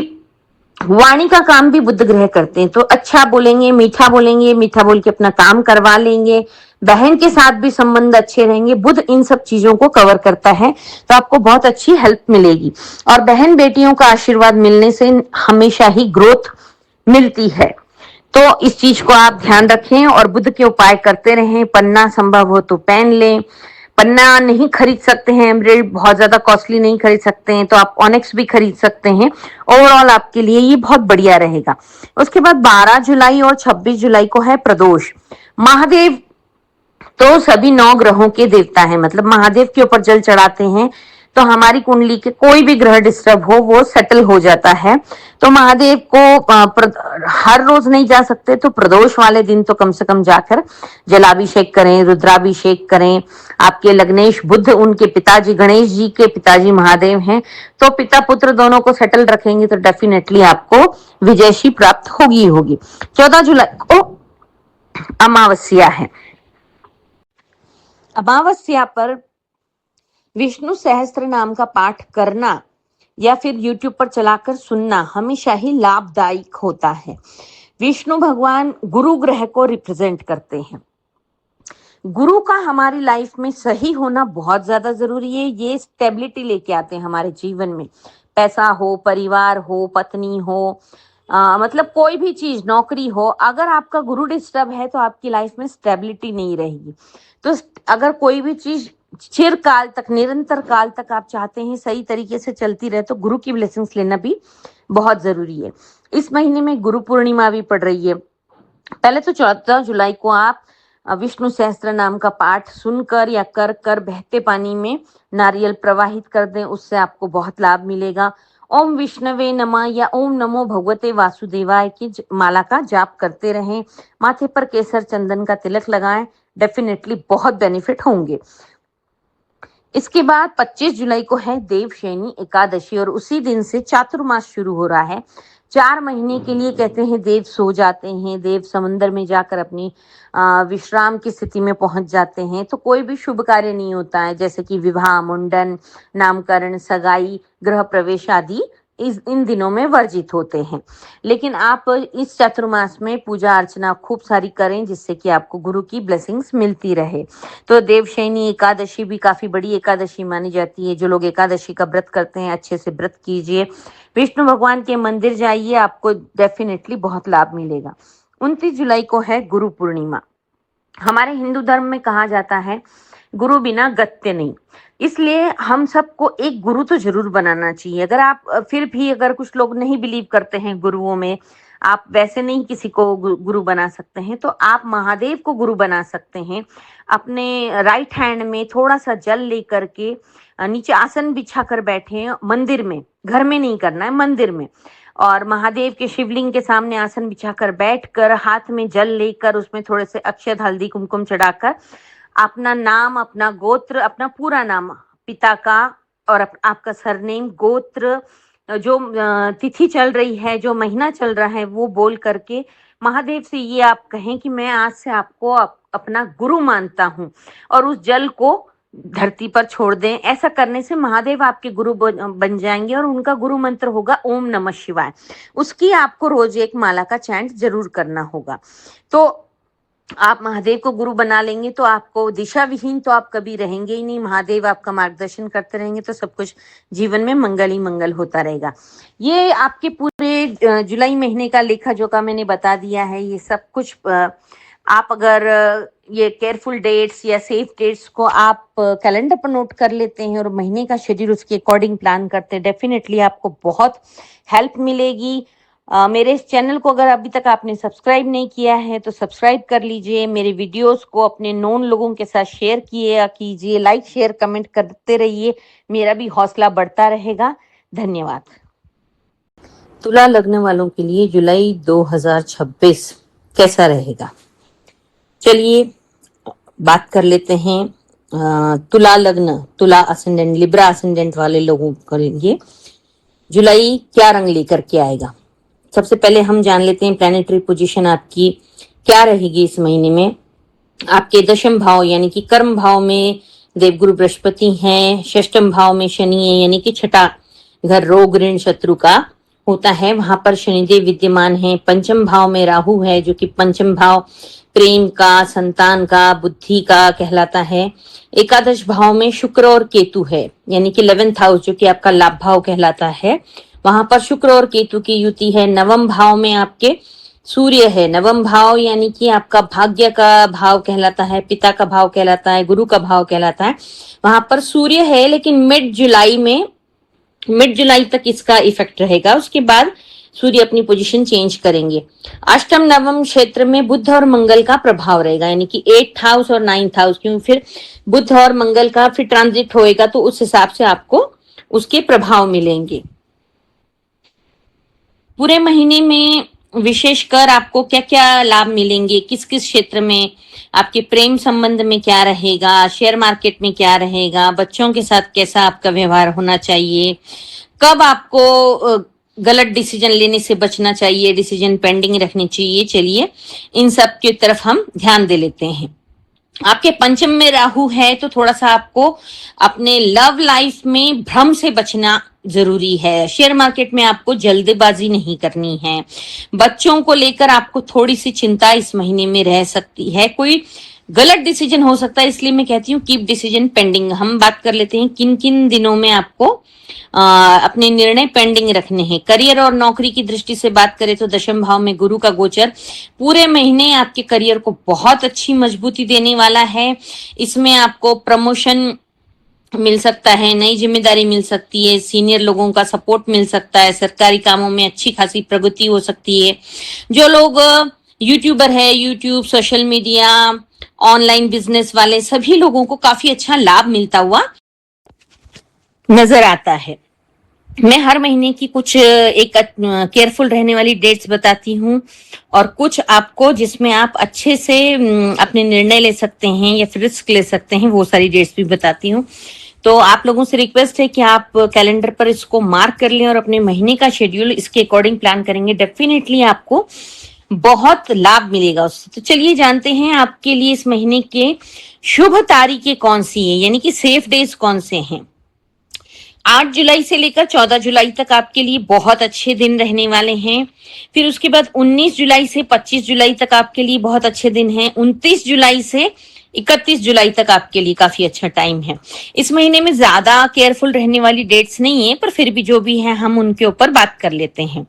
वाणी का काम भी बुध ग्रह करते हैं, तो अच्छा बोलेंगे, मीठा बोलेंगे, मीठा बोल के अपना काम करवा लेंगे, बहन के साथ भी संबंध अच्छे रहेंगे। बुध इन सब चीजों को कवर करता है, तो आपको बहुत अच्छी हेल्प मिलेगी। और बहन बेटियों का आशीर्वाद मिलने से हमेशा ही ग्रोथ मिलती है, तो इस चीज को आप ध्यान रखें और बुध के उपाय करते रहें। पन्ना संभव हो तो पेन लें, पन्ना नहीं खरीद सकते हैं, एमराल्ड बहुत ज्यादा कॉस्टली नहीं खरीद सकते हैं, तो आप ऑनेक्स भी खरीद सकते हैं। ओवरऑल आपके लिए ये बहुत बढ़िया रहेगा। उसके बाद 12 जुलाई और 26 जुलाई को है प्रदोष। महादेव तो सभी 9 ग्रहों के देवता हैं, मतलब महादेव के ऊपर जल चढ़ाते हैं, तो हमारी कुंडली के कोई भी ग्रह डिस्टर्ब हो वो सेटल हो जाता है। तो महादेव को हर रोज नहीं जा सकते, तो प्रदोष वाले दिन तो कम से कम जाकर जलाभिषेक करें, रुद्राभिषेक करें। आपके लग्नेश बुध, उनके पिताजी गणेश जी के पिताजी महादेव हैं, तो पिता पुत्र दोनों को सेटल रखेंगे तो डेफिनेटली आपको विजयशी प्राप्त होगी होगी। 14 जुलाई को अमावस्या है। अमावस्या पर विष्णु सहस्त्र नाम का पाठ करना या फिर यूट्यूब पर चलाकर सुनना हमेशा ही लाभदायक होता है। विष्णु भगवान गुरु ग्रह को रिप्रेजेंट करते हैं। गुरु का हमारी लाइफ में सही होना बहुत ज्यादा जरूरी है। ये स्टेबिलिटी लेके आते हैं हमारे जीवन में, पैसा हो, परिवार हो, पत्नी हो, मतलब कोई भी चीज, नौकरी हो, अगर आपका गुरु डिस्टर्ब है तो आपकी लाइफ में स्टेबिलिटी नहीं रहेगी। तो अगर कोई भी चीज चिरकाल तक, निरंतर काल तक आप चाहते हैं सही तरीके से चलती रहे, तो गुरु की ब्लेसिंग्स लेना भी बहुत जरूरी है। इस महीने में गुरु पूर्णिमा भी पड़ रही है। पहले तो 14 जुलाई को आप विष्णु सहस्त्र नाम का पाठ सुनकर या कर कर बहते पानी में नारियल प्रवाहित कर दें, उससे आपको बहुत लाभ मिलेगा। ओम विष्णवे नमः या ओम नमो भगवते वासुदेवाय की माला का जाप करते रहें। माथे पर केसर चंदन का तिलक लगाएं, डेफिनेटली बहुत बेनिफिट होंगे। इसके बाद 25 जुलाई को है देवशयनी एकादशी, और उसी दिन से चातुर्मास शुरू हो रहा है। 4 महीने के लिए कहते हैं देव सो जाते हैं, देव समुद्र में जाकर अपनी विश्राम की स्थिति में पहुंच जाते हैं, तो कोई भी शुभ कार्य नहीं होता है, जैसे कि विवाह, मुंडन, नामकरण, सगाई, गृह प्रवेश आदि इन दिनों में वर्जित होते हैं। लेकिन आप इस चातुर्मास में पूजा अर्चना खूब सारी करें, जिससे कि आपको गुरु की ब्लेसिंग्स मिलती रहे। तो देवशयनी एकादशी भी काफी बड़ी एकादशी मानी जाती है। जो लोग एकादशी का व्रत करते हैं अच्छे से व्रत कीजिए, विष्णु भगवान के मंदिर जाइए, आपको डेफिनेटली बहुत लाभ मिलेगा। 29 जुलाई को है गुरु पूर्णिमा। हमारे हिंदू धर्म में कहा जाता है गुरु बिना गत्य नहीं, इसलिए हम सबको एक गुरु तो जरूर बनाना चाहिए। अगर आप फिर भी, अगर कुछ लोग नहीं बिलीव करते हैं गुरुओं में, आप वैसे नहीं किसी को गुरु बना सकते हैं, तो आप महादेव को गुरु बना सकते हैं। अपने राइट हैंड में थोड़ा सा जल लेकर के नीचे आसन बिछा कर बैठे, मंदिर में, घर में नहीं करना है, मंदिर में, और महादेव के शिवलिंग के सामने आसन बिछाकर बैठकर हाथ में जल लेकर उसमें थोड़े से अक्षत, हल्दी, कुमकुम चढ़ाकर अपना नाम, अपना गोत्र, अपना पूरा नाम, पिता का और आपका सरनेम, गोत्र, जो तिथि चल रही है, जो महीना चल रहा है, वो बोल करके महादेव से ये आप कहें कि मैं आज से आपको अपना गुरु मानता हूँ, और उस जल को धरती पर छोड़ दें। ऐसा करने से महादेव आपके गुरु बन जाएंगे, और उनका गुरु मंत्र होगा ओम नमः शिवाय। उसकी आपको रोज एक माला का चैंट जरूर करना होगा। तो आप महादेव को गुरु बना लेंगे तो आपको दिशा विहीन तो आप कभी रहेंगे ही नहीं। महादेव आपका मार्गदर्शन करते रहेंगे तो सब कुछ जीवन में मंगल ही मंगल होता रहेगा। ये आपके पूरे जुलाई महीने का लेखा जोखा मैंने बता दिया है। ये सब कुछ आप अगर ये केयरफुल डेट्स या सेफ डेट्स को आप कैलेंडर पर नोट कर लेते हैं और महीने का शेड्यूल उसके अकॉर्डिंग प्लान करते हैं, डेफिनेटली आपको बहुत हेल्प मिलेगी। मेरे इस चैनल को अगर अभी तक आपने सब्सक्राइब नहीं किया है तो सब्सक्राइब कर लीजिए। मेरे वीडियोस को अपने नोन लोगों के साथ शेयर कीजिए, लाइक शेयर कमेंट करते रहिए, मेरा भी हौसला बढ़ता रहेगा। धन्यवाद। तुला लग्न वालों के लिए जुलाई 2026 कैसा रहेगा, चलिए बात कर लेते हैं। तुला लग्न, तुला असेंडेंट, लिब्रा असेंडेंट वाले लोगों के लिए जुलाई क्या रंग लेकर के आएगा। सबसे पहले हम जान लेते हैं प्लैनेटरी पोजीशन आपकी क्या रहेगी इस महीने में। आपके दशम भाव यानी कि कर्म भाव में देवगुरु बृहस्पति हैं, षष्ठम भाव में शनि है, यानी कि छठा घर रोग ऋण शत्रु का होता है वहां पर शनिदेव विद्यमान है। पंचम भाव में राहु है जो कि पंचम भाव प्रेम का, संतान का, बुद्धि का कहलाता है। एकादश भाव में शुक्र और केतु है, यानी कि 11th हाउस जो कि आपका लाभ भाव कहलाता है, वहां पर शुक्र और केतु की युति है। नवम भाव में आपके सूर्य है। नवम भाव यानी कि आपका भाग्य का भाव कहलाता है, पिता का भाव कहलाता है, गुरु का भाव कहलाता है। वहां पर सूर्य है, लेकिन मिड जुलाई तक इसका इफेक्ट रहेगा। उसके बाद सूर्य अपनी पोजीशन चेंज करेंगे। अष्टम नवम क्षेत्र में बुध और मंगल का प्रभाव रहेगा, यानी कि 8th हाउस और 9th हाउस, क्योंकि फिर बुध और मंगल का फिर ट्रांजिट होएगा, तो उस हिसाब से आपको उसके प्रभाव मिलेंगे। पूरे महीने में विशेषकर आपको क्या क्या लाभ मिलेंगे, किस किस क्षेत्र में, आपके प्रेम संबंध में क्या रहेगा, शेयर मार्केट में क्या रहेगा, बच्चों के साथ कैसा आपका व्यवहार होना चाहिए, कब आपको गलत डिसीजन लेने से बचना चाहिए, डिसीजन पेंडिंग रखनी चाहिए। चलिए इन सब की तरफ हम ध्यान दे लेते हैं। आपके पंचम में राहु है, तो थोड़ा सा आपको अपने लव लाइफ में भ्रम से बचना जरूरी है। शेयर मार्केट में आपको जल्दबाजी नहीं करनी है। बच्चों को लेकर आपको थोड़ी सी चिंता इस महीने में रह सकती है, कोई गलत डिसीजन हो सकता है, इसलिए मैं कहती हूँ कीप डिसीजन पेंडिंग। हम बात कर लेते हैं किन किन दिनों में आपको अपने निर्णय पेंडिंग रखने हैं। करियर और नौकरी की दृष्टि से बात करें तो दशम भाव में गुरु का गोचर पूरे महीने आपके करियर को बहुत अच्छी मजबूती देने वाला है। इसमें आपको प्रमोशन मिल सकता है, नई जिम्मेदारी मिल सकती है, सीनियर लोगों का सपोर्ट मिल सकता है, सरकारी कामों में अच्छी खासी प्रगति हो सकती है। जो लोग यूट्यूबर है, YouTube, social media, online business वाले, सभी लोगों को काफी अच्छा लाभ मिलता हुआ नजर आता है। मैं हर महीने की कुछ एक केयरफुल रहने वाली डेट्स बताती हूँ और कुछ आपको जिसमें आप अच्छे से अपने निर्णय ले सकते हैं या फिर रिस्क ले सकते हैं, वो सारी डेट्स भी बताती हूँ। तो आप लोगों से रिक्वेस्ट है कि आप कैलेंडर पर इसको मार्क कर लें और अपने महीने का शेड्यूल इसके अकॉर्डिंग प्लान करेंगे, डेफिनेटली आपको बहुत लाभ मिलेगा उससे। तो चलिए जानते हैं आपके लिए इस महीने के शुभ तारीखें कौन सी है, यानी कि सेफ डेज कौन से हैं। 8 जुलाई से लेकर 14 जुलाई तक आपके लिए बहुत अच्छे दिन रहने वाले हैं। फिर उसके बाद 19 जुलाई से 25 जुलाई तक आपके लिए बहुत अच्छे दिन हैं। 29 जुलाई से 31 जुलाई तक आपके लिए काफी अच्छा टाइम है। इस महीने में ज्यादा केयरफुल रहने वाली डेट्स नहीं है, पर फिर भी जो भी है हम उनके ऊपर बात कर लेते हैं।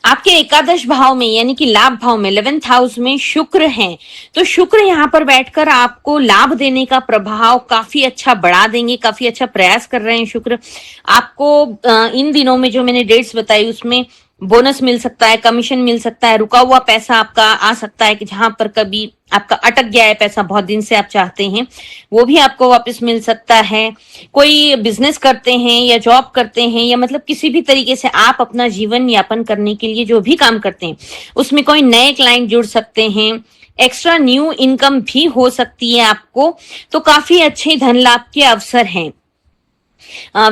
आपके एकादश भाव में यानी कि लाभ भाव में 11th हाउस में शुक्र है, तो शुक्र यहाँ पर बैठकर आपको लाभ देने का प्रभाव काफी अच्छा बढ़ा देंगे, काफी अच्छा प्रयास कर रहे हैं शुक्र। आपको इन दिनों में जो मैंने डेट्स बताई उसमें बोनस मिल सकता है, कमीशन मिल सकता है, रुका हुआ पैसा आपका आ सकता है कि जहां पर कभी आपका अटक गया है पैसा, बहुत दिन से आप चाहते हैं, वो भी आपको वापस मिल सकता है। कोई बिजनेस करते हैं या जॉब करते हैं या मतलब किसी भी तरीके से आप अपना जीवन यापन करने के लिए जो भी काम करते हैं उसमें कोई नए क्लाइंट जुड़ सकते हैं, एक्स्ट्रा न्यू इनकम भी हो सकती है आपको, तो काफी अच्छे धन लाभ के अवसर हैं।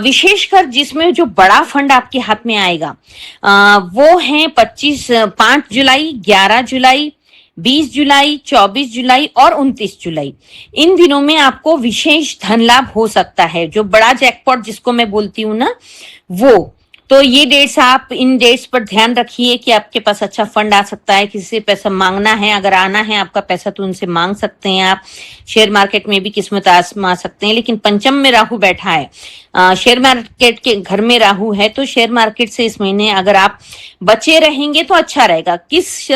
विशेषकर जिसमें जो बड़ा फंड आपके हाथ में आएगा वो है 5 जुलाई, 11 जुलाई, 20 जुलाई, 24 जुलाई और 29 जुलाई। इन दिनों में आपको विशेष धन लाभ हो सकता है, जो बड़ा जैकपॉट जिसको मैं बोलती हूँ ना वो। तो ये डेट्स, आप इन डेट्स पर ध्यान रखिए कि आपके पास अच्छा फंड आ सकता है। किसी से पैसा मांगना है, अगर आना है आपका पैसा तो उनसे मांग सकते हैं आप। शेयर मार्केट में भी किस्मत आजमा सकते हैं, लेकिन पंचम में राहु बैठा है, शेयर मार्केट के घर में राहु है, तो शेयर मार्केट से इस महीने अगर आप बचे रहेंगे तो अच्छा रहेगा। किस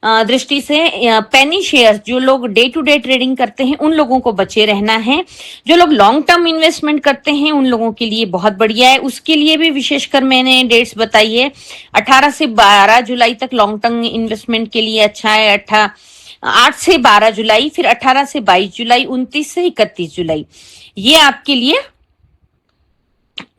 दृष्टि से, पेनी शेयर्स, जो लोग डे टू डे ट्रेडिंग करते हैं उन लोगों को बचे रहना है। जो लोग लॉन्ग टर्म इन्वेस्टमेंट करते हैं उन लोगों के लिए बहुत बढ़िया है। उसके लिए भी विशेषकर मैंने डेट्स बताई है। 18 से 12 जुलाई तक लॉन्ग टर्म इन्वेस्टमेंट के लिए अच्छा है। 8 से 12 जुलाई, फिर 18 से 22 जुलाई, 29 से 31 जुलाई, ये आपके लिए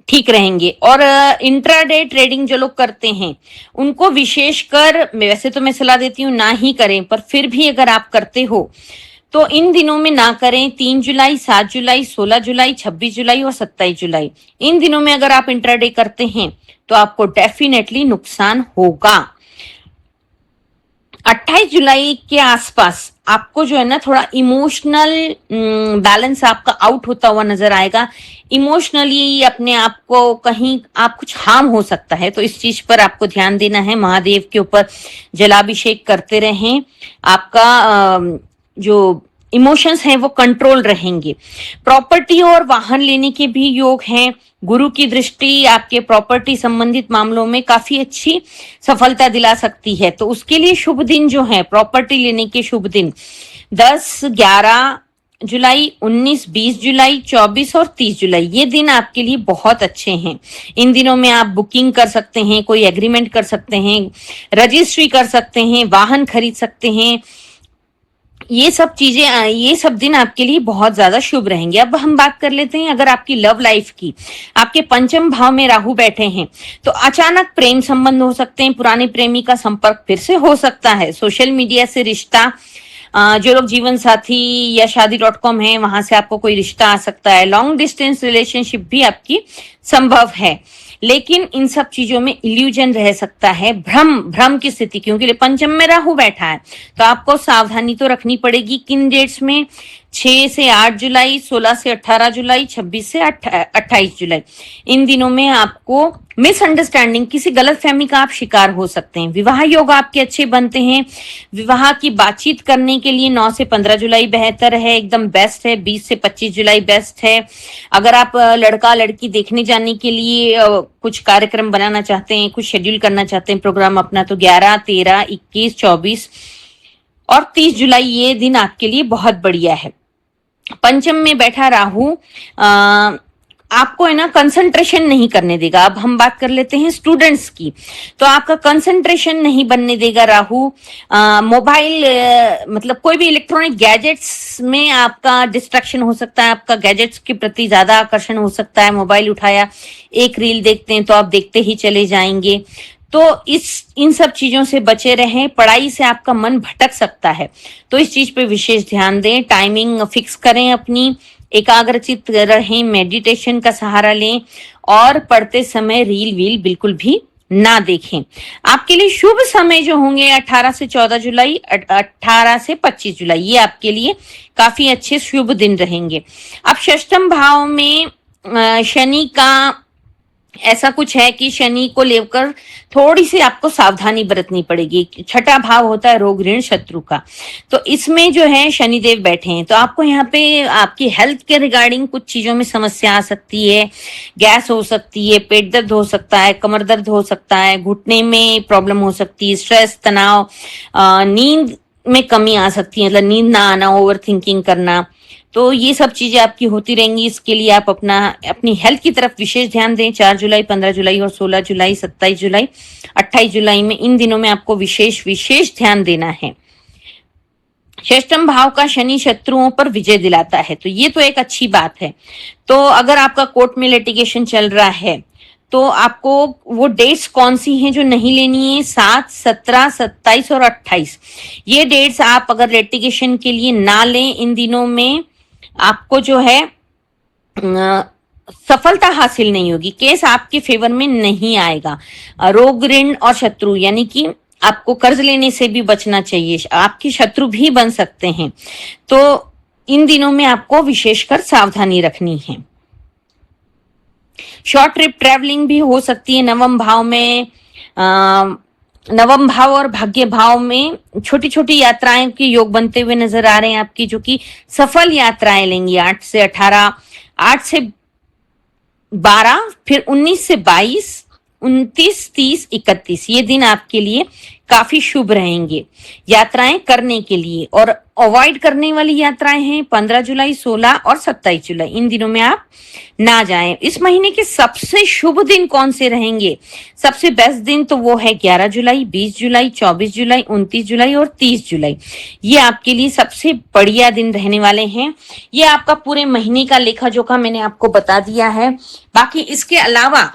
ठीक रहेंगे। और इंट्राडे ट्रेडिंग जो लोग करते हैं उनको विशेषकर, वैसे तो मैं सलाह देती हूँ ना ही करें, पर फिर भी अगर आप करते हो तो इन दिनों में ना करें। 3 जुलाई, 7 जुलाई, 16 जुलाई, 26 जुलाई और 27 जुलाई, इन दिनों में अगर आप इंट्राडे करते हैं तो आपको डेफिनेटली नुकसान होगा। 28 जुलाई के आसपास आपको जो है ना थोड़ा इमोशनल बैलेंस आपका आउट होता हुआ नजर आएगा। इमोशनली अपने आप को कहीं आप कुछ हार्म हो सकता है, तो इस चीज पर आपको ध्यान देना है। महादेव के ऊपर जलाभिषेक करते रहें, आपका जो इमोशंस हैं वो कंट्रोल रहेंगे। प्रॉपर्टी और वाहन लेने के भी योग हैं। गुरु की दृष्टि आपके प्रॉपर्टी संबंधित मामलों में काफी अच्छी सफलता दिला सकती है, तो उसके लिए शुभ दिन जो है प्रॉपर्टी लेने के शुभ दिन 10, 11 जुलाई, 19, 20 जुलाई, 24 और 30 जुलाई, ये दिन आपके लिए बहुत अच्छे हैं। इन दिनों में आप बुकिंग कर सकते हैं, कोई एग्रीमेंट कर सकते हैं, रजिस्ट्री कर सकते हैं, वाहन खरीद सकते हैं। ये सब चीजें, ये सब दिन आपके लिए बहुत ज्यादा शुभ रहेंगे। अब हम बात कर लेते हैं अगर आपकी लव लाइफ की। आपके पंचम भाव में राहु बैठे हैं, तो अचानक प्रेम संबंध हो सकते हैं, पुराने प्रेमी का संपर्क फिर से हो सकता है, सोशल मीडिया से रिश्ता, जो लोग जीवन साथी या शादी.com है वहां से आपको कोई रिश्ता आ सकता है। लॉन्ग डिस्टेंस रिलेशनशिप भी आपकी संभव है, लेकिन इन सब चीजों में इल्यूजन रह सकता है, भ्रम की स्थिति, क्योंकि पंचम में राहु बैठा है। तो आपको सावधानी तो रखनी पड़ेगी। किन डेट्स में? 6 से 8 जुलाई, 16 से 18 जुलाई, 26 से 28 जुलाई, इन दिनों में आपको मिसअंडरस्टैंडिंग, किसी गलतफहमी का आप शिकार हो सकते हैं। विवाह योग आपके अच्छे बनते हैं। विवाह की बातचीत करने के लिए 9 से 15 जुलाई बेहतर है, एकदम बेस्ट है। 20 से 25 जुलाई बेस्ट है। अगर आप लड़का लड़की देखने जाने के लिए कुछ कार्यक्रम बनाना चाहते हैं, कुछ शेड्यूल करना चाहते हैं प्रोग्राम अपना, तो 11, 13, 21, 24 और 30 जुलाई ये दिन आपके लिए बहुत बढ़िया है। पंचम में बैठा राहु आपको है ना कंसंट्रेशन नहीं करने देगा। अब हम बात कर लेते हैं स्टूडेंट्स की, तो आपका कंसंट्रेशन नहीं बनने देगा राहु। मोबाइल मतलब कोई भी इलेक्ट्रॉनिक गैजेट्स में आपका डिस्ट्रैक्शन हो सकता है, आपका गैजेट्स के प्रति ज्यादा आकर्षण हो सकता है। मोबाइल उठाया, एक रील देखते हैं तो आप देखते ही चले जाएंगे, तो इन सब चीजों से बचे रहें। पढ़ाई से आपका मन भटक सकता है, तो इस चीज पे विशेष ध्यान दें। टाइमिंग फिक्स करें अपनी, एकाग्रचित रहें, मेडिटेशन का सहारा लें और पढ़ते समय रील वील बिल्कुल भी ना देखें। आपके लिए शुभ समय जो होंगे 18 से 14 जुलाई, 18 से 25 जुलाई, ये आपके लिए काफी अच्छे शुभ दिन रहेंगे। अब षष्ठम भाव में शनि का ऐसा कुछ है कि शनि को लेकर थोड़ी सी आपको सावधानी बरतनी पड़ेगी। छठा भाव होता है रोग ऋण शत्रु का, तो इसमें जो है शनिदेव बैठे हैं, तो आपको यहाँ पे आपकी हेल्थ के रिगार्डिंग कुछ चीजों में समस्या आ सकती है। गैस हो सकती है, पेट दर्द हो सकता है, कमर दर्द हो सकता है, घुटने में प्रॉब्लम हो सकती है, स्ट्रेस, तनाव, नींद में कमी आ सकती है, मतलब नींद ना आना, ओवर थिंकिंग करना, तो ये सब चीजें आपकी होती रहेंगी। इसके लिए आप अपनी हेल्थ की तरफ विशेष ध्यान दें। 4 जुलाई, 15 जुलाई और 16 जुलाई, 27 जुलाई, 28 जुलाई में, इन दिनों में आपको विशेष ध्यान देना है। षष्ठम भाव का शनि शत्रुओं पर विजय दिलाता है, तो ये तो एक अच्छी बात है। तो अगर आपका कोर्ट में लिटिगेशन चल रहा है, तो आपको वो डेट्स कौन सी हैं जो नहीं लेनी है? 7, 17, 27 और 28, ये डेट्स आप अगर लिटिगेशन के लिए ना लें, इन दिनों में आपको जो है सफलता हासिल नहीं होगी, केस आपके फेवर में नहीं आएगा। रोग ऋण और शत्रु, यानी कि आपको कर्ज लेने से भी बचना चाहिए, आपके शत्रु भी बन सकते हैं, तो इन दिनों में आपको विशेषकर सावधानी रखनी है। शॉर्ट ट्रिप ट्रैवलिंग भी हो सकती है। नवम भाव में नवम भाव और भाग्य भाव में छोटी छोटी यात्राएं के योग बनते हुए नजर आ रहे हैं आपकी, जो कि सफल यात्राएं लेंगी। 8 से 18, 8 से 12, फिर 19 से 22, 29, 30, 31, ये दिन आपके लिए काफी शुभ रहेंगे यात्राएं करने के लिए। और अवॉइड करने वाली यात्राएं हैं 15 जुलाई, 16 और 27 जुलाई, इन दिनों में आप ना जाएं। इस महीने के सबसे शुभ दिन कौन से रहेंगे? सबसे बेस्ट दिन तो वो है 11 जुलाई, 20 जुलाई, 24 जुलाई, 29 जुलाई और 30 जुलाई, ये आपके लिए सबसे बढ़िया दिन रहने वाले हैं। ये आपका पूरे महीने का लेखा जोखा मैंने आपको बता दिया है। बाकी इसके अलावा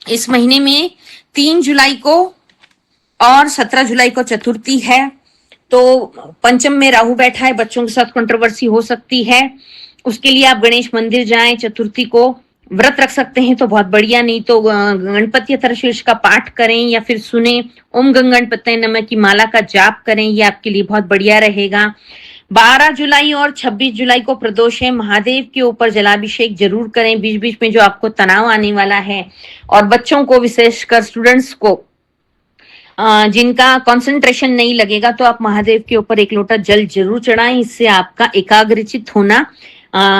इस महीने में 3 जुलाई को और 17 जुलाई को चतुर्थी है, तो पंचम में राहु बैठा है, बच्चों के साथ कंट्रोवर्सी हो सकती है। उसके लिए आप गणेश मंदिर जाएं चतुर्थी को, व्रत रख सकते हैं तो बहुत बढ़िया, नहीं तो गणपति अथर्वशीर्ष का पाठ करें या फिर सुने ओम गणपतये नमः की माला का जाप करें, ये आपके लिए बहुत बढ़िया रहेगा। 12 जुलाई और 26 जुलाई को प्रदोष है, महादेव के ऊपर जलाभिषेक जरूर करें बीच बीच में जो आपको तनाव आने वाला है। और बच्चों को, विशेषकर स्टूडेंट्स को जिनका कंसंट्रेशन नहीं लगेगा, तो आप महादेव के ऊपर 1 लोटा जल जरूर चढ़ाएं, इससे आपका एकाग्रचित होना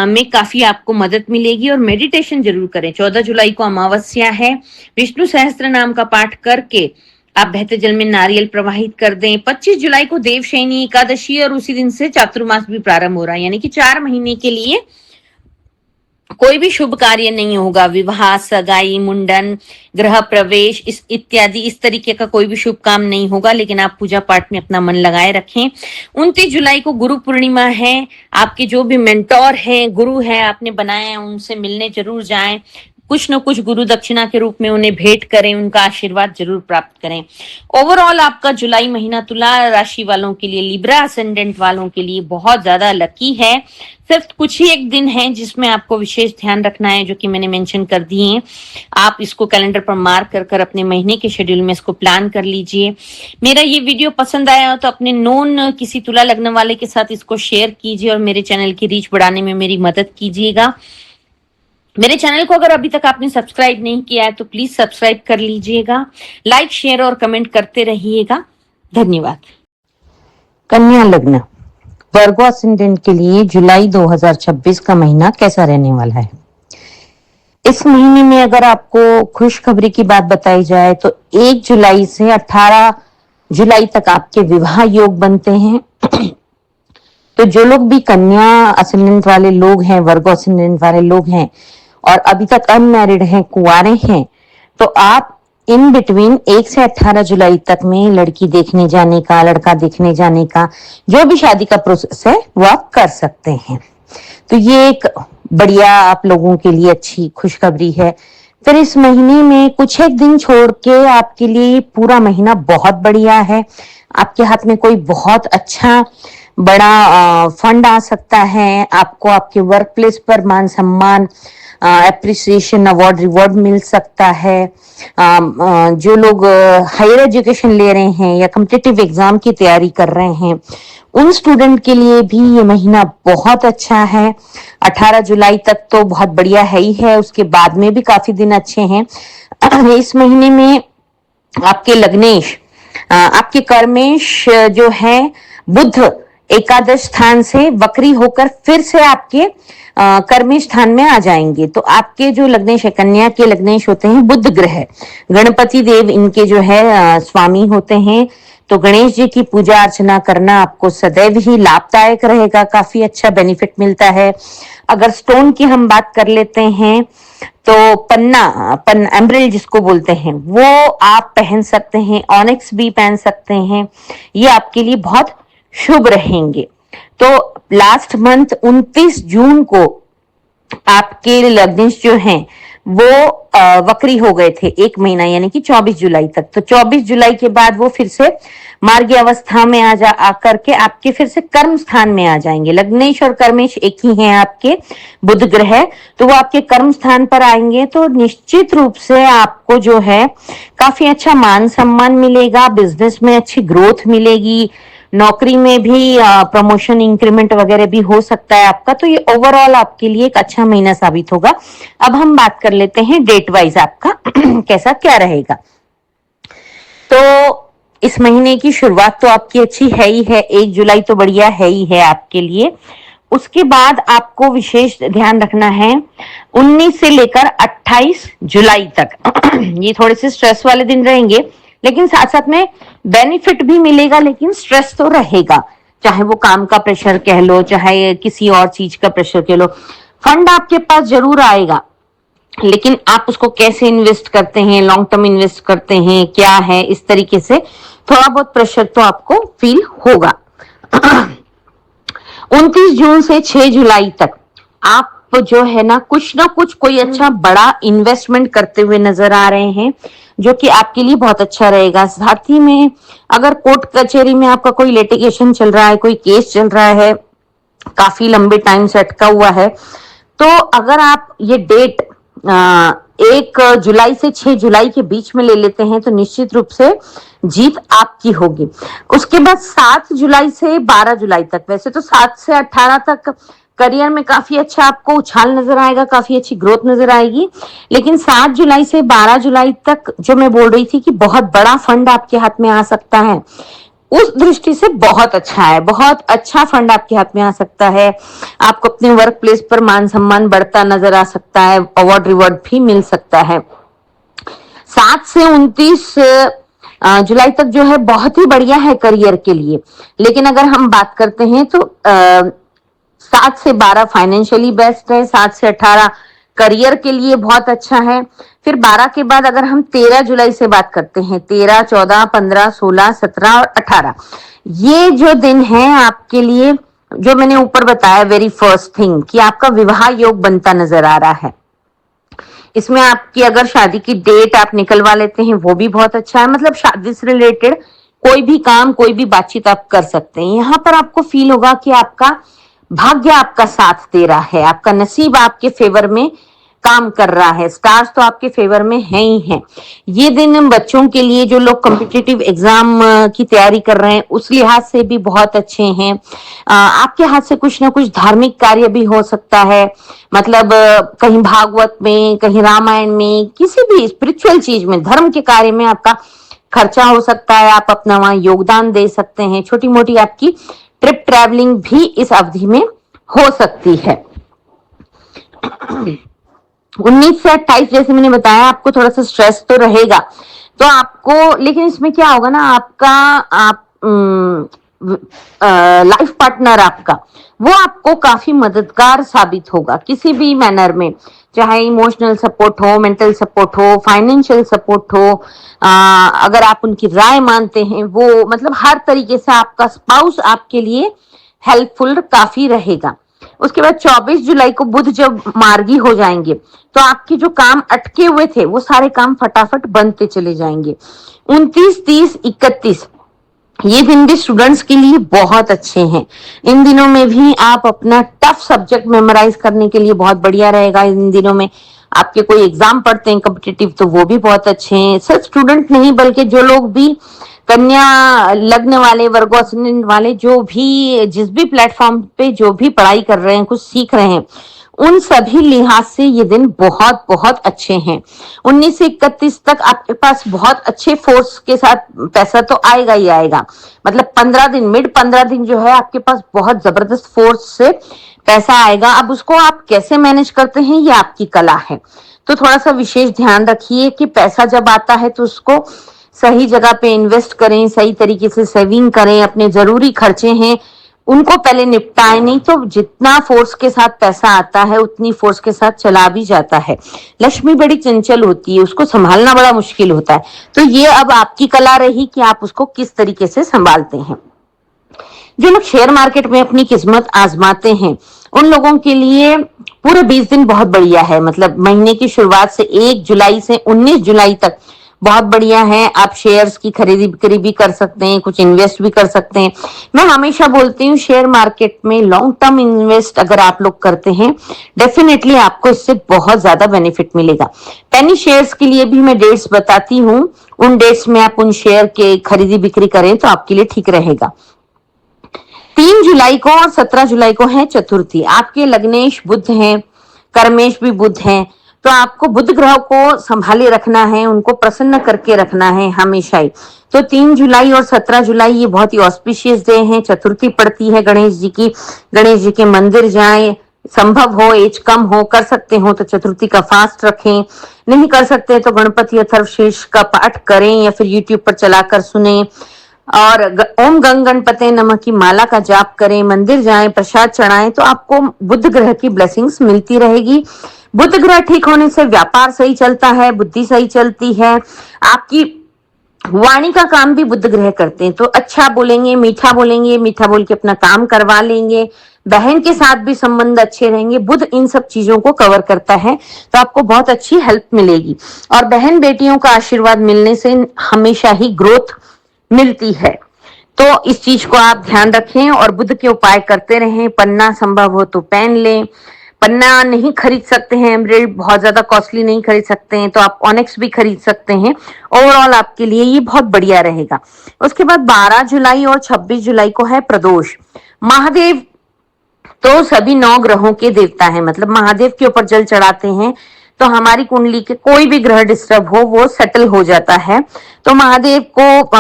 में काफी आपको मदद मिलेगी। और मेडिटेशन जरूर करें। 14 जुलाई को अमावस्या है, विष्णु सहस्त्र नाम का पाठ करके आप बहते जल में नारियल प्रवाहित कर दें। 25 जुलाई को देवशयनी एकादशी और उसी दिन से चातुर्मास भी प्रारंभ हो रहा है, यानी कि 4 महीने के लिए कोई भी शुभ कार्य नहीं होगा। विवाह, सगाई, मुंडन, गृह प्रवेश इत्यादि इस तरीके का कोई भी शुभ काम नहीं होगा, लेकिन आप पूजा पाठ में अपना मन लगाए रखें। 29 जुलाई को गुरु पूर्णिमा है, आपके जो भी मेंटोर हैं, गुरु है आपने बनाए हैं, उनसे मिलने जरूर जाएं। कुछ न कुछ गुरु दक्षिणा के रूप में उन्हें भेंट करें, उनका आशीर्वाद जरूर प्राप्त करें। ओवरऑल आपका जुलाई महीना तुला राशि वालों के लिए, लिब्रा असेंडेंट वालों के लिए बहुत ज्यादा लकी है। सिर्फ कुछ ही एक दिन है जिसमें आपको विशेष ध्यान रखना है, जो कि मैंने मेंशन कर दिए हैं। आप इसको कैलेंडर पर मार्क कर अपने महीने के शेड्यूल में इसको प्लान कर लीजिए। मेरा ये वीडियो पसंद आया हो तो अपने नोन किसी तुला लग्न वाले के साथ इसको शेयर कीजिए और मेरे चैनल की रीच बढ़ाने में मेरी मदद कीजिएगा। मेरे चैनल को अगर अभी तक आपने सब्सक्राइब नहीं किया है तो प्लीज सब्सक्राइब कर लीजिएगा, लाइक, शेयर और कमेंट करते रहिएगा। धन्यवाद। कन्या लग्न, वर्गो असेंडेंट के लिए जुलाई 2026 का महीना कैसा रहने वाला है। इस महीने में अगर आपको खुशखबरी की बात बताई जाए तो 1 जुलाई से 18 जुलाई तक आपके विवाह योग बनते हैं। तो जो लोग भी कन्या असेंडेंट वाले लोग हैं, वर्गो असेंडेंट वाले लोग हैं और अभी तक अनमैरिड हैं, कुंवारे हैं, तो आप इन बिटवीन 1 से 18 जुलाई तक में लड़की देखने जाने का, लड़का देखने जाने का, जो भी शादी का प्रोसेस है वो आप कर सकते हैं। तो ये एक बढ़िया आप लोगों के लिए अच्छी खुशखबरी है। फिर इस महीने में कुछ एक दिन छोड़ के आपके लिए पूरा महीना बहुत बढ़िया है। आपके हाथ में कोई बहुत अच्छा बड़ा फंड आ सकता है, आपको आपके वर्क प्लेस पर मान सम्मान, एप्रिसिएशन, अवार्ड, रिवॉर्ड मिल सकता है। जो लोग हायर एजुकेशन ले रहे हैं या कॉम्पिटिटिव एग्जाम की तैयारी कर रहे हैं, उन स्टूडेंट के लिए भी ये महीना बहुत अच्छा है। 18 जुलाई तक तो बहुत बढ़िया है ही है, उसके बाद में भी काफी दिन अच्छे हैं। इस महीने में आपके लग्नेश, आपके कर्मेश जो है बुध एकादश स्थान से वक्री होकर फिर से आपके कर्मी स्थान में आ जाएंगे। तो आपके जो लग्नेश है, कन्या के लग्नेश होते हैं बुध ग्रह, गणपति देव इनके जो है स्वामी होते हैं। तो गणेश जी की पूजा अर्चना करना आपको सदैव ही लाभदायक रहेगा, काफी अच्छा बेनिफिट मिलता है। अगर स्टोन की हम बात कर लेते हैं तो एम्ब्रिल जिसको बोलते हैं वो आप पहन सकते हैं, ऑनिक्स भी पहन सकते हैं, ये आपके लिए बहुत शुभ रहेंगे। तो लास्ट मंथ 29 जून को आपके लग्नेश जो हैं वो वक्री हो गए थे 1 महीना, यानी कि 24 जुलाई तक। तो 24 जुलाई के बाद वो फिर से मार्गी अवस्था में आकर के आपके फिर से कर्म स्थान में आ जाएंगे। लग्नेश और कर्मेश एक ही हैं आपके बुध ग्रह, तो वो आपके कर्म स्थान पर आएंगे। तो निश्चित रूप से आपको जो है काफी अच्छा मान सम्मान मिलेगा, बिजनेस में अच्छी ग्रोथ मिलेगी, नौकरी में भी प्रमोशन, इंक्रीमेंट वगैरह भी हो सकता है आपका। तो ये ओवरऑल आपके लिए एक अच्छा महीना साबित होगा। अब हम बात कर लेते हैं डेट वाइज आपका कैसा क्या रहेगा। तो इस महीने की शुरुआत तो आपकी अच्छी है ही है, 1 जुलाई तो बढ़िया है ही है आपके लिए। उसके बाद आपको विशेष ध्यान रखना है 19 से लेकर 28 जुलाई तक ये थोड़े से स्ट्रेस वाले दिन रहेंगे, लेकिन साथ साथ में बेनिफिट भी मिलेगा, लेकिन स्ट्रेस तो रहेगा। चाहे वो काम का प्रेशर कह लो, चाहे किसी और चीज का प्रेशर कह लो। फंड आपके पास जरूर आएगा, लेकिन आप उसको कैसे इन्वेस्ट करते हैं, लॉन्ग टर्म इन्वेस्ट करते हैं, क्या है, इस तरीके से थोड़ा बहुत प्रेशर तो आपको फील होगा। 29 जून से 6 जुलाई तक आप जो है ना कुछ कोई अच्छा बड़ा इन्वेस्टमेंट करते हुए नजर आ रहे हैं, जो कि आपके लिए बहुत अच्छा रहेगा। साथ ही में अगर कोर्ट कचहरी में आपका कोई लिटिगेशन चल रहा है, कोई केस चल रहा है, काफी लंबे टाइम से अटका हुआ है, तो अगर आप ये डेट 1 जुलाई से 6 जुलाई के बीच में ले लेते हैं तो निश्चित रूप से जीत आपकी होगी। उसके बाद 7 जुलाई से 12 जुलाई तक, वैसे तो 7 से 18 तक करियर में काफी अच्छा आपको उछाल नजर आएगा, काफी अच्छी ग्रोथ नजर आएगी, लेकिन 7 जुलाई से 12 जुलाई तक जो मैं बोल रही थी कि बहुत बड़ा फंड आपके हाथ में आ सकता है, उस दृष्टि से बहुत अच्छा है। बहुत अच्छा फंड आपके हाथ में आ सकता है। आपको अपने वर्क प्लेस पर मान सम्मान बढ़ता नजर आ सकता है, अवार्ड रिवॉर्ड भी मिल सकता है। 7 से 29 जुलाई तक जो है बहुत ही बढ़िया है करियर के लिए, लेकिन अगर हम बात करते हैं तो 7 से 12 फाइनेंशियली बेस्ट है, 7 से 18 करियर के लिए बहुत अच्छा है। फिर 12 के बाद अगर हम 13 जुलाई से बात करते हैं, 13, 14, 15, 16, 17 और 18, ये जो दिन है आपके लिए, जो मैंने ऊपर बताया वेरी फर्स्ट थिंग कि आपका विवाह योग बनता नजर आ रहा है। इसमें आपकी अगर शादी की डेट आप निकलवा लेते हैं वो भी बहुत अच्छा है। मतलब शादी से रिलेटेड कोई भी काम, कोई भी बातचीत आप कर सकते हैं। यहाँ पर आपको फील होगा कि आपका भाग्य आपका साथ दे रहा है, आपका नसीब आपके फेवर में काम कर रहा है, स्टार्स तो आपके फेवर में है ही है। ये दिन बच्चों के लिए, जो लोग कॉम्पिटिटिव एग्जाम की तैयारी कर रहे हैं, उस लिहाज से भी बहुत अच्छे हैं। आपके हाथ से कुछ ना कुछ धार्मिक कार्य भी हो सकता है, मतलब कहीं भागवत में, कहीं रामायण में, किसी भी स्पिरिचुअल चीज में, धर्म के कार्य में आपका खर्चा हो सकता है, आप अपना वहां योगदान दे सकते हैं। छोटी मोटी आपकी ट्रिप ट्रैवलिंग भी इस अवधि में हो सकती है। 19 से 28 जैसे मैंने बताया, आपको थोड़ा सा स्ट्रेस तो रहेगा, तो आपको, लेकिन इसमें क्या होगा ना, आप लाइफ पार्टनर आपका, वो आपको काफी मददगार साबित होगा किसी भी मैनर में, चाहे इमोशनल सपोर्ट हो, मेंटल सपोर्ट हो, फाइनेंशियल सपोर्ट हो, अगर आप उनकी राय मानते हैं, वो मतलब हर तरीके से आपका स्पाउस आपके लिए हेल्पफुल काफी रहेगा। उसके बाद 24 जुलाई को बुध जब मार्गी हो जाएंगे तो आपके जो काम अटके हुए थे वो सारे काम फटाफट बनते चले जाएंगे। 29, 30, 31 ये दिन भी स्टूडेंट्स के लिए बहुत अच्छे हैं। इन दिनों में भी आप अपना टफ सब्जेक्ट मेमोराइज करने के लिए बहुत बढ़िया रहेगा। इन दिनों में आपके कोई एग्जाम पढ़ते हैं कॉम्पिटिटिव, तो वो भी बहुत अच्छे हैं। सिर्फ स्टूडेंट नहीं, बल्कि जो लोग भी कन्या लग्न वाले, वर्गो असेंडेंट वाले, जो भी जिस भी प्लेटफॉर्म पे जो भी पढ़ाई कर रहे हैं, कुछ सीख रहे हैं, उन सभी लिहाज से ये दिन बहुत बहुत अच्छे हैं। 19 से 31 तक आपके पास बहुत अच्छे फोर्स के साथ पैसा तो आएगा ही आएगा। मतलब 15 दिन, मिड 15 दिन जो है आपके पास बहुत जबरदस्त फोर्स से पैसा आएगा। अब उसको आप कैसे मैनेज करते हैं, ये आपकी कला है। तो थोड़ा सा विशेष ध्यान रखिए कि पैसा जब आता है तो उसको सही जगह पे इन्वेस्ट करें, सही तरीके से सेविंग करें, अपने जरूरी खर्चे हैं उनको पहले निपटाएं, नहीं तो जितना फोर्स के साथ पैसा आता है उतनी फोर्स के साथ चला भी जाता है। लक्ष्मी बड़ी चंचल होती है, उसको संभालना बड़ा मुश्किल होता है। तो ये अब आपकी कला रही कि आप उसको किस तरीके से संभालते हैं। जो लोग शेयर मार्केट में अपनी किस्मत आजमाते हैं, उन लोगों के लिए पूरे 20 दिन बहुत बढ़िया है। मतलब महीने की शुरुआत से 1 जुलाई से 19 जुलाई तक बहुत बढ़िया है। आप शेयर्स की खरीदी बिक्री भी कर सकते हैं, कुछ इन्वेस्ट भी कर सकते हैं। मैं हमेशा बोलती हूँ शेयर मार्केट में लॉन्ग टर्म इन्वेस्ट अगर आप लोग करते हैं, डेफिनेटली आपको इससे बहुत ज्यादा बेनिफिट मिलेगा। पेनी शेयर्स के लिए भी मैं डेट्स बताती हूँ, उन डेट्स में आप उन शेयर के खरीदी बिक्री करें तो आपके लिए ठीक रहेगा। 3 जुलाई को और 17 जुलाई को है चतुर्थी। आपके लग्नेश बुध हैं, कर्मेश भी बुध हैं, तो आपको बुध ग्रह को संभाले रखना है, उनको प्रसन्न करके रखना है हमेशा ही। तो 3 जुलाई और 17 जुलाई ये बहुत ही ऑस्पिशियस डे हैं। चतुर्थी पड़ती है गणेश जी की। गणेश जी के मंदिर जाएं, संभव हो, एज कम हो, कर सकते हो तो चतुर्थी का फास्ट रखें, नहीं कर सकते तो गणपति अथर्वशीर्ष का पाठ करें या फिर यूट्यूब पर चलाकर सुने, और ओम गंग गणपते नमः की माला का जाप करें, मंदिर जाएं, प्रसाद चढ़ाएं, तो आपको बुध ग्रह की ब्लेसिंग्स मिलती रहेगी। बुध ग्रह ठीक होने से व्यापार सही चलता है, बुद्धि सही चलती है, आपकी वाणी का काम भी बुध ग्रह करते हैं। तो अच्छा बोलेंगे, मीठा बोलेंगे, मीठा बोल के अपना काम करवा लेंगे, बहन के साथ भी संबंध अच्छे रहेंगे। बुध इन सब चीजों को कवर करता है, तो आपको बहुत अच्छी हेल्प मिलेगी। और बहन बेटियों का आशीर्वाद मिलने से हमेशा ही ग्रोथ मिलती है। तो इस चीज को आप ध्यान रखें और बुध के उपाय करते रहें। पन्ना संभव हो तो पेन लें, पन्ना नहीं खरीद सकते हैं, एमराल्ड बहुत ज्यादा कॉस्टली नहीं खरीद सकते हैं, तो आप ऑनेक्स भी खरीद सकते हैं। ओवरऑल आपके लिए ये बहुत बढ़िया रहेगा। उसके बाद 12 जुलाई और 26 जुलाई को है प्रदोष। महादेव तो सभी 9 ग्रहों के देवता हैं, मतलब महादेव के ऊपर जल चढ़ाते हैं तो हमारी कुंडली के कोई भी ग्रह डिस्टर्ब हो वो सेटल हो जाता है। तो महादेव को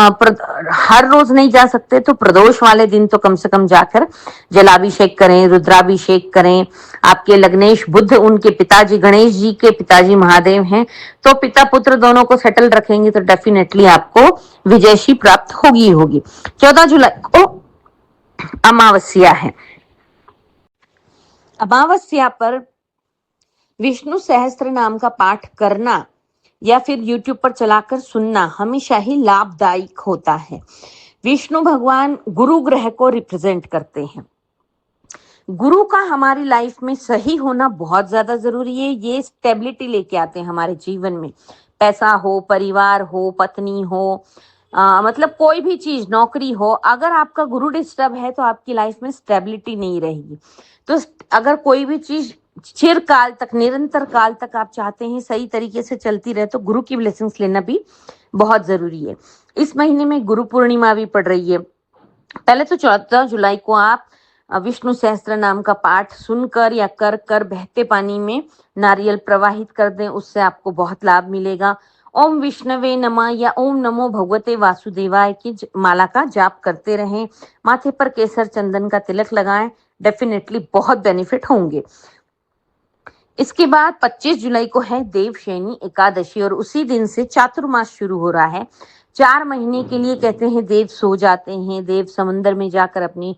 हर रोज नहीं जा सकते, तो प्रदोष वाले दिन तो कम से कम जाकर जलाभिषेक करें, रुद्राभिषेक करें। आपके लग्नेश बुध, उनके पिताजी गणेश जी के पिताजी महादेव हैं, तो पिता पुत्र दोनों को सेटल रखेंगे तो डेफिनेटली आपको विजयशी प्राप्त होगी होगी। 14 जुलाई को अमावस्या है। अमावस्या पर विष्णु सहस्त्र नाम का पाठ करना या फिर YouTube पर चलाकर सुनना हमेशा ही लाभदायक होता है। विष्णु भगवान गुरु ग्रह को रिप्रेजेंट करते हैं। गुरु का हमारी लाइफ में सही होना बहुत ज्यादा जरूरी है। ये स्टेबिलिटी लेके आते हैं हमारे जीवन में, पैसा हो, परिवार हो, पत्नी हो, मतलब कोई भी चीज, नौकरी हो। अगर आपका गुरु डिस्टर्ब है तो आपकी लाइफ में स्टेबिलिटी नहीं रहेगी। तो अगर कोई भी चीज चिरकाल तक, निरंतर काल तक आप चाहते हैं सही तरीके से चलती रहे, तो गुरु की ब्लेसिंग्स लेना भी बहुत जरूरी है। इस महीने में गुरु पूर्णिमा भी पड़ रही है। पहले तो 14 जुलाई को आप विष्णु सहस्त्र नाम का पाठ सुनकर या कर कर बहते पानी में नारियल प्रवाहित कर दें, उससे आपको बहुत लाभ मिलेगा। ओम विष्णवे नमः या ओम नमो भगवते वासुदेवाय की माला का जाप करते रहें। माथे पर केसर चंदन का तिलक लगाएं, डेफिनेटली बहुत बेनिफिट होंगे। इसके बाद 25 जुलाई को है देवशयनी एकादशी और उसी दिन से चातुर्मास शुरू हो रहा है। 4 महीने के लिए कहते हैं देव सो जाते हैं, देव समुद्र में जाकर अपनी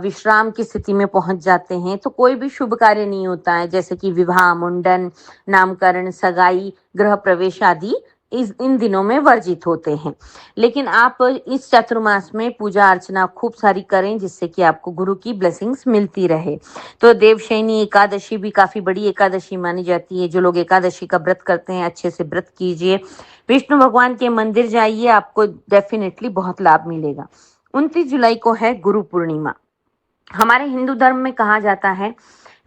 विश्राम की स्थिति में पहुंच जाते हैं, तो कोई भी शुभ कार्य नहीं होता है, जैसे कि विवाह, मुंडन, नामकरण, सगाई, गृह प्रवेश आदि इन दिनों में वर्जित होते हैं। लेकिन आप इस चातुर्मास में पूजा अर्चना खूब सारी करें, जिससे कि आपको गुरु की ब्लेसिंग्स मिलती रहे। तो देवशयनी एकादशी भी काफी बड़ी एकादशी मानी जाती है। जो लोग एकादशी का व्रत करते हैं, अच्छे से व्रत कीजिए, विष्णु भगवान के मंदिर जाइए, आपको डेफिनेटली बहुत लाभ मिलेगा। 29 जुलाई को है गुरु पूर्णिमा। हमारे हिंदू धर्म में कहा जाता है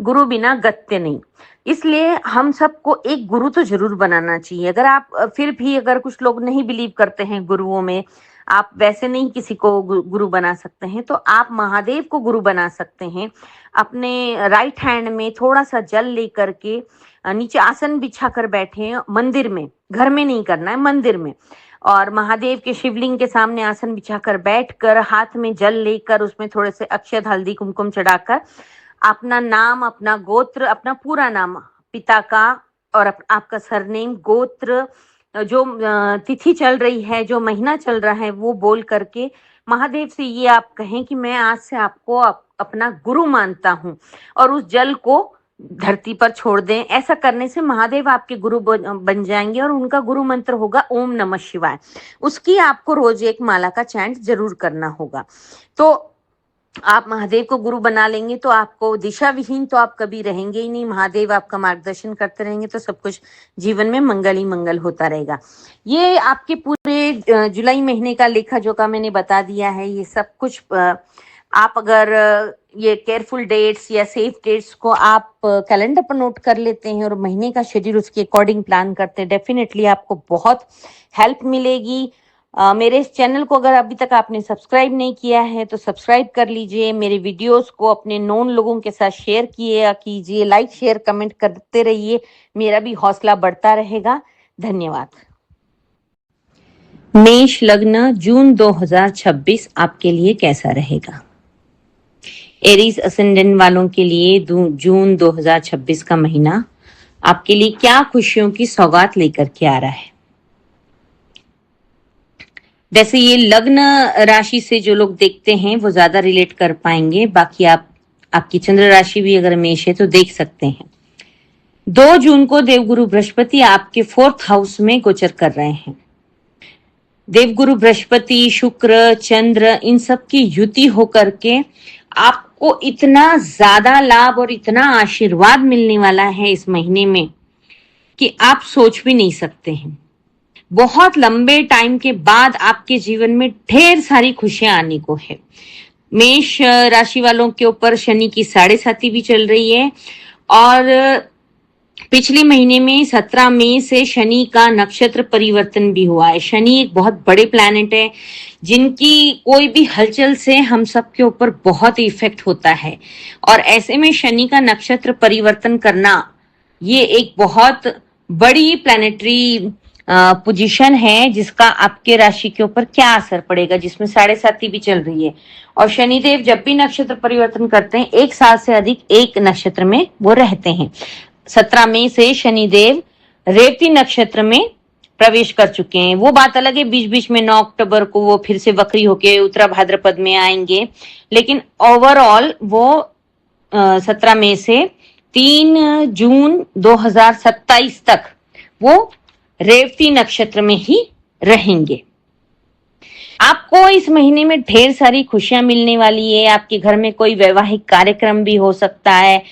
गुरु बिना गत्य नहीं, इसलिए हम सबको एक गुरु तो जरूर बनाना चाहिए। अगर आप फिर भी अगर कुछ लोग नहीं बिलीव करते हैं गुरुओं में, आप वैसे नहीं किसी को गुरु बना सकते हैं, तो आप महादेव को गुरु बना सकते हैं। अपने राइट हैंड में थोड़ा सा जल लेकर के नीचे आसन बिछा कर बैठे, मंदिर में, घर में नहीं करना है, मंदिर में, और महादेव के शिवलिंग के सामने आसन बिछाकर बैठकर हाथ में जल लेकर उसमें थोड़े से अक्षत, हल्दी, कुमकुम चढ़ाकर अपना नाम, अपना गोत्र, अपना पूरा नाम, पिता का और आपका सरनेम, गोत्र, जो तिथि चल रही है, जो महीना चल रहा है, वो बोल करके महादेव से ये आप कहें कि मैं आज से आपको अपना गुरु मानता हूँ, और उस जल को धरती पर छोड़ दें। ऐसा करने से महादेव आपके गुरु बन जाएंगे और उनका गुरु मंत्र होगा ओम नमः शिवाय। उसकी आपको रोज एक माला का चैंट जरूर करना होगा। तो आप महादेव को गुरु बना लेंगे तो आपको दिशा विहीन तो आप कभी रहेंगे ही नहीं। महादेव आपका मार्गदर्शन करते रहेंगे तो सब कुछ जीवन में मंगल ही मंगल होता रहेगा। ये आपके पूरे जुलाई महीने का लेखा जोखा मैंने बता दिया है। ये सब कुछ आप अगर ये केयरफुल डेट्स या सेफ डेट्स को आप कैलेंडर पर नोट कर लेते हैं और महीने का शेड्यूल उसके अकॉर्डिंग प्लान करते हैं, डेफिनेटली आपको बहुत हेल्प मिलेगी। मेरे इस चैनल को अगर अभी तक आपने सब्सक्राइब नहीं किया है तो सब्सक्राइब कर लीजिए। मेरे वीडियोस को अपने नोन लोगों के साथ शेयर कीजिए, लाइक शेयर कमेंट करते रहिए, मेरा भी हौसला बढ़ता रहेगा। धन्यवाद। मेष लग्न, जून 2026 आपके लिए कैसा रहेगा? एरीज असेंडेंट वालों के लिए जून 2026 का महीना आपके लिए क्या खुशियों की सौगात लेकर के आ रहा है? वैसे ये लग्न राशि से जो लोग देखते हैं वो ज्यादा रिलेट कर पाएंगे, बाकी आपकी चंद्र राशि भी अगर मेष है तो देख सकते हैं। 2 जून को देवगुरु बृहस्पति आपके 4th हाउस में गोचर कर रहे हैं। देवगुरु बृहस्पति, शुक्र, चंद्र, इन सब की युति होकर के आपको इतना ज्यादा लाभ और इतना आशीर्वाद मिलने वाला है इस महीने में कि आप सोच भी नहीं सकते हैं। बहुत लंबे टाइम के बाद आपके जीवन में ढेर सारी खुशियां आने को है। मेष राशि वालों के ऊपर शनि की 7.5 भी चल रही है और पिछले महीने में 17 मई से शनि का नक्षत्र परिवर्तन भी हुआ है। शनि एक बहुत बड़े प्लैनेट है जिनकी कोई भी हलचल से हम सब के ऊपर बहुत इफेक्ट होता है, और ऐसे में शनि का नक्षत्र परिवर्तन करना ये एक बहुत बड़ी प्लैनेटरी पोजीशन है जिसका आपके राशि के ऊपर क्या असर पड़ेगा, जिसमें 7.5 भी चल रही है। और शनिदेव जब भी नक्षत्र परिवर्तन करते हैं 1 साल से अधिक एक नक्षत्र में वो रहते हैं। 17 मई से शनिदेव रेवती नक्षत्र में प्रवेश कर चुके हैं। वो बात अलग है, बीच बीच में 9 अक्टूबर को वो फिर से वक्री होके उत्तरा भाद्रपद में आएंगे, लेकिन ओवरऑल वो 17 मई से 3 जून 2027 तक वो रेवती नक्षत्र में ही रहेंगे। आपको इस महीने में ढेर सारी खुशियां मिलने वाली है। आपके घर में कोई वैवाहिक कार्यक्रम भी हो सकता है।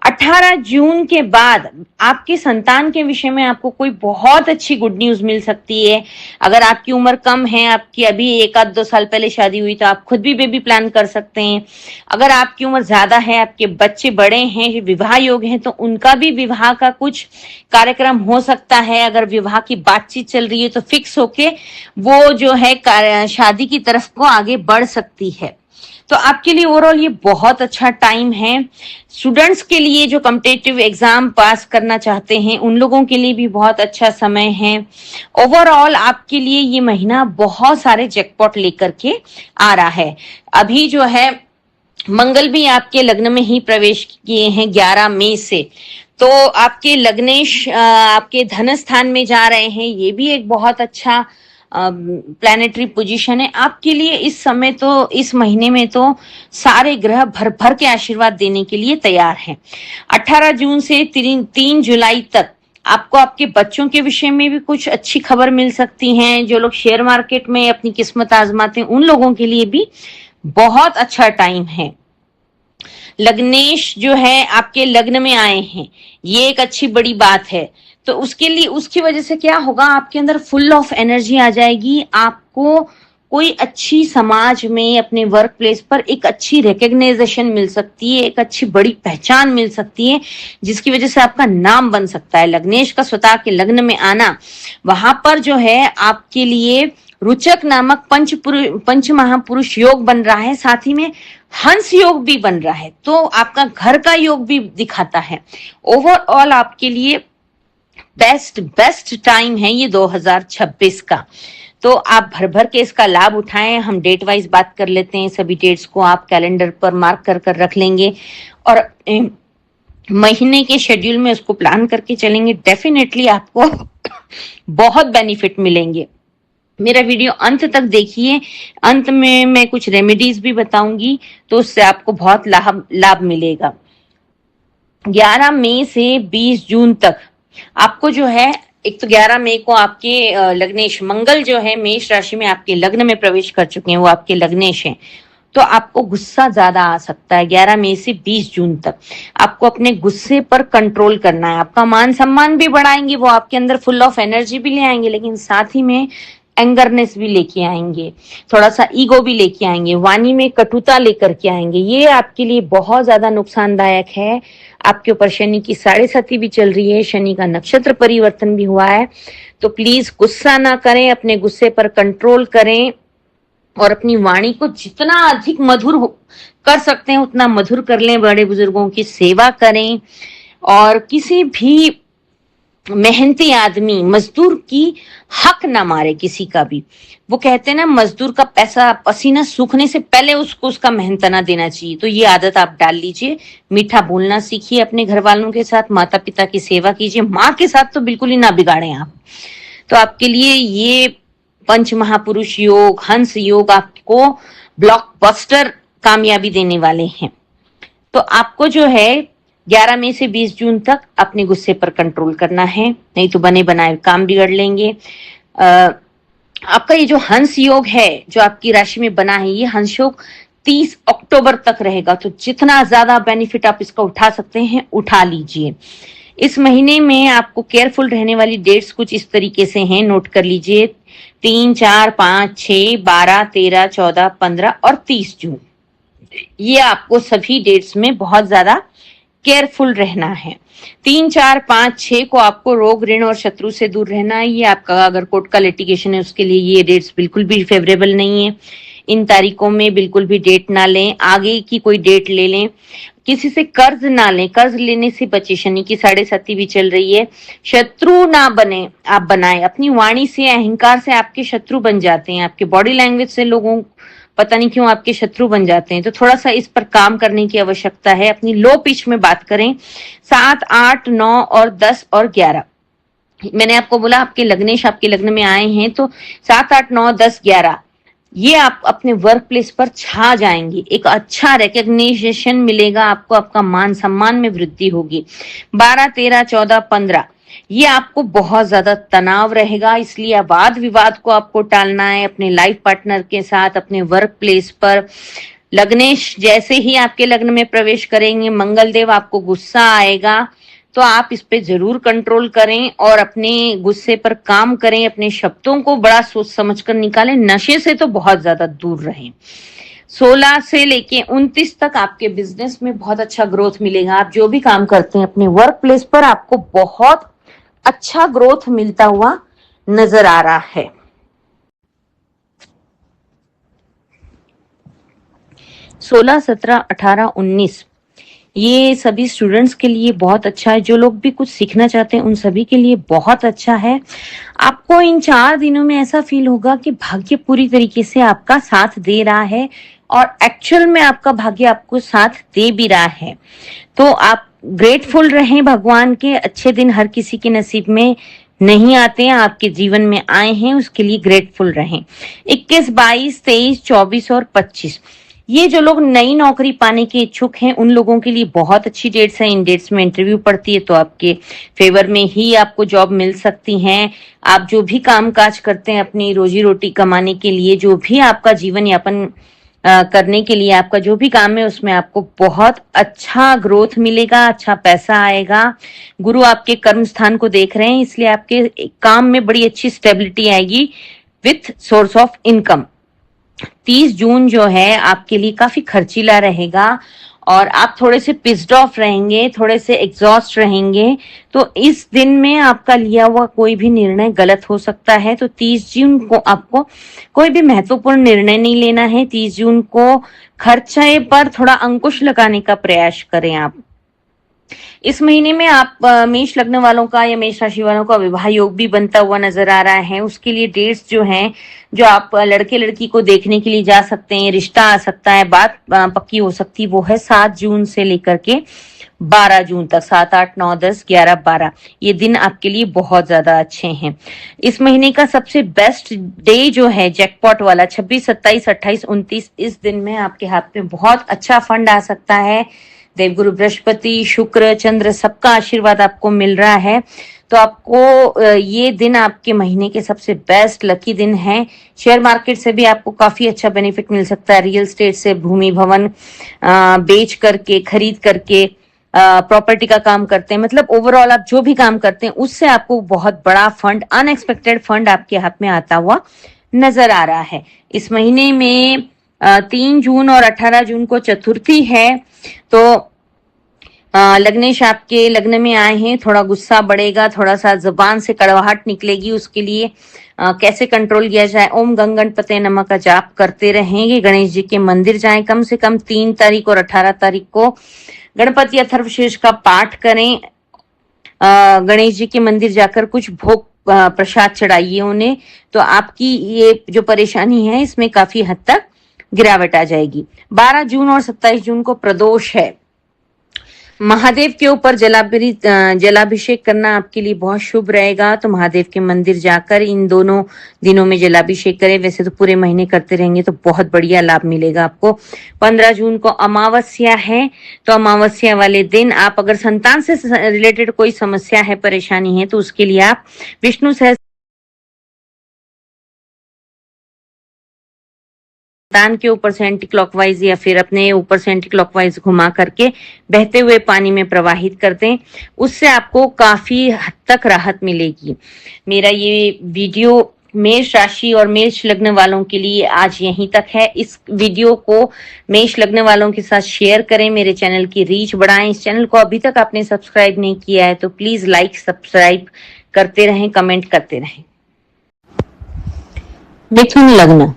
18 जून के बाद आपके संतान के विषय में आपको कोई बहुत अच्छी गुड न्यूज मिल सकती है। अगर आपकी उम्र कम है, आपकी अभी 1-2 साल पहले शादी हुई, तो आप खुद भी बेबी प्लान कर सकते हैं। अगर आपकी उम्र ज्यादा है, आपके बच्चे बड़े हैं, विवाह योग हैं, तो उनका भी विवाह का कुछ कार्यक्रम हो सकता है। अगर विवाह की बातचीत चल रही है तो फिक्स होके वो जो है शादी की तरफ को आगे बढ़ सकती है। तो आपके लिए ओवरऑल ये बहुत अच्छा टाइम है। स्टूडेंट्स के लिए जो कॉम्पिटिटिव एग्जाम पास करना चाहते हैं उन लोगों के लिए भी बहुत अच्छा समय है। ओवरऑल आपके लिए ये महीना बहुत सारे जैकपॉट लेकर के आ रहा है। अभी जो है मंगल भी आपके लग्न में ही प्रवेश किए हैं 11 मई से, तो आपके लग्नेश आपके धन स्थान में जा रहे हैं। ये भी एक बहुत अच्छा प्लैनेटरी पोजीशन है आपके लिए इस समय। तो इस महीने में तो सारे ग्रह भर भर के आशीर्वाद देने के लिए तैयार हैं। 18 जून से 3 जुलाई तक आपको आपके बच्चों के विषय में भी कुछ अच्छी खबर मिल सकती है। जो लोग शेयर मार्केट में अपनी किस्मत आजमाते हैं उन लोगों के लिए भी बहुत अच्छा टाइम है। लग्नेश जो है आपके लग्न में आए हैं, ये एक अच्छी बड़ी बात है। तो उसके लिए उसकी वजह से क्या होगा, आपके अंदर फुल ऑफ एनर्जी आ जाएगी। आपको कोई अच्छी समाज में अपने वर्क प्लेस पर एक अच्छी रिकग्नाइजेशन मिल सकती है, एक अच्छी बड़ी पहचान मिल सकती है, जिसकी वजह से आपका नाम बन सकता है। लग्नेश का स्वतः के लग्न में आना, वहां पर जो है आपके लिए रुचक नामक पंच महापुरुष योग बन रहा है, साथ ही में हंस योग भी बन रहा है, तो आपका घर का योग भी दिखाता है। ओवरऑल आपके लिए बेस्ट टाइम है ये 2026 का। तो आप भर भर के इसका लाभ उठाएं। हम डेट वाइज बात कर लेते हैं। सभी डेट्स को आप कैलेंडर पर मार्क कर रख लेंगे और महीने के शेड्यूल में उसको प्लान करके चलेंगे। डेफिनेटली आपको बहुत बेनिफिट मिलेंगे। मेरा वीडियो अंत तक देखिए, अंत में मैं कुछ रेमेडीज भी बताऊंगी, तो उससे आपको बहुत लाभ मिलेगा। 11 मई से 20 जून तक आपको जो है, एक तो 11 मई को आपके लग्नेश मंगल जो है मेष राशि में आपके लग्न में प्रवेश कर चुके हैं, वो आपके लग्नेश हैं, तो आपको गुस्सा ज्यादा आ सकता है। 11 मई से 20 जून तक आपको अपने गुस्से पर कंट्रोल करना है। आपका मान सम्मान भी बढ़ाएंगे, वो आपके अंदर फुल ऑफ एनर्जी भी ले आएंगे, लेकिन साथ ही में एंगरनेस भी लेके आएंगे, थोड़ा सा ईगो भी लेके आएंगे, वाणी में कटुता लेकर के आएंगे। ये आपके लिए बहुत ज्यादा नुकसानदायक है। आपके ऊपर शनि की 7.5 भी चल रही है, शनि का नक्षत्र परिवर्तन भी हुआ है, तो प्लीज गुस्सा ना करें, अपने गुस्से पर कंट्रोल करें और अपनी वाणी को जितना अधिक मधुर कर सकते हैं उतना मधुर कर लें। बड़े बुजुर्गों की सेवा करें और किसी भी मेहनती आदमी मजदूर की हक ना मारे किसी का भी। वो कहते हैं ना, मजदूर का पैसा पसीना सूखने से पहले उसको उसका मेहनताना देना चाहिए। तो ये आदत आप डाल लीजिए। मीठा बोलना सीखिए अपने घर वालों के साथ, माता पिता की सेवा कीजिए, माँ के साथ तो बिल्कुल ही ना बिगाड़ें आप। तो आपके लिए ये पंच महापुरुष योग, हंस योग आपको ब्लॉकबस्टर कामयाबी देने वाले हैं। तो आपको जो है 11 मई से 20 जून तक अपने गुस्से पर कंट्रोल करना है, नहीं तो बने बनाए काम बिगड़ लेंगे। आपका ये जो हंस योग है जो आपकी राशि में बना है, ये हंस योग 30 अक्टूबर तक रहेगा, तो जितना ज्यादा बेनिफिट आप इसका उठा सकते हैं उठा लीजिए। इस महीने में आपको केयरफुल रहने वाली डेट्स कुछ इस तरीके से हैं, नोट कर लीजिए। 3, 4, 5, 6, 12, 13, 14, 15 और 30 जून, ये आपको सभी डेट्स में बहुत ज्यादा केयरफुल रहना है। 3, 4, 5, 6 को आपको रोग, ऋण और शत्रु से दूर रहना है। ये आपका अगर कोर्ट का लिटिगेशन है उसके लिए ये डेट्स बिल्कुल भी फेवरेबल नहीं है। इन तारीखों में बिल्कुल भी डेट ना लें, आगे की कोई डेट ले लें। किसी से कर्ज ना लें, कर्ज लेने से बचे। शनि की 7.5 भी चल रही है। शत्रु ना बने, आप बनाए। अपनी वाणी से, अहंकार से आपके शत्रु बन जाते हैं। आपके बॉडी लैंग्वेज से लोगों पता नहीं क्यों आपके शत्रु बन जाते हैं। तो थोड़ा सा इस पर काम करने की आवश्यकता है। अपनी लो पिच में बात करें। 7, 8, 9 और 10 और 11, मैंने आपको बोला आपके लग्नेश आपके लग्न में आए हैं, तो 7, 8, 9, 10, 11 ये आप अपने वर्क प्लेस पर छा जाएंगे। एक अच्छा रिकग्निशन मिलेगा आपको, आपका मान सम्मान में वृद्धि होगी। 12, 13, 14, 15 ये आपको बहुत ज्यादा तनाव रहेगा, इसलिए वाद विवाद को आपको टालना है अपने लाइफ पार्टनर के साथ, अपने वर्क प्लेस पर। लग्नेश जैसे ही आपके लग्न में प्रवेश करेंगे, मंगल देव आपको गुस्सा आएगा, तो आप इस पे जरूर कंट्रोल करें और अपने गुस्से पर काम करें। अपने शब्दों को बड़ा सोच समझकर निकालें। नशे से तो बहुत ज्यादा दूर रहें। 16 से लेके 29 तक आपके बिजनेस में बहुत अच्छा ग्रोथ मिलेगा। आप जो भी काम करते हैं अपने वर्क प्लेस पर आपको बहुत अच्छा ग्रोथ मिलता हुआ नजर आ रहा है। 16, 17, 18, 19 ये सभी स्टूडेंट्स के लिए बहुत अच्छा है। जो लोग भी कुछ सीखना चाहते हैं उन सभी के लिए बहुत अच्छा है। आपको इन 4 दिनों में ऐसा फील होगा कि भाग्य पूरी तरीके से आपका साथ दे रहा है और एक्चुअल में आपका भाग्य आपको साथ दे भी रहा है। तो आप ग्रेटफुल रहें भगवान के। अच्छे दिन हर किसी के नसीब में नहीं आते हैं, आपके जीवन में आए हैं, उसके लिए ग्रेटफुल रहें। 21, 22, 23, 24 और 25 ये जो लोग नई नौकरी पाने के इच्छुक हैं उन लोगों के लिए बहुत अच्छी डेट्स हैं। इन डेट्स में इंटरव्यू पड़ती है तो आपके फेवर में ही आपको जॉब मिल सकती हैं। आप जो भी काम काज करते हैं अपनी रोजी रोटी कमाने के लिए, जो भी आपका जीवन यापन करने के लिए आपका जो भी काम है उसमें आपको बहुत अच्छा ग्रोथ मिलेगा, अच्छा पैसा आएगा। गुरु आपके कर्म स्थान को देख रहे हैं, इसलिए आपके काम में बड़ी अच्छी स्टेबिलिटी आएगी विथ सोर्स ऑफ इनकम। 30 जून जो है आपके लिए काफी खर्चीला रहेगा और आप थोड़े से पिस्ड ऑफ रहेंगे, थोड़े से एग्जॉस्ट रहेंगे। तो इस दिन में आपका लिया हुआ कोई भी निर्णय गलत हो सकता है। तो 30 जून को आपको कोई भी महत्वपूर्ण निर्णय नहीं लेना है। 30 जून को खर्चे पर थोड़ा अंकुश लगाने का प्रयास करें आप। इस महीने में आप मेष लग्न वालों का या मेष राशि वालों का विवाह योग भी बनता हुआ नजर आ रहा है। उसके लिए डेट्स जो हैं, जो आप लड़के लड़की को देखने के लिए जा सकते हैं, रिश्ता आ सकता है, बात पक्की हो सकती है, वो है 7 जून से लेकर के 12 जून तक। 7, 8, 9, 10, 11, 12 ये दिन आपके लिए बहुत ज्यादा अच्छे हैं। इस महीने का सबसे बेस्ट डे जो है जैकपॉट वाला 26, 27, 28, 29 इस दिन में आपके हाथ में बहुत अच्छा फंड आ सकता है। देवगुरु बृहस्पति, शुक्र, चंद्र सबका आशीर्वाद आपको मिल रहा है। तो आपको ये दिन आपके महीने के सबसे बेस्ट लकी दिन है। शेयर मार्केट से भी आपको काफी अच्छा बेनिफिट मिल सकता है। रियल एस्टेट से, भूमि भवन बेच करके, खरीद करके, प्रॉपर्टी का काम करते हैं, मतलब ओवरऑल आप जो भी काम करते हैं उससे आपको बहुत बड़ा फंड, अनएक्सपेक्टेड फंड आपके हाथ में आता हुआ नजर आ रहा है। इस महीने में 3 जून और 18 जून को चतुर्थी है। तो लग्नेश आपके लग्न में आए हैं, थोड़ा गुस्सा बढ़ेगा, थोड़ा सा जुबान से कड़वाहट निकलेगी। उसके लिए कैसे कंट्रोल किया जाए, ओम गंग गणपते नमः का जाप करते रहेंगे। गणेश जी के मंदिर जाएं, कम से कम 3 तारीख और 18 तारीख को गणपति अथर्वशीर्ष का पाठ करें। गणेश जी के मंदिर जाकर कुछ भोग प्रसाद चढ़ाइए उन्हें, तो आपकी ये जो परेशानी है इसमें काफी हद तक गिरावट आ जाएगी। 12 जून और 27 जून को प्रदोष है। महादेव के ऊपर जलाभिषेक करना आपके लिए बहुत शुभ रहेगा। तो महादेव के मंदिर जाकर इन दोनों दिनों में जलाभिषेक करें। वैसे तो पूरे महीने करते रहेंगे तो बहुत बढ़िया लाभ मिलेगा आपको। 15 जून को अमावस्या है। तो अमावस्या वाले दिन आप अगर संतान से रिलेटेड कोई समस्या है, परेशानी है, तो उसके लिए आप विष्णु सहस्त्र संतान के ऊपर से एंटी क्लॉकवाइज या फिर अपने ऊपर से एंटी क्लॉकवाइज घुमा करके बहते हुए पानी में प्रवाहित कर दें, उससे आपको काफी हद तक राहत मिलेगी। मेरा ये वीडियो मेष राशि और मेष लग्न वालों के लिए आज यहीं तक है। इस वीडियो को मेष लग्न वालों के साथ शेयर करें, मेरे चैनल की रीच बढ़ाएं। इस चैनल को अभी तक आपने सब्सक्राइब नहीं किया है तो प्लीज लाइक सब्सक्राइब करते रहें, कमेंट करते रहें। मिथुन लग्न,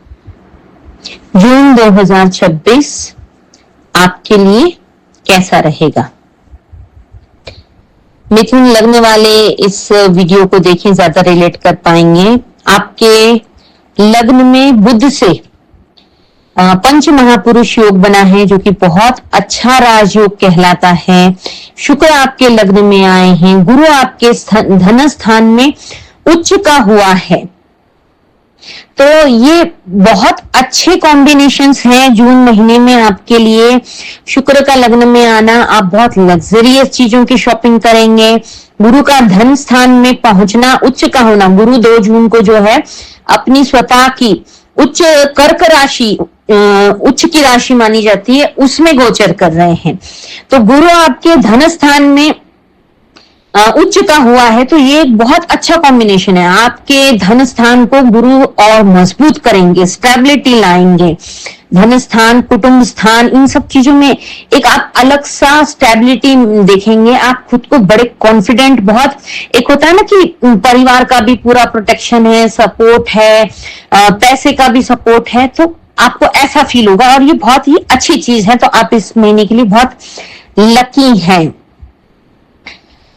जून 2026 आपके लिए कैसा रहेगा? मिथुन लग्न वाले इस वीडियो को देखें, ज्यादा रिलेट कर पाएंगे। आपके लग्न में बुध से पंच महापुरुष योग बना है जो कि बहुत अच्छा राजयोग कहलाता है। शुक्र आपके लग्न में आए हैं, गुरु आपके धन स्थान में उच्च का हुआ है। तो ये बहुत अच्छे कॉम्बिनेशंस हैं जून महीने में आपके लिए। शुक्र का लग्न में आना, आप बहुत लग्जरियस चीजों की शॉपिंग करेंगे। गुरु का धन स्थान में पहुंचना, उच्च का होना। गुरु 2 जून को जो है अपनी स्वतः की उच्च कर्क राशि, उच्च की राशि मानी जाती है, उसमें गोचर कर रहे हैं। तो गुरु आपके धन स्थान में उच्च का हुआ है, तो ये एक बहुत अच्छा कॉम्बिनेशन है। आपके धन स्थान को गुरु और मजबूत करेंगे, स्टेबिलिटी लाएंगे। धन स्थान, कुटुंब स्थान, इन सब चीजों में एक आप अलग सा स्टेबिलिटी देखेंगे। आप खुद को बड़े कॉन्फिडेंट, बहुत एक होता है ना कि परिवार का भी पूरा प्रोटेक्शन है, सपोर्ट है, पैसे का भी सपोर्ट है, तो आपको ऐसा फील होगा और ये बहुत ही अच्छी चीज है। तो आप इस महीने के लिए बहुत लकी हैं।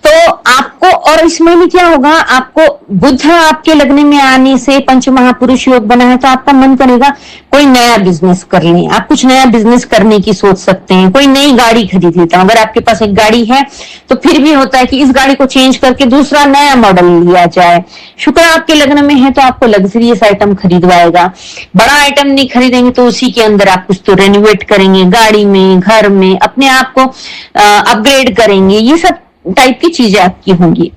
तो आपको, और इस महीने क्या होगा, आपको बुध आपके लग्न में आने से पंच महापुरुष योग बना है, तो आपका मन करेगा कोई नया बिजनेस कर लें। आप कुछ नया बिजनेस करने की सोच सकते हैं, कोई नई गाड़ी खरीद लेता हूं। अगर आपके पास एक गाड़ी है तो फिर भी होता है कि इस गाड़ी को चेंज करके दूसरा नया मॉडल लिया जाए। शुक्र आपके लग्न में है तो आपको लग्जरियस आइटम खरीदवाएगा। बड़ा आइटम नहीं खरीदेंगे तो उसी के अंदर आप कुछ तो रेनोवेट करेंगे, गाड़ी में, घर में, अपने आप को अपग्रेड करेंगे। ये सब टाइप की चीजें आपकी होंगी।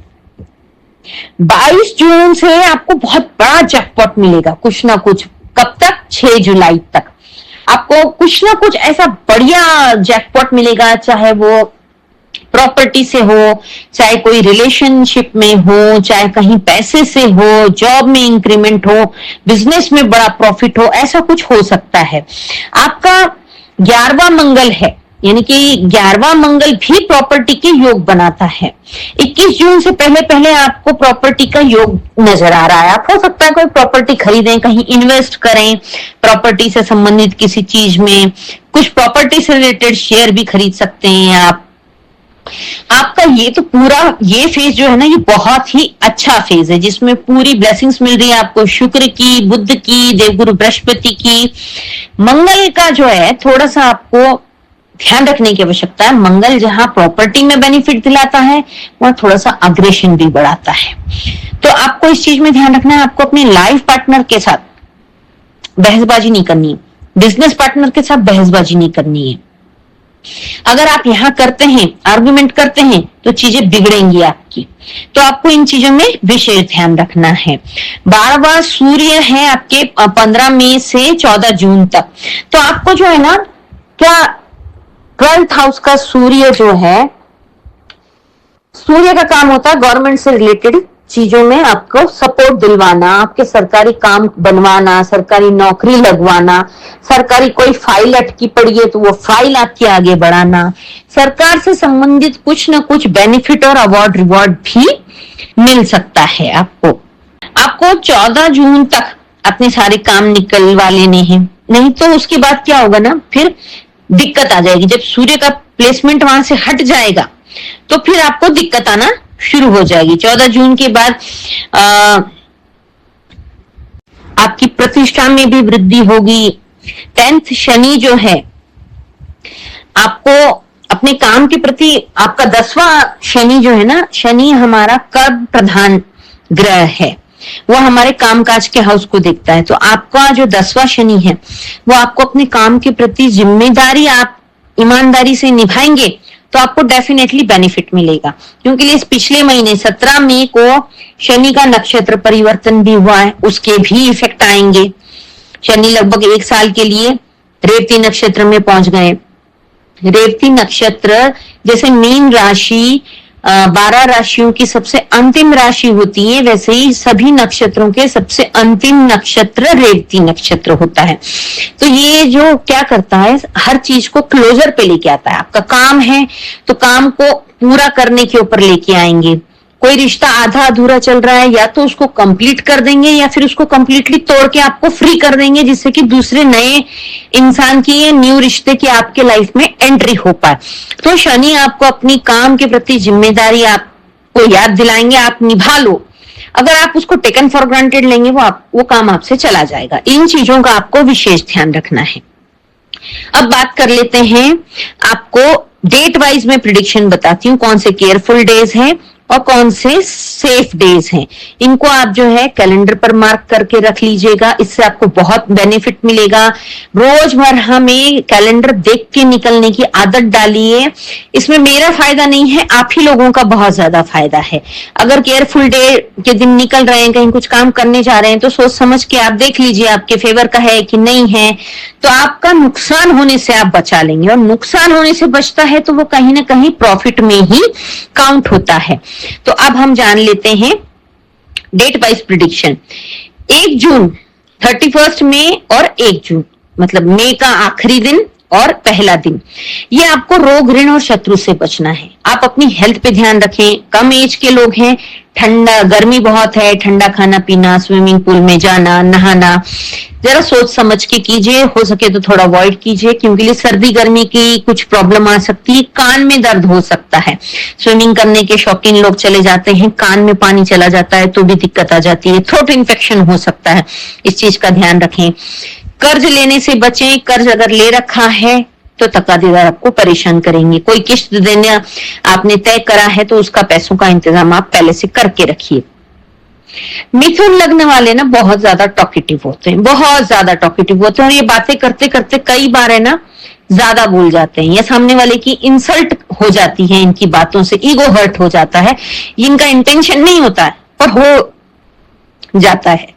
22 जून से आपको बहुत बड़ा जैकपॉट मिलेगा, कुछ ना कुछ। कब तक? 6 जुलाई तक आपको कुछ ना कुछ ऐसा बढ़िया जैकपॉट मिलेगा, चाहे वो प्रॉपर्टी से हो, चाहे कोई रिलेशनशिप में हो, चाहे कहीं पैसे से हो, जॉब में इंक्रीमेंट हो, बिजनेस में बड़ा प्रॉफिट हो, ऐसा कुछ हो सकता है। आपका 11वां मंगल है, यानी कि 11वां मंगल भी प्रॉपर्टी के योग बनाता है। 21 जून से पहले पहले आपको प्रॉपर्टी का योग नजर आ रहा है। आप हो सकता है कोई प्रॉपर्टी खरीदें, कहीं इन्वेस्ट करें, प्रॉपर्टी से संबंधित किसी चीज में, कुछ प्रॉपर्टी से रिलेटेड शेयर भी खरीद सकते हैं आप। आपका ये तो पूरा ये फेज जो है ना, ये बहुत ही अच्छा फेज है जिसमें पूरी ब्लेसिंग्स मिल रही है आपको, शुक्र की, बुध की, देवगुरु बृहस्पति की। मंगल का जो है थोड़ा सा आपको ध्यान रखने की आवश्यकता है। मंगल जहां प्रॉपर्टी में बेनिफिट दिलाता है, वहां थोड़ा सा अग्रेशन भी बढ़ाता है। तो आपको इस चीज में ध्यान रखना है। आपको अपने लाइफ पार्टनर के साथ बहसबाजी नहीं करनी है, बिजनेस पार्टनर के साथ बहसबाजी नहीं करनी है। अगर आप यहां करते हैं, आर्गुमेंट करते हैं, तो चीजें बिगड़ेंगी आपकी। तो आपको इन चीजों में विशेष ध्यान रखना है। 12वां सूर्य है आपके 15 मई से 14 जून तक। तो आपको जो है ना, क्या 12th हाउस का सूर्य जो है, सूर्य का काम होता है गवर्नमेंट से रिलेटेड चीजों में आपको सपोर्ट दिलवाना, आपके सरकारी काम बनवाना, सरकारी नौकरी लगवाना, सरकारी कोई फाइल अटकी पड़ी है तो वो फाइल आपके आगे बढ़ाना, सरकार से संबंधित कुछ ना कुछ बेनिफिट और अवार्ड रिवॉर्ड भी मिल सकता है आपको। 14 जून तक अपने सारे काम निकलवा लेने हैं, नहीं तो उसके बाद क्या होगा ना, फिर दिक्कत आ जाएगी। जब सूर्य का प्लेसमेंट वहां से हट जाएगा तो फिर आपको दिक्कत आना शुरू हो जाएगी। 14 जून के बाद आपकी प्रतिष्ठा में भी वृद्धि होगी। 10th शनि जो है, आपको अपने काम के प्रति, आपका 10वां शनि जो है ना, शनि हमारा कर्म प्रधान ग्रह है, वो हमारे कामकाज के हाउस को देखता है। तो आपका जो 10वां शनि है वो आपको अपने काम के प्रति जिम्मेदारी आप ईमानदारी से निभाएंगे तो आपको डेफिनेटली बेनिफिट मिलेगा। क्योंकि इस पिछले महीने 17 मई को शनि का नक्षत्र परिवर्तन भी हुआ है, उसके भी इफेक्ट आएंगे। शनि लगभग 1 साल के लिए रेवती नक्षत्र में पहुंच गए। रेवती नक्षत्र जैसे मीन राशि 12 राशियों की सबसे अंतिम राशि होती है, वैसे ही सभी नक्षत्रों के सबसे अंतिम नक्षत्र रेवती नक्षत्र होता है। तो ये जो क्या करता है, हर चीज को क्लोजर पे लेके आता है। आपका काम है तो काम को पूरा करने के ऊपर लेके आएंगे। कोई रिश्ता आधा अधूरा चल रहा है, या तो उसको कंप्लीट कर देंगे या फिर उसको कंप्लीटली तोड़ के आपको फ्री कर देंगे, जिससे कि दूसरे नए इंसान की या न्यू रिश्ते की आपके लाइफ में एंट्री हो पाए। तो शनि आपको अपनी काम के प्रति जिम्मेदारी आपको याद दिलाएंगे, आप निभा लो। अगर आप उसको टेकन फॉर ग्रांटेड लेंगे, वो काम आपसे चला जाएगा। इन चीजों का आपको विशेष ध्यान रखना है। अब बात कर लेते हैं, आपको डेट वाइज में प्रिडिक्शन बताती हूँ, कौन से केयरफुल डेज हैं और कौन से सेफ डेज हैं। इनको आप जो है कैलेंडर पर मार्क करके रख लीजिएगा, इससे आपको बहुत बेनिफिट मिलेगा। रोजमर्रा में कैलेंडर देख के निकलने की आदत डालिए। इसमें मेरा फायदा नहीं है, आप ही लोगों का बहुत ज्यादा फायदा है। अगर केयरफुल डे के दिन निकल रहे हैं, कहीं कुछ काम करने जा रहे हैं, तो सोच समझ के आप देख लीजिए आपके फेवर का है कि नहीं है, तो आपका नुकसान होने से आप बचा लेंगे। और नुकसान होने से बचता है तो वो कहीं ना कहीं प्रॉफिट में ही काउंट होता है। तो अब हम जान लेते हैं डेट वाइज प्रिडिक्शन। 1 जून, 31 मई और 1 जून, मतलब मई का आखिरी दिन और पहला दिन, ये आपको रोग, ऋण और शत्रु से बचना है। आप अपनी हेल्थ पे ध्यान रखें। कम एज के लोग हैं, ठंडा, गर्मी बहुत है, ठंडा खाना पीना, स्विमिंग पूल में जाना, नहाना जरा सोच समझ के कीजिए। हो सके तो थोड़ा अवॉइड कीजिए, क्योंकि सर्दी गर्मी की कुछ प्रॉब्लम आ सकती है। कान में दर्द हो सकता है, स्विमिंग करने के शौकीन लोग चले जाते हैं, कान में पानी चला जाता है तो भी दिक्कत आ जाती है। थ्रोट इन्फेक्शन हो सकता है, इस चीज का ध्यान रखें। कर्ज लेने से बचें। कर्ज अगर ले रखा है तो तकादीदार आपको परेशान करेंगे। कोई किस्त देना आपने तय करा है तो उसका पैसों का इंतजाम आप पहले से करके रखिए। मिथुन लग्न वाले ना बहुत ज्यादा टॉकेटिव होते हैं, बहुत ज्यादा टॉकेटिव होते हैं, और ये बातें करते करते कई बार है ना ज्यादा बोल जाते हैं, या सामने वाले की इंसल्ट हो जाती है इनकी बातों से, ईगो हर्ट हो जाता है। इनका इंटेंशन नहीं होता है पर हो जाता है,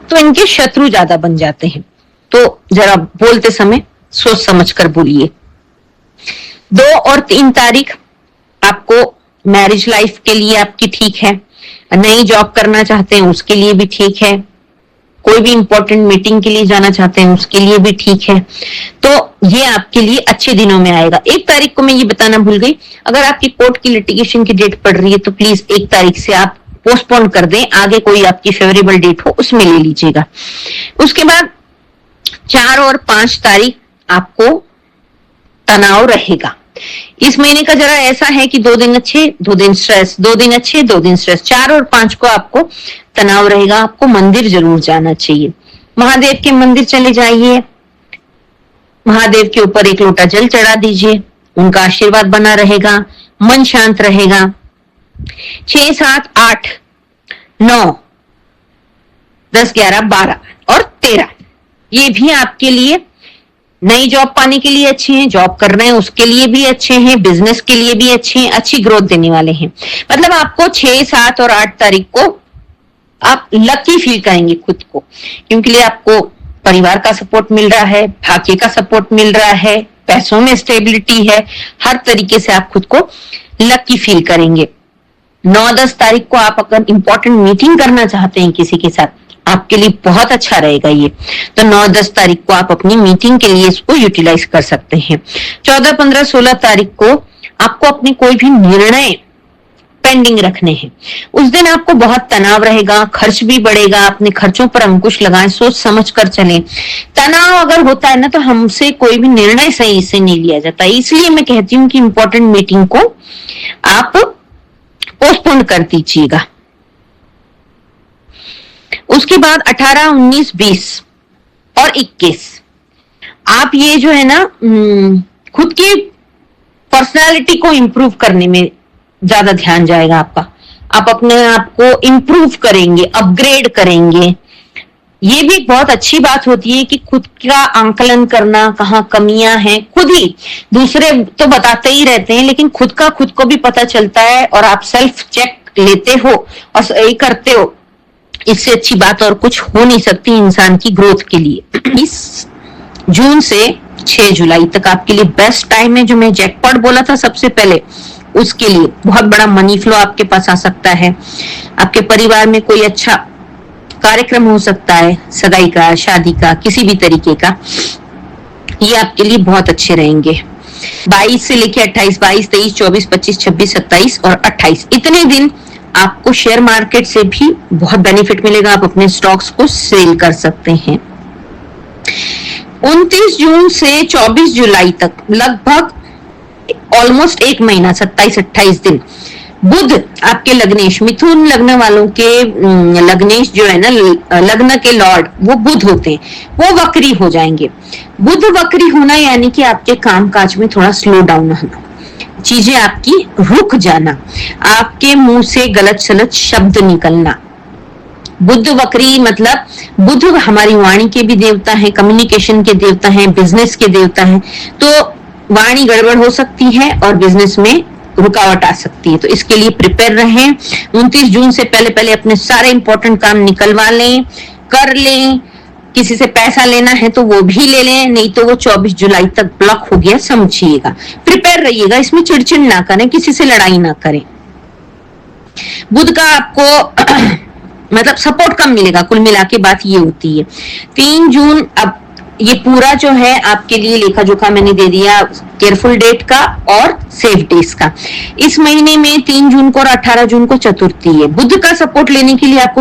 तो इनके शत्रु ज्यादा बन जाते हैं। तो जरा बोलते समय सोच समझ कर बोलिए। 2 और 3 तारीख आपको मैरिज लाइफ के लिए आपकी ठीक है। नई जॉब करना चाहते हैं उसके लिए भी ठीक है। कोई भी इंपॉर्टेंट मीटिंग के लिए जाना चाहते हैं उसके लिए भी ठीक है। तो ये आपके लिए अच्छे दिनों में आएगा। 1 तारीख को मैं ये बताना भूल गई, अगर आपकी कोर्ट की लिटिगेशन की डेट पड़ रही है तो प्लीज 1 तारीख से आप पोस्टपोन कर दें, आगे कोई आपकी फेवरेबल डेट हो उसमें ले लीजिएगा। उसके बाद 4 और 5 तारीख आपको तनाव रहेगा। इस महीने का जरा ऐसा है कि 2 दिन अच्छे, 2 दिन स्ट्रेस, 2 दिन अच्छे, 2 दिन स्ट्रेस। 4 और 5 को आपको तनाव रहेगा। आपको मंदिर जरूर जाना चाहिए, महादेव के मंदिर चले जाइए, महादेव के ऊपर 1 लोटा जल चढ़ा दीजिए, उनका आशीर्वाद बना रहेगा, मन शांत रहेगा। 6, 7, 8, 9, 10, 11, 12 और 13 ये भी आपके लिए नई जॉब पाने के लिए अच्छे हैं, जॉब कर रहे हैं उसके लिए भी अच्छे हैं, बिजनेस के लिए भी अच्छे हैं, अच्छी ग्रोथ देने वाले हैं। मतलब आपको 6, 7 और 8 तारीख को आप लकी फील करेंगे खुद को, क्योंकि आपको परिवार का सपोर्ट मिल रहा है, भाग्य का सपोर्ट मिल रहा है, पैसों में स्टेबिलिटी है, हर तरीके से आप खुद को लकी फील करेंगे। 9, 10 तारीख को आप अगर इंपॉर्टेंट मीटिंग करना चाहते हैं किसी के साथ, आपके लिए बहुत अच्छा रहेगा ये। तो 9, 10 तारीख को आप अपनी मीटिंग के लिए इसको यूटिलाइज कर सकते हैं। 14, 15, 16 तारीख को आपको अपने कोई भी निर्णय पेंडिंग रखने हैं। उस दिन आपको बहुत तनाव रहेगा, खर्च भी बढ़ेगा, अपने खर्चों पर अंकुश लगाएं, सोच समझ कर चलें। तनाव अगर होता है ना तो हमसे कोई भी निर्णय सही से नहीं लिया जाता, इसलिए मैं कहती हूँ कि इंपॉर्टेंट मीटिंग को आप पोस्टपोन कर दीजिएगा। उसके बाद 18, 19, 20 और 21 आप ये जो है ना खुद की पर्सनालिटी को इंप्रूव करने में ज्यादा ध्यान जाएगा आपका। आप अपने आप को इंप्रूव करेंगे, अपग्रेड करेंगे। ये भी बहुत अच्छी बात होती है कि खुद का आंकलन करना, कहाँ कमियां हैं, खुद ही। दूसरे तो बताते ही रहते हैं, लेकिन खुद का खुद को भी पता चलता है और आप सेल्फ चेक लेते हो और सही करते हो। इससे अच्छी बात और कुछ हो नहीं सकती इंसान की ग्रोथ के लिए। 20 जून से 6 जुलाई तक आपके लिए बेस्ट टाइम है। जो मैं जैकपॉट बोला था सबसे पहले, उसके लिए बहुत बड़ा मनी फ्लो आपके पास आ सकता है। आपके परिवार में कोई अच्छा कार्यक्रम हो सकता है, सगाई का, शादी का, किसी भी तरीके का, ये आपके लिए बहुत अच्छे रहेंगे। 22 से लेके 28, 22, 23, 24, 25, 26, 27 और 28 इतने दिन आपको शेयर मार्केट से भी बहुत बेनिफिट मिलेगा। आप अपने स्टॉक्स को सेल कर सकते हैं। 29 जून से 24 जुलाई तक लगभग ऑलमोस्ट एक महीना, 27-28 दिन, बुध आपके लग्नेश, मिथुन लग्न वालों के लग्नेश जो है ना, लग्न के लॉर्ड वो बुध होते हैं, वो वक्री हो जाएंगे। बुध वक्री होना यानी कि आपके कामकाज में थोड़ा स्लो डाउन होना, चीजें आपकी रुक जाना, आपके मुंह से गलत सलत शब्द निकलना। बुध वक्री मतलब बुध हमारी वाणी के भी देवता है, कम्युनिकेशन के देवता है, बिजनेस के देवता है, तो वाणी गड़बड़ हो सकती है और बिजनेस में रुकावट आ सकती है। तो इसके लिए प्रिपेयर रहें। 29 जून से पहले पहले अपने सारे इंपॉर्टेंट काम निकलवा लें, कर लें। किसी से पैसा लेना है तो वो भी ले लें, नहीं तो वो 24 जुलाई तक ब्लॉक हो गया समझिएगा। प्रिपेयर रहिएगा, इसमें चिड़चिड़ ना करें, किसी से लड़ाई ना करें। बुध का आपको मतलब सपोर्ट कम मिलेगा, कुल मिला के बात ये होती है। 3 जून, अब ये पूरा जो है आपके लिए लेखा जोखा मैंने दे दिया केयरफुल डेट का और सेफ डेज का। इस महीने में 3 जून को और 18 जून को चतुर्थी है। बुध का सपोर्ट लेने के लिए आपको